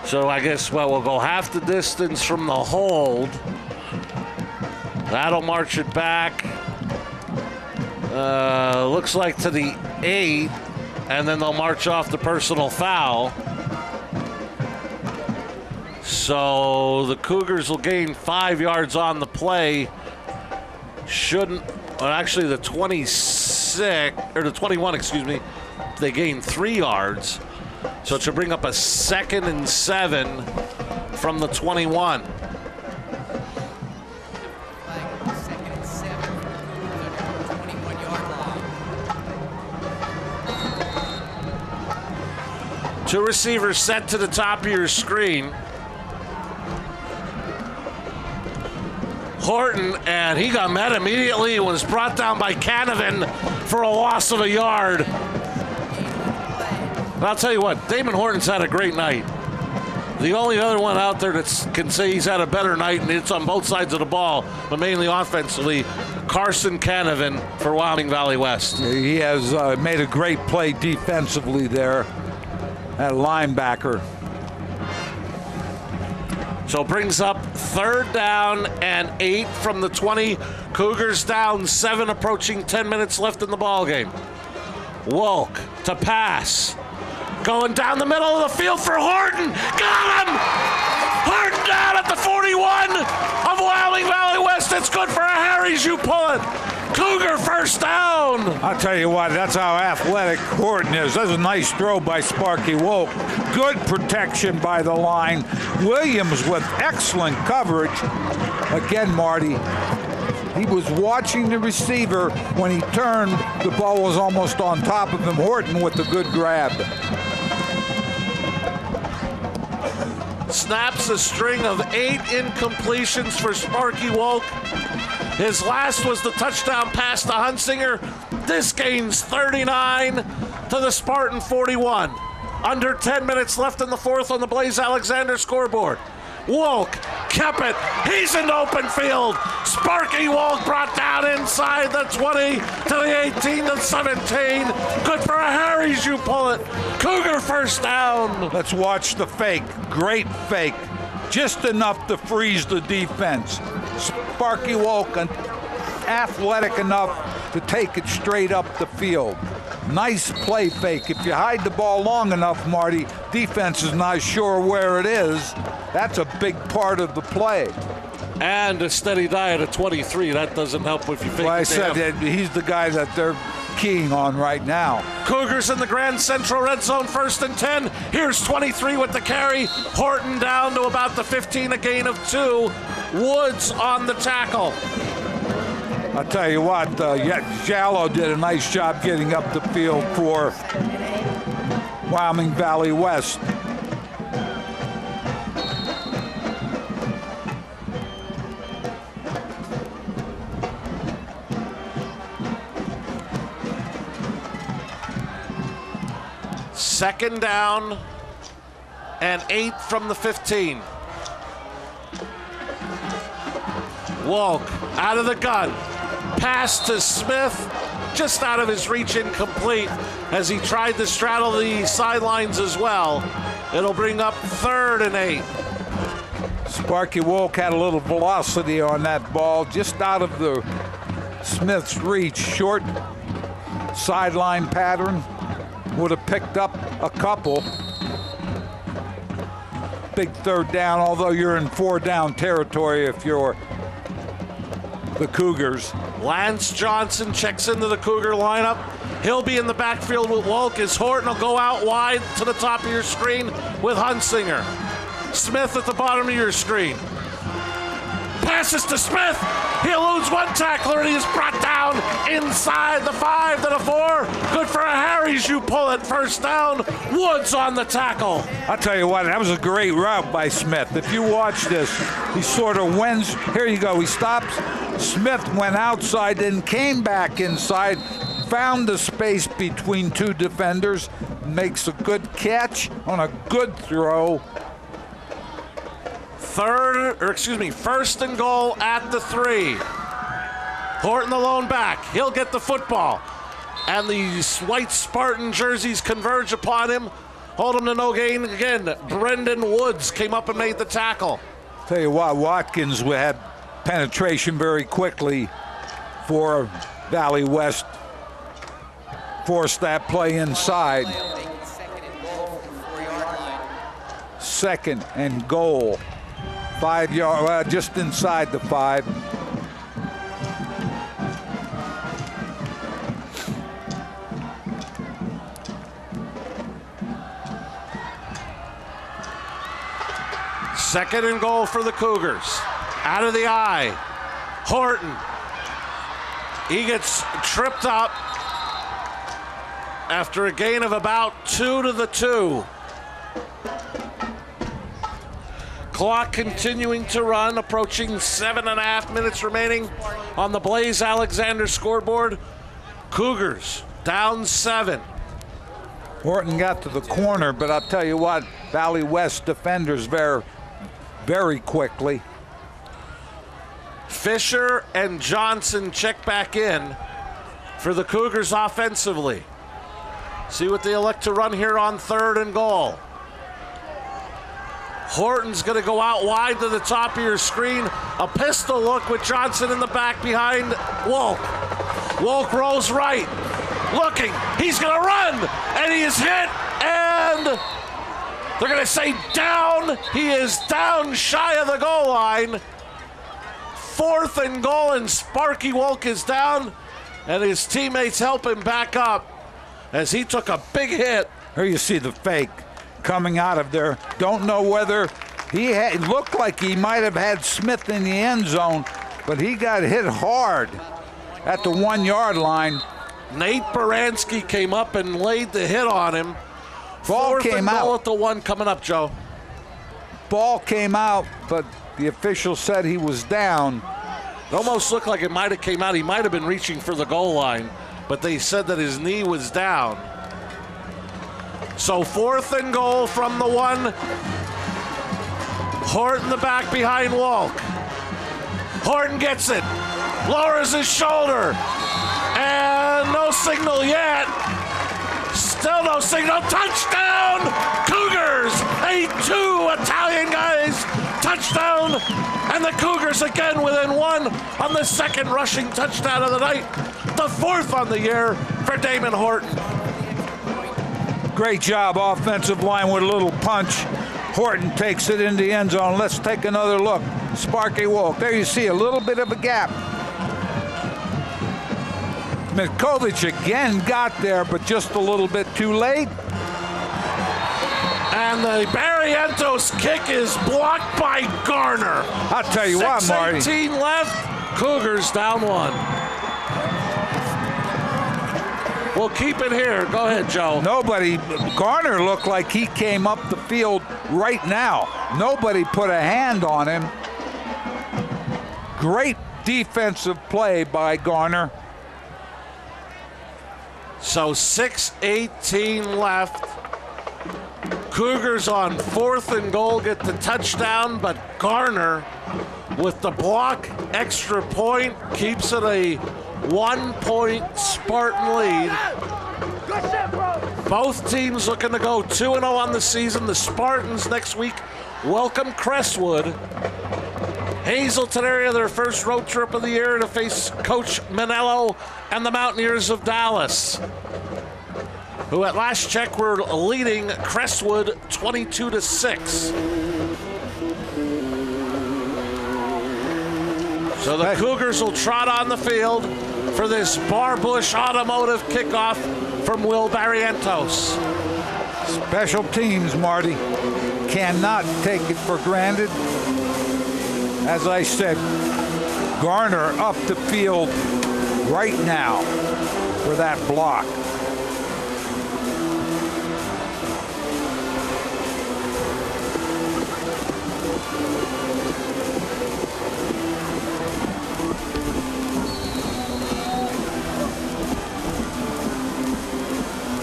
So I guess, well, we'll go half the distance from the hold. That'll march it back. Looks like to the 8, and then they'll march off the personal foul. So the Cougars will gain 5 yards on the play. Actually the 26, or the 21, excuse me, they gain 3 yards. So it should bring up a 2nd and 7 from the 21. Two receivers set to the top of your screen. Horton, and he got met immediately, was brought down by Canavan for a loss of a yard. And I'll tell you what, Damon Horton's had a great night. The only other one out there that can say he's had a better night, and it's on both sides of the ball, but mainly offensively, Carson Canavan for Wyoming Valley West. He has made a great play defensively there at linebacker. So it brings up 3rd down and 8 from the 20. Cougars down 7, approaching 10 minutes left in the ball game. Wolk to pass. Going down the middle of the field for Horton. Got him! Horton down at the 41 of Wyoming Valley West. It's good for a Harry's. You pull it. Cougar first down. I'll tell you what, that's how athletic Horton is. That's a nice throw by Sparky Wolk. Good protection by the line. Williams with excellent coverage. Again, Marty, he was watching the receiver. When he turned, the ball was almost on top of him. Horton with a good grab. Snaps a string of 8 incompletions for Sparky Wolk. His last was the touchdown pass to Hunsinger. This gains 39 to the Spartan 41. Under 10 minutes left in the 4th on the Blaze Alexander scoreboard. Wolk kept it. He's in open field. Sparky Wolk brought down inside the 20 to the 18 to 17. Good for a Harry's. You pull it. Cougar first down. Let's watch the fake. Great fake. Just enough to freeze the defense. Sparky Wolk athletic enough to take it straight up the field. Nice play fake. If you hide the ball long enough, Marty, defense is not sure where it is. That's a big part of the play. And a steady diet at 23. That doesn't help if you fake it. Well, I said that he's the guy that they're keying on right now. Cougars in the Grand Central red zone, 1st and 10. Here's 23 with the carry. Horton down to about the 15, a gain of 2. Woods on the tackle. I'll tell you what, Jallo did a nice job getting up the field for Wyoming Valley West. Second down and 8 from the 15. Wolk out of the gun. Pass to Smith, just out of his reach, incomplete, as he tried to straddle the sidelines as well. It'll bring up 3rd and 8. Sparky Wolk had a little velocity on that ball, just out of the Smith's reach. Short sideline pattern. Would have picked up a couple. Big 3rd down, although you're in 4-down territory if you're the Cougars. Lance Johnson checks into the Cougar lineup. He'll be in the backfield with Wolk as Horton will go out wide to the top of your screen with Hunsinger. Smith at the bottom of your screen. Passes to Smith. He eludes one tackler, and he is brought down inside the 5 to the 4. Good for a Harry's. You pull it. First down. Woods on the tackle. I'll tell you what, that was a great route by Smith. If you watch this, he sort of wins. Here you go. He stops. Smith went outside, then came back inside, found the space between two defenders, makes a good catch on a good throw. First and goal at the 3. Horton the lone back. He'll get the football. And the white Spartan jerseys converge upon him. Hold him to no gain again. Brendan Woods came up and made the tackle. Tell you what, Watkins had penetration very quickly for Valley West. Forced that play inside. Second and goal. 5 yard, just inside the 5. Second and goal for the Cougars. Out of the eye. Horton. He gets tripped up after a gain of about 2 to the 2. Clock continuing to run, approaching 7.5 minutes remaining on the Blaze Alexander scoreboard. Cougars down 7. Horton got to the corner, but I'll tell you what, Valley West defenders very quickly. Fisher and Johnson check back in for the Cougars offensively. See what they elect to run here on 3rd and goal. Horton's going to go out wide to the top of your screen. A pistol look with Johnson in the back behind Wolk. Wolk rolls right. Looking. He's going to run. And he is hit. And they're going to say down. He is down shy of the goal line. 4th and goal, and Sparky Wolk is down. And his teammates help him back up as he took a big hit. Here you see the fake coming out of there. Don't know whether it looked like he might have had Smith in the end zone, but he got hit hard at the 1 yard line. Nate Baranski came up and laid the hit on him. Ball came out at the 1 coming up, Joe. Ball came out, but the official said he was down. It almost looked like it might have came out. He might have been reaching for the goal line, but they said that his knee was down. So 4th and goal from the 1. Horton the back behind Walk. Horton gets it. Lowers his shoulder. And no signal yet. Still no signal. Touchdown! Cougars! A 2 Italian guys. Touchdown! And the Cougars again within 1 on the 2nd rushing touchdown of the night. The 4th on the year for Damon Horton. Great job, offensive line with a little punch. Horton takes it in the end zone. Let's take another look. Sparky Wolk. There you see a little bit of a gap. Mitkovic again got there, but just a little bit too late. And the Barrientos kick is blocked by Garner. I'll tell you what, Marty. 6:18 left. Cougars down 1. We'll keep it here. Go ahead, Joe. Garner looked like he came up the field right now. Nobody put a hand on him. Great defensive play by Garner. So 6:18 left. Cougars on 4th and goal get the touchdown, but Garner with the block extra point keeps it a 1-point Spartan lead. Both teams looking to go 2-0 on the season. The Spartans next week welcome Crestwood. Hazleton area, their first road trip of the year to face Coach Manello and the Mountaineers of Dallas, who at last check were leading Crestwood 22-6. So the Cougars will trot on the field for this Barbush Automotive kickoff from Will Barrientos. Special teams, Marty. Cannot take it for granted. As I said, Garner up the field right now for that block.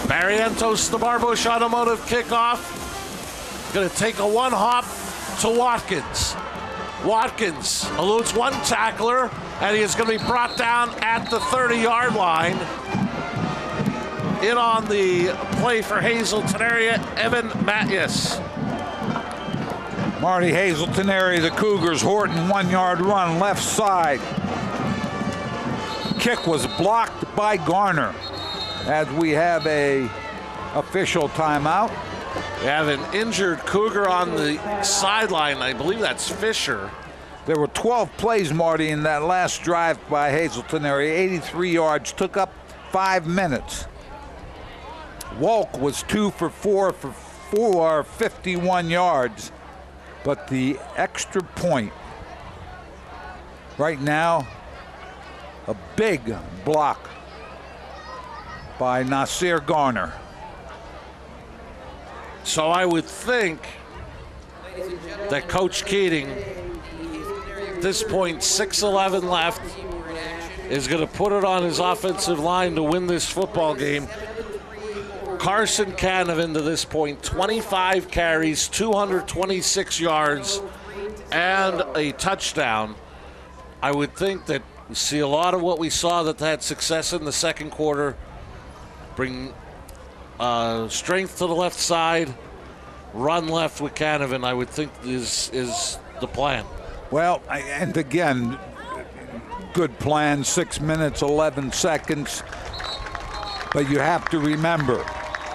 Barrientos, the Barbush Automotive kickoff. Going to take a one hop to Watkins. Watkins eludes one tackler, and he is going to be brought down at the 30-yard line. In on the play for Hazleton area, Evan Mattias. Marty, Hazleton area, the Cougars, Horton, 1-yard run, left side. Kick was blocked by Garner as we have a official timeout. We have an injured Cougar on the sideline. I believe that's Fisher. There were 12 plays, Marty, in that last drive by Hazleton area. 83 yards, took up 5 minutes. Walk was 2 for 4 for 51 yards. But the extra point right now, a big block by Nasir Garner. So I would think that Coach Keating, at this point, 6:11 left, is going to put it on his offensive line to win this football game. Carson Canavan to this point, 25 carries, 226 yards, and a touchdown. I would think that we see a lot of what we saw that had success in the second quarter. Bring strength to the left side, run left with Canavan, I would think is the plan. Well, and again, good plan, 6 minutes, 11 seconds. But you have to remember,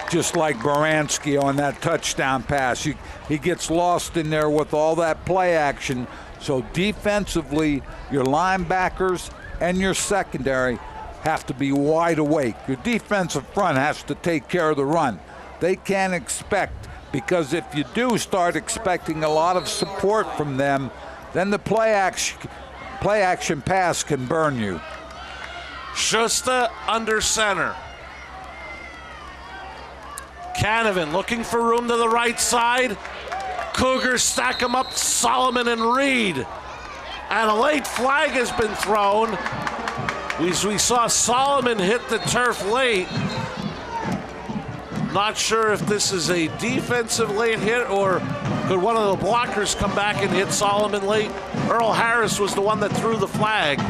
just like Baranski on that touchdown pass, he gets lost in there with all that play action. So defensively, your linebackers and your secondary have to be wide awake. Your defensive front has to take care of the run. They can't expect, because if you do start expecting a lot of support from them, then the play action pass can burn you. Schuster under center. Canavan looking for room to the right side. Cougars stack them up, Solomon and Reed. And a late flag has been thrown. We saw Solomon hit the turf late. Not sure if this is a defensive late hit or could one of the blockers come back and hit Solomon late. Earl Harris was the one that threw the flag.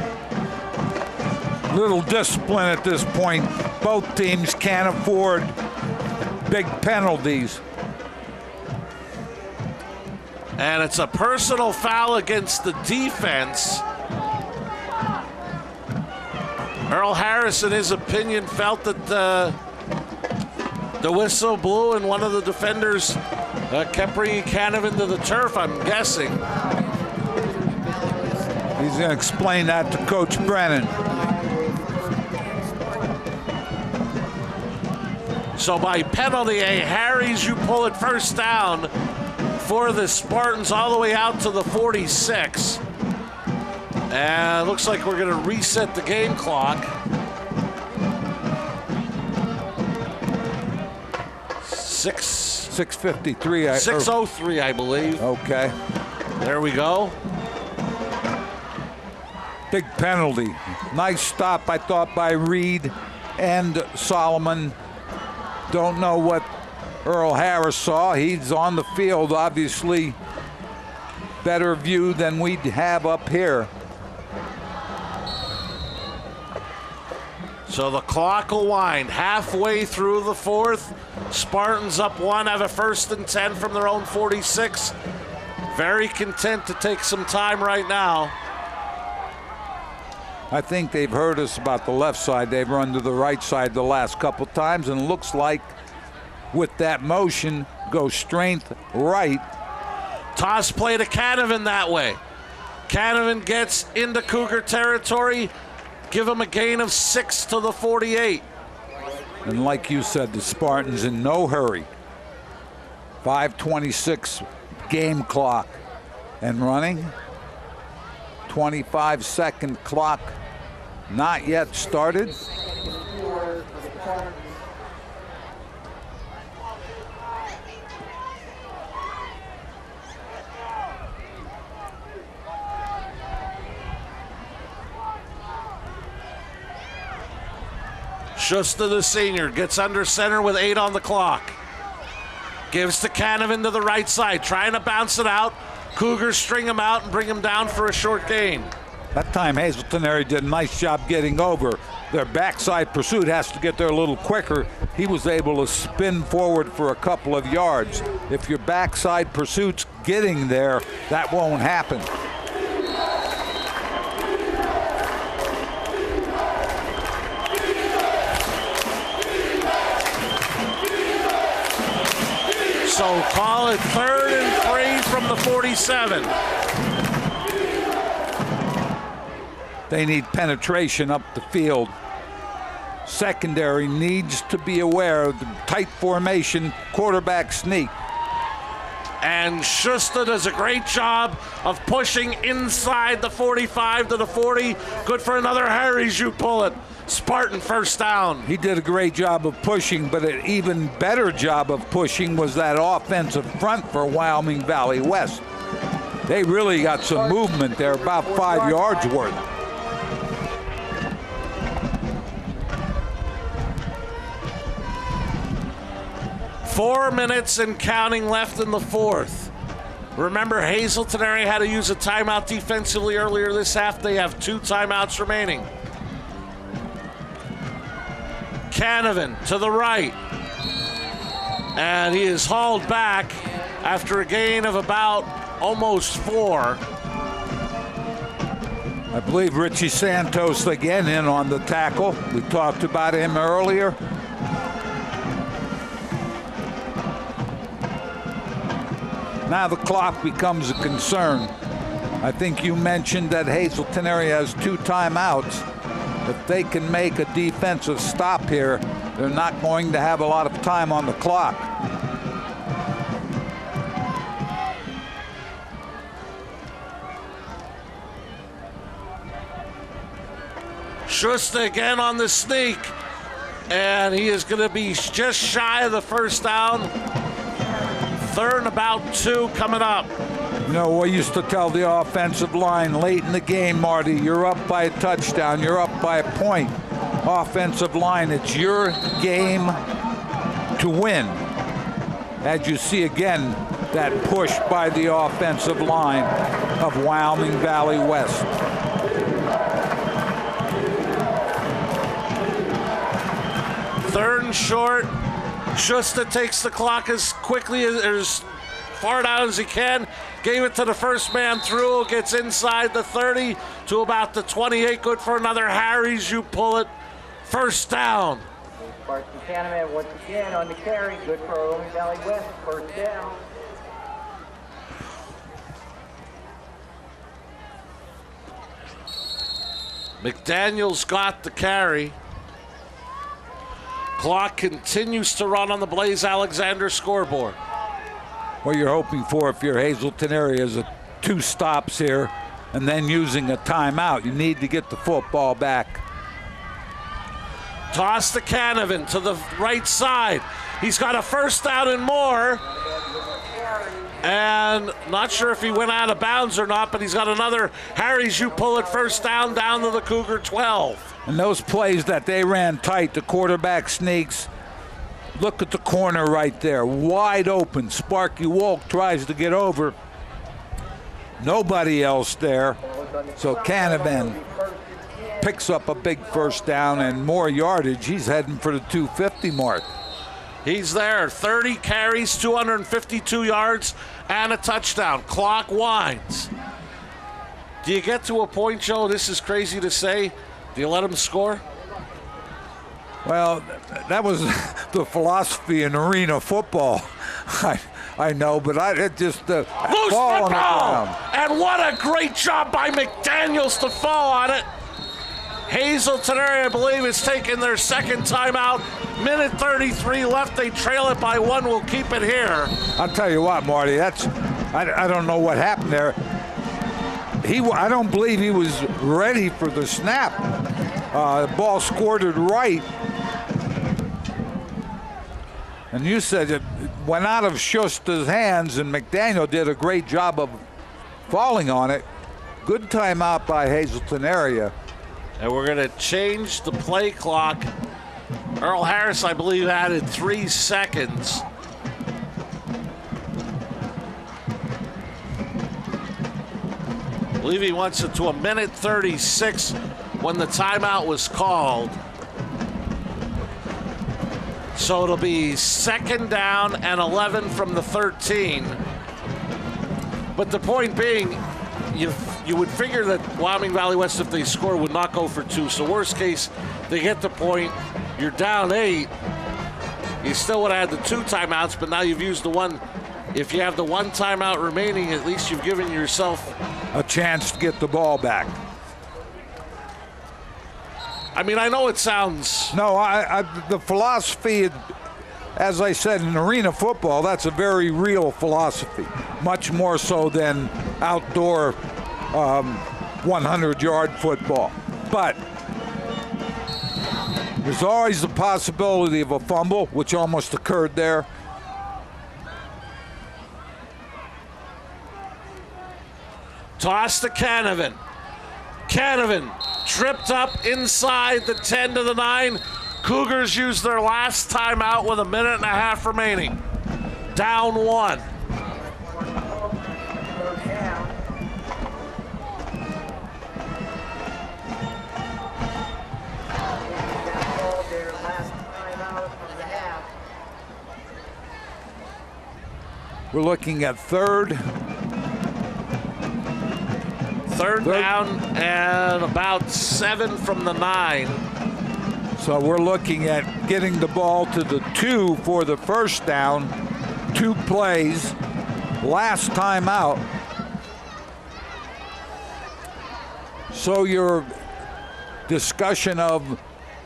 Little discipline at this point. Both teams can't afford big penalties. And it's a personal foul against the defense. Earl Harris, in his opinion, felt that the whistle blew and one of the defenders kept bringing Canavan to the turf, I'm guessing. He's going to explain that to Coach Brennan. So by penalty, Harries, you pull it first down for the Spartans all the way out to the 46. And it looks like we're going to reset the game clock. 6:53. 6:03, I believe. Okay. There we go. Big penalty. Nice stop, I thought, by Reed and Solomon. Don't know what Earl Harris saw. He's on the field, obviously. Better view than we have up here. So the clock will wind halfway through the fourth. Spartans up 1, have a 1st and 10 from their own 46. Very content to take some time right now. I think they've heard us about the left side. They've run to the right side the last couple times, and looks like with that motion, go strength right. Toss play to Canavan that way. Canavan gets into Cougar territory. Give him a gain of 6 to the 48. And like you said, the Spartans in no hurry. 5:26 game clock and running. 25-second clock not yet started. Schuster, the senior, gets under center with 8 on the clock. Gives to Canavan to the right side, trying to bounce it out. Cougars string him out and bring him down for a short gain. That time Hazleton area did a nice job getting over. Their backside pursuit has to get there a little quicker. He was able to spin forward for a couple of yards. If your backside pursuit's getting there, that won't happen. So call it 3rd and 3 from the 47. They need penetration up the field. Secondary needs to be aware of the tight formation, quarterback sneak. And Schuster does a great job of pushing inside the 45 to the 40. Good for another Harry's, you pull it. Spartan first down. He did a great job of pushing, but an even better job of pushing was that offensive front for Wyoming Valley West. They really got some movement there, about 5 yards worth. Four minutes and counting left in the fourth. Remember, Hazleton area had to use a timeout defensively earlier this half. They have 2 timeouts remaining. Canavan to the right. And he is hauled back after a gain of about almost 4. I believe Richie Santos again in on the tackle. We talked about him earlier. Now the clock becomes a concern. I think you mentioned that Hazleton area has 2 timeouts. If they can make a defensive stop here, they're not going to have a lot of time on the clock. Schuster again on the sneak, and he is going to be just shy of the first down. 3rd and about 2 coming up. You know, we used to tell the offensive line late in the game, Marty, you're up by a touchdown, you're up by a point. Offensive line, it's your game to win. As you see again, that push by the offensive line of Wyoming Valley West. Third and short. Schuster takes the clock as quickly as far down as he can. Gave it to the first man through. Gets inside the 30 to about the 28. Good for another Harry's. You pull it. First down. Spartan Canavan once again on the carry. Good for Wyoming Valley West. First down. McDaniel's got the carry. Clock continues to run on the Blaze Alexander scoreboard. What you're hoping for if you're Hazleton area is 2 stops here and then using a timeout. You need to get the football back. Toss to Canavan to the right side. He's got a first down and more. And not sure if he went out of bounds or not, but he's got another Harry's you pull it first down to the Cougar 12. And those plays that they ran tight, the quarterback sneaks. Look at the corner right there, wide open. Sparky Wolk tries to get over. Nobody else there. So Canavan picks up a big first down and more yardage. He's heading for the 250 mark. He's there, 30 carries, 252 yards, and a touchdown. Clock winds. Do you get to a point, Joe, this is crazy to say, do you let him score? Well, that was the philosophy in arena football. I know, but it just loose fall on the ground. And what a great job by McDaniels to fall on it. Hazleton area, I believe, is taking their second timeout. Minute 33 left. They trail it by 1. We'll keep it here. I'll tell you what, Marty, I don't know what happened there. I don't believe he was ready for the snap. The ball squirted right. And you said it went out of Schuster's hands, and McDaniel did a great job of falling on it. Good timeout by Hazleton area. And we're going to change the play clock. Earl Harris, I believe, added 3 seconds. I believe he wants it to 1:36 when the timeout was called. So it'll be 2nd down and 11 from the 13. But the point being, you would figure that Wyoming Valley West, if they score, would not go for 2. So worst case, they get the point. You're down 8. You still would have had the 2 timeouts, but now you've used the 1. If you have the 1 timeout remaining, at least you've given yourself a chance to get the ball back. I mean, I know it sounds... No, the philosophy, as I said, in arena football, that's a very real philosophy, much more so than outdoor 100-yard football. But there's always the possibility of a fumble, which almost occurred there. Toss to Canavan. Canavan tripped up inside the 10 to the 9. Cougars used their last timeout with 1.5 minutes remaining. Down 1. We're looking at third down and about 7 from the 9. So we're looking at getting the ball to the 2 for the first down. 2 plays. Last time out. So your discussion of,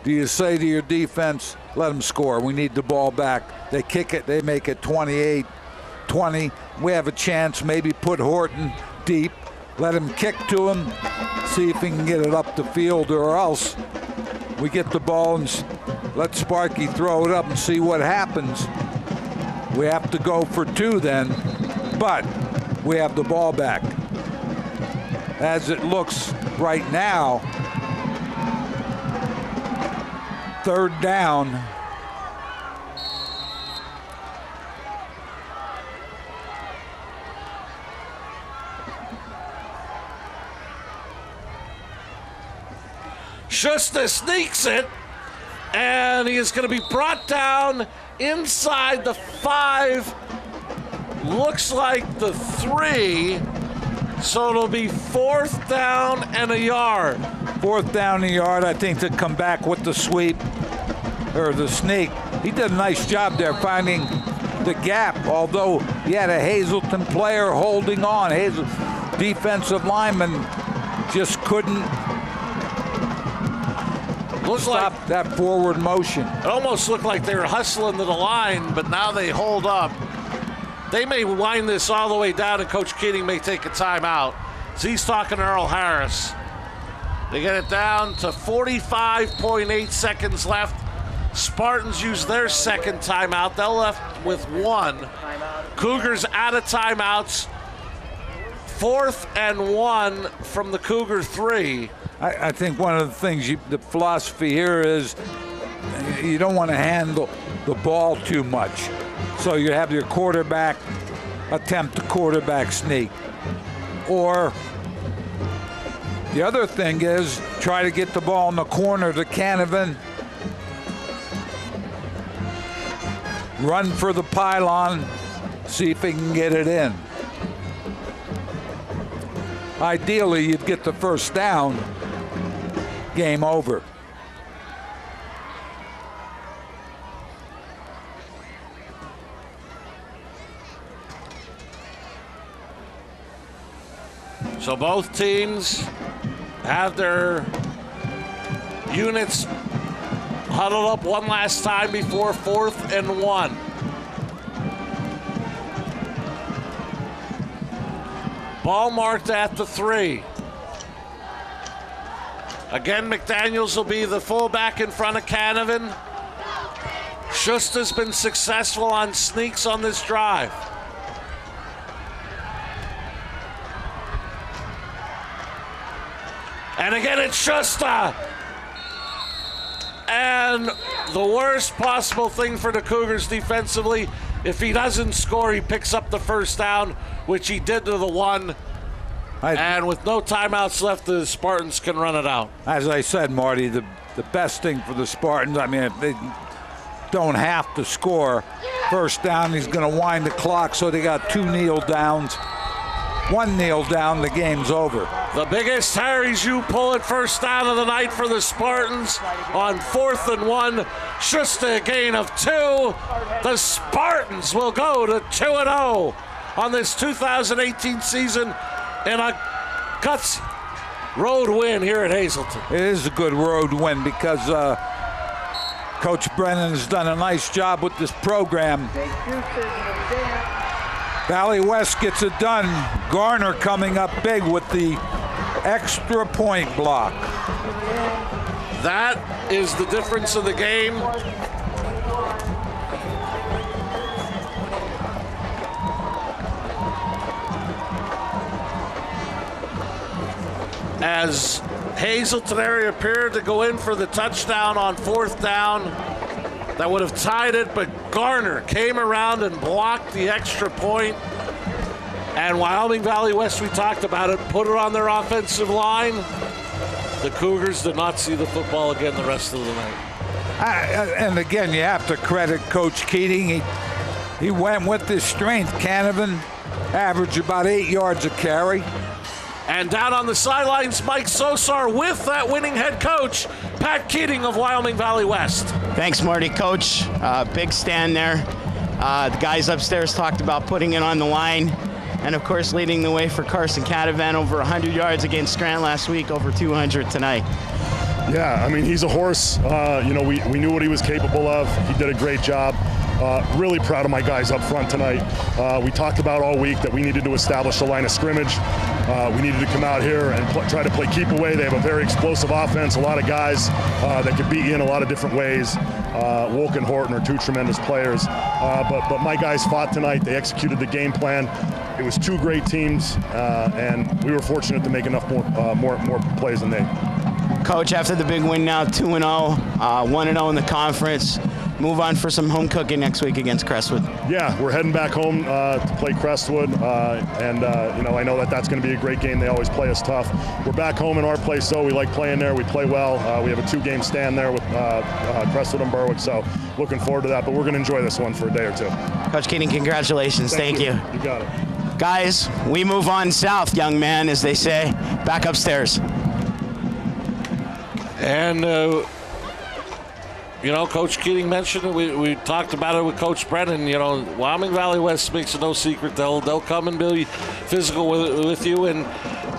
do you say to your defense, let them score, we need the ball back. They kick it, they make it 28-20. We have a chance, maybe put Horton deep. Let him kick to him, see if he can get it up the field, or else we get the ball and let Sparky throw it up and see what happens. We have to go for 2 then, but we have the ball back. As it looks right now, 3rd down. Schuster sneaks it, and he is going to be brought down inside the 5. Looks like the 3. So it'll be 4th down and a yard. 4th down and a yard, I think, to come back with the sweep or the sneak. He did a nice job there finding the gap, although he had a Hazleton player holding on. Defensive lineman just couldn't stop that forward motion. It almost looked like they were hustling to the line, but now they hold up. They may wind this all the way down, and Coach Keating may take a timeout. So he's talking to Earl Harris. They get it down to 45.8 seconds left. Spartans use their 2nd timeout. They're left with 1. Cougars out of timeouts. 4th and 1 from the Cougar 3. I think one of the things, the philosophy here is you don't want to handle the ball too much. So you have your quarterback attempt a quarterback sneak. Or the other thing is try to get the ball in the corner to Canavan. Run for the pylon, see if he can get it in. Ideally, you'd get the 1st down. Game over. So both teams have their units huddled up one last time before 4th and 1. Ball marked at the 3. Again, McDaniels will be the fullback in front of Canavan. Schuster's been successful on sneaks on this drive. And again, it's Schuster. And the worst possible thing for the Cougars defensively, if he doesn't score, he picks up the first down, which he did to the one. And with no timeouts left, the Spartans can run it out. As I said, Marty, the best thing for the Spartans, I mean, if they don't have to score first down, he's going to wind the clock, so they got 2 kneel downs. 1 kneel down, the game's over. The biggest Harry's U pull at first down of the night for the Spartans on 4th and 1. Schuster a gain of 2. The Spartans will go to 2-0 on this 2018 season in a guts road win here at Hazleton. It is a good road win because Coach Brennan has done a nice job with this program. Valley West gets it done. Garner coming up big with the extra point block. That is the difference of the game. As Hazleton area appeared to go in for the touchdown on 4th down, that would have tied it, but Garner came around and blocked the extra point. And Wyoming Valley West, we talked about it, put it on their offensive line. The Cougars did not see the football again the rest of the night. And again, you have to credit Coach Keating. He went with his strength. Canavan averaged about 8 yards a carry. And down on the sidelines, Mike Sosar with that winning head coach, Pat Keating of Wyoming Valley West. Thanks, Marty. Coach, big stand there. The guys upstairs talked about putting it on the line. And, of course, leading the way for Carson Canavan, over 100 yards against Strand last week, over 200 tonight. Yeah, I mean, he's a horse. We knew what he was capable of. He did a great job. Really proud of my guys up front tonight. We talked about all week that we needed to establish the line of scrimmage. We needed to come out here and try to play keep away. They have a very explosive offense, a lot of guys that could beat you in a lot of different ways. Wolk and Horton are 2 tremendous players. But my guys fought tonight. They executed the game plan. It was 2 great teams, and we were fortunate to make enough more plays than they. Coach, after the big win now, 2-0, 1-0 in the conference. Move on for some home cooking next week against Crestwood. Yeah, we're heading back home to play Crestwood, and I know that's going to be a great game. They always play us tough. We're back home in our place, so we like playing there. We play well. We have a 2-game stand there with Crestwood and Berwick, so looking forward to that. But we're going to enjoy this one for a day or 2. Coach Keating, congratulations. Thank you. You got it. Guys, we move on south, young man, as they say. Back upstairs. And Coach Keating mentioned it. We talked about it with Coach Brennan. Wyoming Valley West makes it no secret. They'll come and be physical with you. And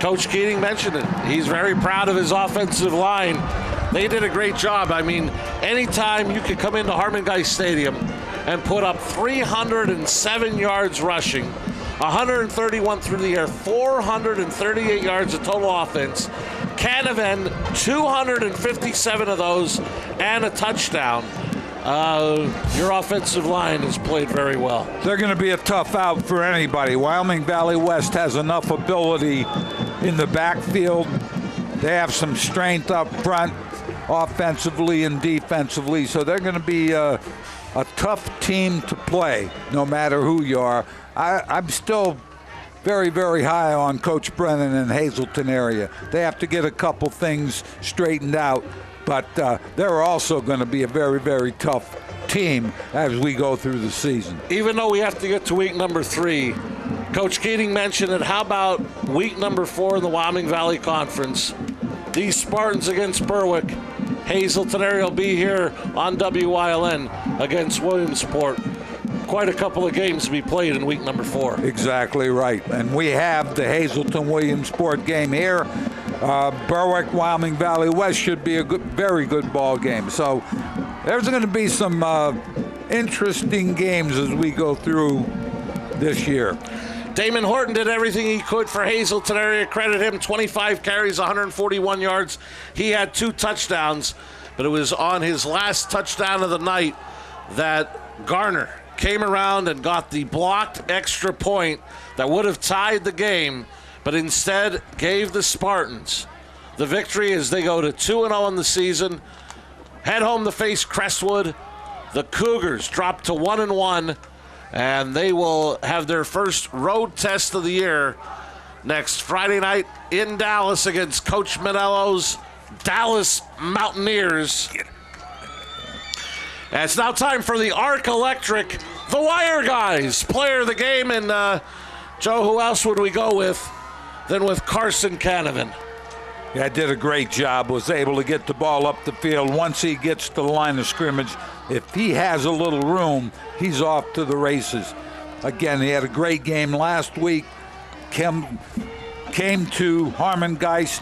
Coach Keating mentioned it. He's very proud of his offensive line. They did a great job. I mean, anytime you could come into Harmon Guy Stadium and put up 307 yards rushing, 131 through the air, 438 yards of total offense. Canavan, 257 of those and a touchdown. Your offensive line has played very well. They're going to be a tough out for anybody. Wyoming Valley West has enough ability in the backfield. They have some strength up front, offensively and defensively, so they're going to be a tough team to play, no matter who you are. I'm still very, very high on Coach Brennan in Hazleton area. They have to get a couple things straightened out, but they're also going to be a very, very tough team as we go through the season. Even though we have to get to week number 3, Coach Keating mentioned it. How about week number 4 in the Wyoming Valley Conference? These Spartans against Berwick. Hazleton area will be here on WYLN against Williamsport. Quite a couple of games to be played in week number 4. Exactly right. And we have the Hazleton-Williamsport game here. Berwick, Wyoming Valley West should be a very good ball game. So there's going to be some interesting games as we go through this year. Damon Horton did everything he could for Hazleton area. Credit him, 25 carries, 141 yards. He had 2 touchdowns, but it was on his last touchdown of the night that Garner came around and got the blocked extra point that would have tied the game, but instead gave the Spartans the victory as they go to 2-0 in the season. Head home to face Crestwood. The Cougars drop to 1-1. And they will have their first road test of the year next Friday night in Dallas against Coach Manello's Dallas Mountaineers. And it's now time for the Arc Electric, the Wire Guys, player of the game. And Joe, who else would we go with than with Carson Canavan? Yeah, did a great job, was able to get the ball up the field. Once he gets to the line of scrimmage, if he has a little room, he's off to the races. Again, he had a great game last week. Came to Harmon Geist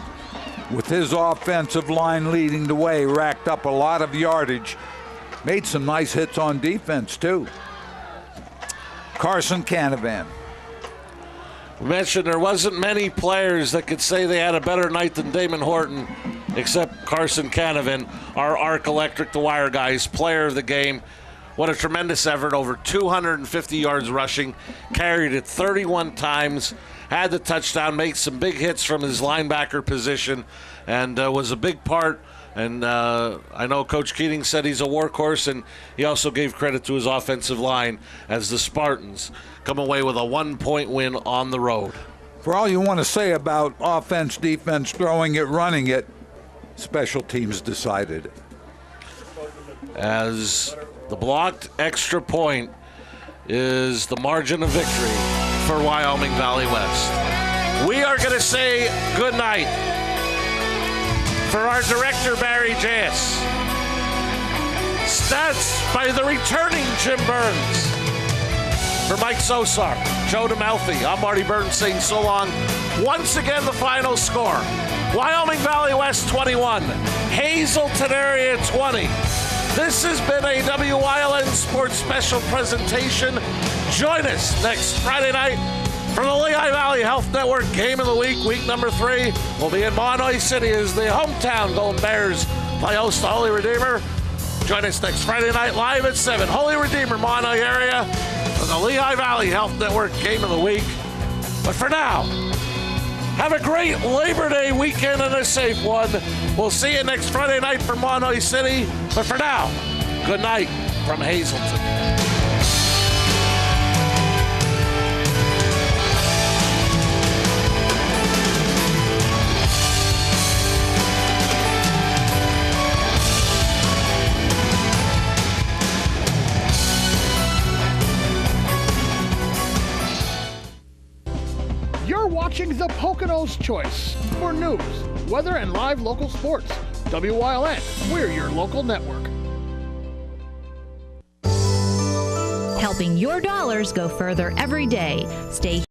with his offensive line leading the way, racked up a lot of yardage. Made some nice hits on defense, too. Carson Canavan. We mentioned there wasn't many players that could say they had a better night than Damon Horton, except Carson Canavan, our Arc Electric, the Wire Guys, player of the game. What a tremendous effort, over 250 yards rushing, carried it 31 times, had the touchdown, made some big hits from his linebacker position, and was a big part. And I know Coach Keating said he's a workhorse, and he also gave credit to his offensive line as the Spartans come away with a 1-point win on the road. For all you want to say about offense, defense, throwing it, running it, special teams decided it. As the blocked extra point is the margin of victory for Wyoming Valley West. We are going to say good night for our director, Barry J.S. Stats by the returning Jim Burns. For Mike Sosar, Joe DeMelfi, I'm Marty Burns saying so long. Once again, the final score. Wyoming Valley West 21, Hazleton area 20. This has been a WYLN Sports Special presentation. Join us next Friday night for the Lehigh Valley Health Network Game of the Week, week number 3. We'll be in Monoy City as the hometown Golden Bears play host to Holy Redeemer. Join us next Friday night live at 7. Holy Redeemer, Monoy area for the Lehigh Valley Health Network Game of the Week. But for now, have a great Labor Day weekend and a safe one. We'll see you next Friday night from Monoy City. But for now, good night from Hazleton. You're watching the Poconos Choice for news, weather, and live local sports. WYLN, we're your local network. Helping your dollars go further every day. Stay